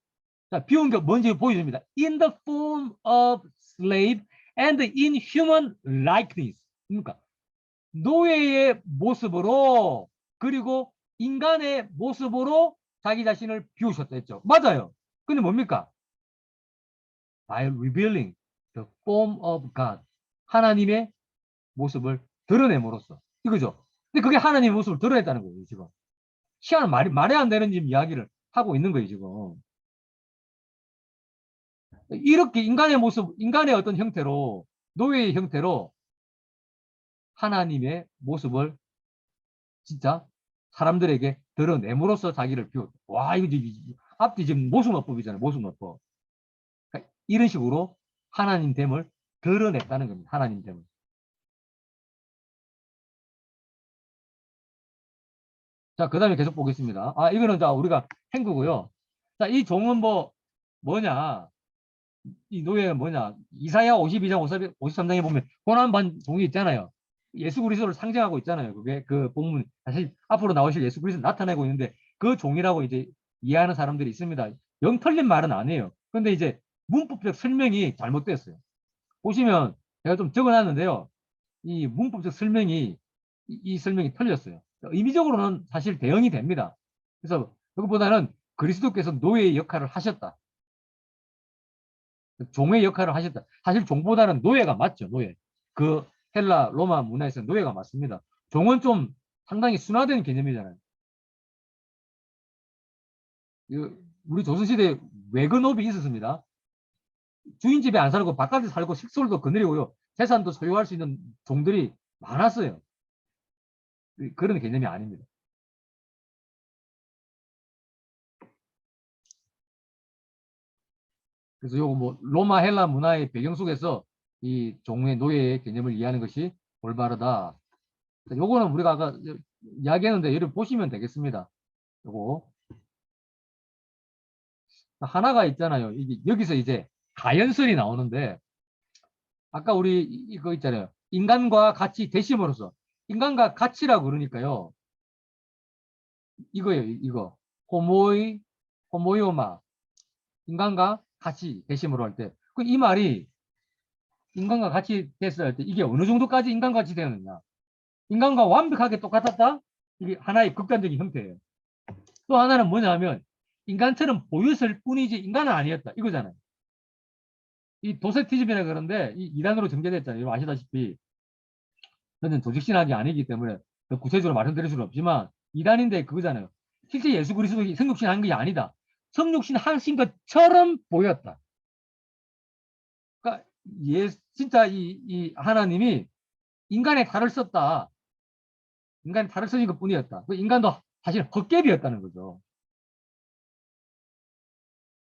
S1: 자, 비운 게 뭔지 보여줍니다. In the form of slave and in human likeness. 그러니까 노예의 모습으로 그리고 인간의 모습으로 자기 자신을 비우셨다 했죠. 맞아요. 근데 뭡니까? By revealing the form of God. 하나님의 모습을 드러냄으로써. 이거죠. 근데 그게 하나님의 모습을 드러냈다는 거예요, 지금. 희한한 말이 안 되는 지금 이야기를 하고 있는 거예요, 지금. 이렇게 인간의 모습, 인간의 어떤 형태로, 노예의 형태로 하나님의 모습을 진짜 사람들에게 드러냄으로써 자기를 비웠다. 와, 이거 앞뒤 지금 모순어법이잖아요, 모순어법. 그러니까 이런 식으로 하나님 됨을 드러냈다는 겁니다, 하나님 됨을. 자, 그 다음에 계속 보겠습니다. 아, 이거는 자, 우리가 행구고요. 자, 이 종은 뭐냐? 이 노예가 뭐냐? 이사야 52장, 53장에 보면 고난받은 종이 있잖아요. 예수 그리스도를 상징하고 있잖아요. 그게 그 본문 사실 앞으로 나오실 예수 그리스도 나타내고 있는데 그 종이라고 이제 이해하는 사람들이 있습니다. 영 틀린 말은 아니에요. 근데 이제 문법적 설명이 잘못됐어요. 보시면 제가 좀 적어놨는데요. 이 문법적 설명이 이 설명이 틀렸어요. 의미적으로는 사실 대응이 됩니다. 그래서 그것보다는 그리스도께서 노예의 역할을 하셨다. 종의 역할을 하셨다. 사실 종보다는 노예가 맞죠. 노예. 그 헬라 로마 문화에서 노예가 맞습니다. 종은 좀 상당히 순화된 개념이잖아요. 우리 조선시대에 외근업이 있었습니다. 주인 집에 안 살고 바깥에 살고 식솔도 거느리고요. 재산도 소유할 수 있는 종들이 많았어요. 그런 개념이 아닙니다. 그래서 요거 뭐 로마 헬라 문화의 배경 속에서 이 종의 노예의 개념을 이해하는 것이 올바르다. 요거는 우리가 아까 이야기했는데 여러분 보시면 되겠습니다. 요거 하나가 있잖아요. 이게 여기서 이제 가연설이 나오는데 아까 우리 이거 있잖아요. 인간과 같이 대심으로써 인간과 같이라고 그러니까요. 이거예요. 이거 호모이오마 인간과 같이 대심으로 할 때 그 이 말이 인간과 같이 됐을 때 이게 어느 정도까지 인간과 같이 되느냐? 인간과 완벽하게 똑같았다? 이게 하나의 극단적인 형태예요. 또 하나는 뭐냐 하면 인간처럼 보였을 뿐이지 인간은 아니었다. 이거잖아요. 이 도세티즘이라 그러는데 이 이단으로 정제됐잖아요. 여러분 아시다시피 저는 조직신학이 아니기 때문에 더 구체적으로 말씀드릴 수는 없지만 이단인데 그거잖아요. 실제 예수 그리스도가 성육신 한 게 아니다. 성육신 하신 것처럼 보였다. 그러니까 진짜 이 하나님이 인간의 탈을 썼다. 인간의 탈을 쓰신 것 뿐이었다. 그 인간도 사실 헛개비였다는 거죠.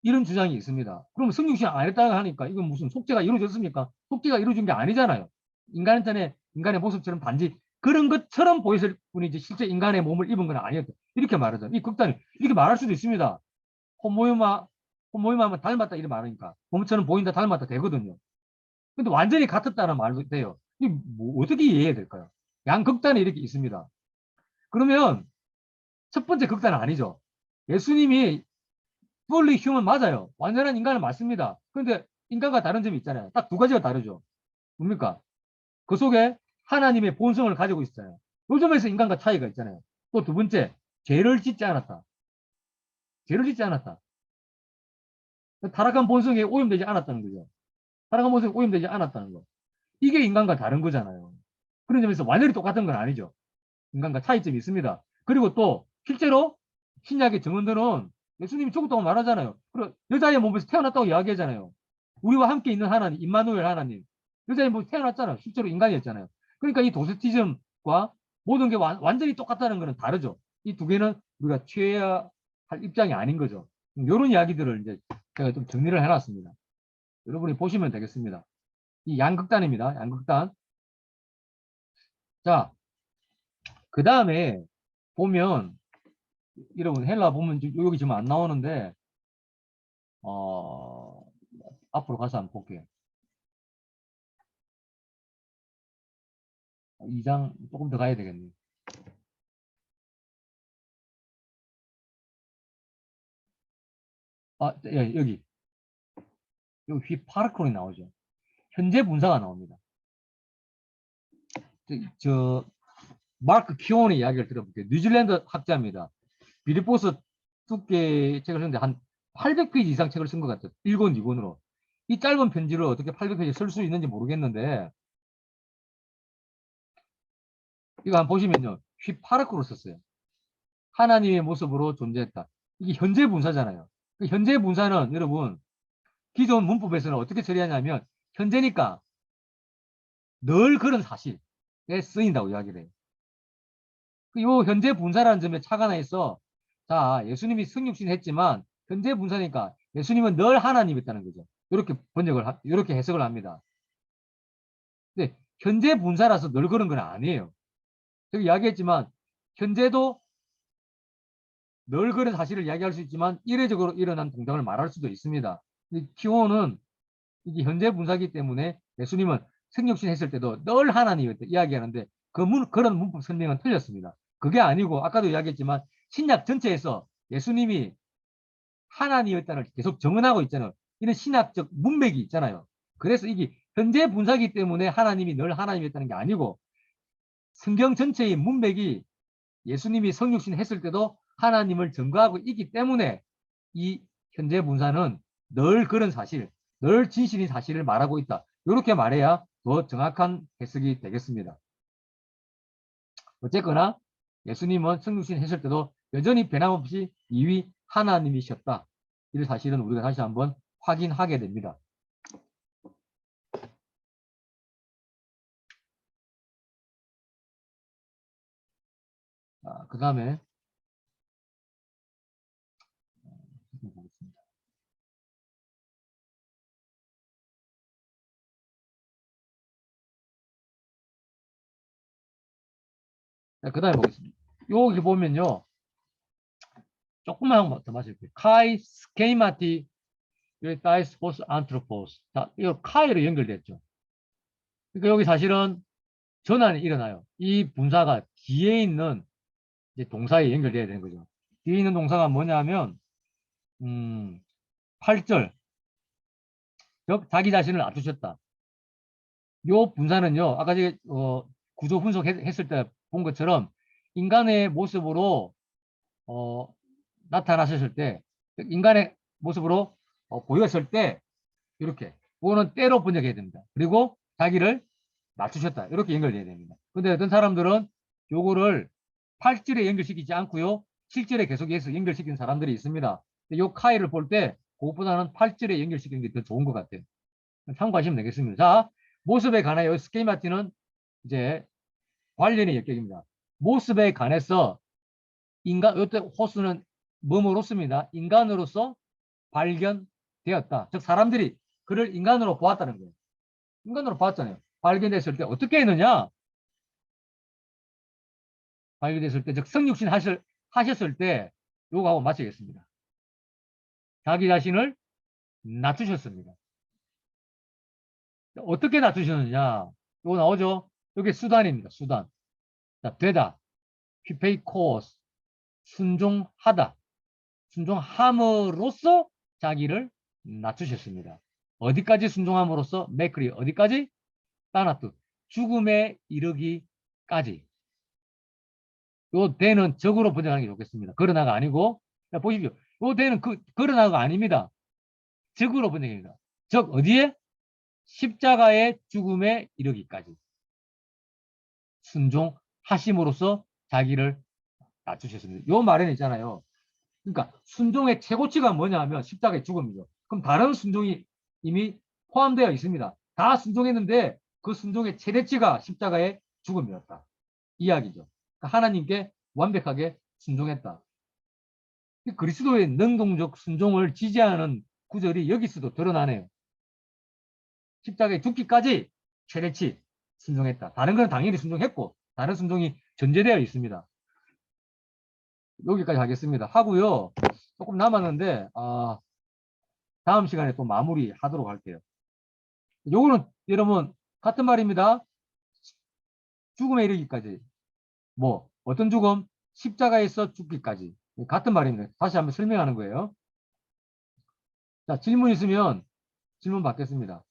S1: 이런 주장이 있습니다. 그럼 성육신 안 했다고 하니까 이건 무슨 속죄가 이루어졌습니까? 속죄가 이루어진 게 아니잖아요. 인간의 모습처럼 단지 그런 것처럼 보였을 뿐이지 실제 인간의 몸을 입은 건 아니었다. 이렇게 말하죠. 이 극단이 이렇게 말할 수도 있습니다. 호모유마하면 닮았다 이렇게 말하니까 몸처럼 보인다 닮았다 되거든요. 근데 완전히 같았다는 말도 돼요. 이 뭐 어떻게 이해해야 될까요? 양극단이 이렇게 있습니다. 그러면 첫 번째 극단은 아니죠. 예수님이 fully human 맞아요. 완전한 인간은 맞습니다. 그런데 인간과 다른 점이 있잖아요. 딱 두 가지가 다르죠. 뭡니까? 그 속에 하나님의 본성을 가지고 있어요. 요 점에서 인간과 차이가 있잖아요. 또 두 번째, 죄를 짓지 않았다. 죄를 짓지 않았다. 타락한 본성에 오염되지 않았다는 거죠. 타락한 본성에 오염되지 않았다는 거. 이게 인간과 다른 거잖아요. 그런 점에서 완전히 똑같은 건 아니죠. 인간과 차이점이 있습니다. 그리고 또 실제로 신약의 증언들은 예수님이 죽었다고 말하잖아요. 그리고 여자의 몸에서 태어났다고 이야기하잖아요. 우리와 함께 있는 하나님, 임마누엘 하나님. 여자의 몸에서 태어났잖아요. 실제로 인간이었잖아요. 그러니까 이 도세티즘과 모든 게 완전히 똑같다는 것은 다르죠. 이 두 개는 우리가 취해야 할 입장이 아닌 거죠. 이런 이야기들을 이제 제가 좀 정리를 해놨습니다. 여러분이 보시면 되겠습니다. 이 양극단입니다. 양극단. 자, 그 다음에 보면 여러분 헬라 보면 여기 지금 안 나오는데 앞으로 가서 한번 볼게요. 2장 조금 더 가야 되겠네요. 예, 여기 휘파르콘이 나오죠. 현재 분사가 나옵니다. 마크 키온의 이야기를 들어볼게요. 뉴질랜드 학자입니다. 빌리포스 두께 책을 썼는데 한 800페이지 이상 책을 쓴 것 같아요. 1권, 2권으로. 이 짧은 편지를 어떻게 800페이지 쓸 수 있는지 모르겠는데 이거 한번 보시면요. 휘파르크로 썼어요. 하나님의 모습으로 존재했다. 이게 현재 분사잖아요. 그 현재 분사는 여러분 기존 문법에서는 어떻게 처리하냐면 현재니까 늘 그런 사실에 쓰인다고 이야기를 해요. 요 현재 분사라는 점에 차가 나 있어. 자, 예수님이 승육신 했지만 현재 분사니까 예수님은 늘 하나님이었다는 거죠. 이렇게 이렇게 해석을 합니다. 근데 현재 분사라서 늘 그런 건 아니에요. 제가 이야기했지만 현재도 늘 그런 사실을 이야기할 수 있지만 이례적으로 일어난 동작을 말할 수도 있습니다. 키오는 이게 현재 분사기 때문에 예수님은 생육신 했을 때도 늘 하나님이었다 이야기하는데 그런 문법 설명은 틀렸습니다. 그게 아니고 아까도 이야기했지만 신약 전체에서 예수님이 하나님이었다는 계속 정언하고 있잖아요. 이런 신학적 문맥이 있잖아요. 그래서 이게 현재 분사기 때문에 하나님이 늘 하나님이었다는 게 아니고 성경 전체의 문맥이 예수님이 성육신 했을 때도 하나님을 증거하고 있기 때문에 이 현재 분사는 늘 그런 사실, 늘 진실인 사실을 말하고 있다. 이렇게 말해야 더 정확한 해석이 되겠습니다. 어쨌거나 예수님은 성육신 했을 때도 여전히 변함없이 이위 하나님이셨다. 이 사실은 우리가 다시 한번 확인하게 됩니다. 그 다음에 보겠습니다. 그 다음에 보겠습니다. 여기 보면요. 조금만 더 마실게요. 카이 스케이마티 다이스포스 안트로포스. 자, 이거 카이로 연결됐죠. 그러니까 여기 사실은 전환이 일어나요. 이 분사가 뒤에 있는 이제 동사에 연결돼야 되는 거죠. 뒤에 있는 동사가 뭐냐면 8절 자기 자신을 놔두셨다. 요 분사는요. 아까 제가 구조 분석했을 때 본 것처럼 인간의 모습으로 나타나셨을 때 인간의 모습으로 보였을 때 이렇게 그거는 때로 번역해야 됩니다. 그리고 자기를 낮추셨다. 이렇게 연결돼야 됩니다. 근데 어떤 사람들은 요거를 8절에 연결시키지 않고요. 7절에 계속해서 연결시키는 사람들이 있습니다. 요 카이를 볼 때 그것보다는 8절에 연결시키는 게 더 좋은 것 같아요. 참고하시면 되겠습니다. 자, 모습에 관하여 스케마티는 이제 관련의 역격입니다. 모습에 관해서 인간, 이때 호수는 뭐뭐로습니다. 인간으로서 발견되었다. 즉 사람들이 그를 인간으로 보았다는 거예요. 인간으로 봤잖아요. 발견됐을 때 어떻게 했느냐? 발견됐을 때, 즉 성육신 하셨을 때 요거하고 맞추겠습니다. 자기 자신을 낮추셨습니다. 어떻게 낮추셨느냐? 요거 나오죠? 여기 수단입니다. 수단. 자, 되다. 휘페이코스. 순종하다. 순종함으로써 자기를 낮추셨습니다. 어디까지 순종함으로써? 메크리 어디까지? 따나트 죽음에 이르기까지. 요 대는 적으로 번역하는 게 좋겠습니다. 그러나가 아니고 자, 보십시오. 요 대는 그러나가 아닙니다. 적으로 번역입니다. 적 어디에? 십자가의 죽음에 이르기까지. 순종하심으로써 자기를 낮추셨습니다. 요 말에는 있잖아요. 그러니까 순종의 최고치가 뭐냐 하면 십자가의 죽음이죠. 그럼 다른 순종이 이미 포함되어 있습니다. 다 순종했는데 그 순종의 최대치가 십자가의 죽음이었다. 이야기죠. 그러니까 하나님께 완벽하게 순종했다. 그리스도의 능동적 순종을 지지하는 구절이 여기서도 드러나네요. 십자가에 죽기까지 최대치 순종했다. 다른 건 당연히 순종했고 다른 순종이 전제되어 있습니다. 여기까지 하겠습니다. 하고요. 조금 남았는데 다음 시간에 또 마무리하도록 할게요. 요거는 여러분 같은 말입니다. 죽음에 이르기까지. 뭐 어떤 죽음? 십자가에서 죽기까지. 같은 말입니다. 다시 한번 설명하는 거예요. 자, 질문 있으면 질문 받겠습니다.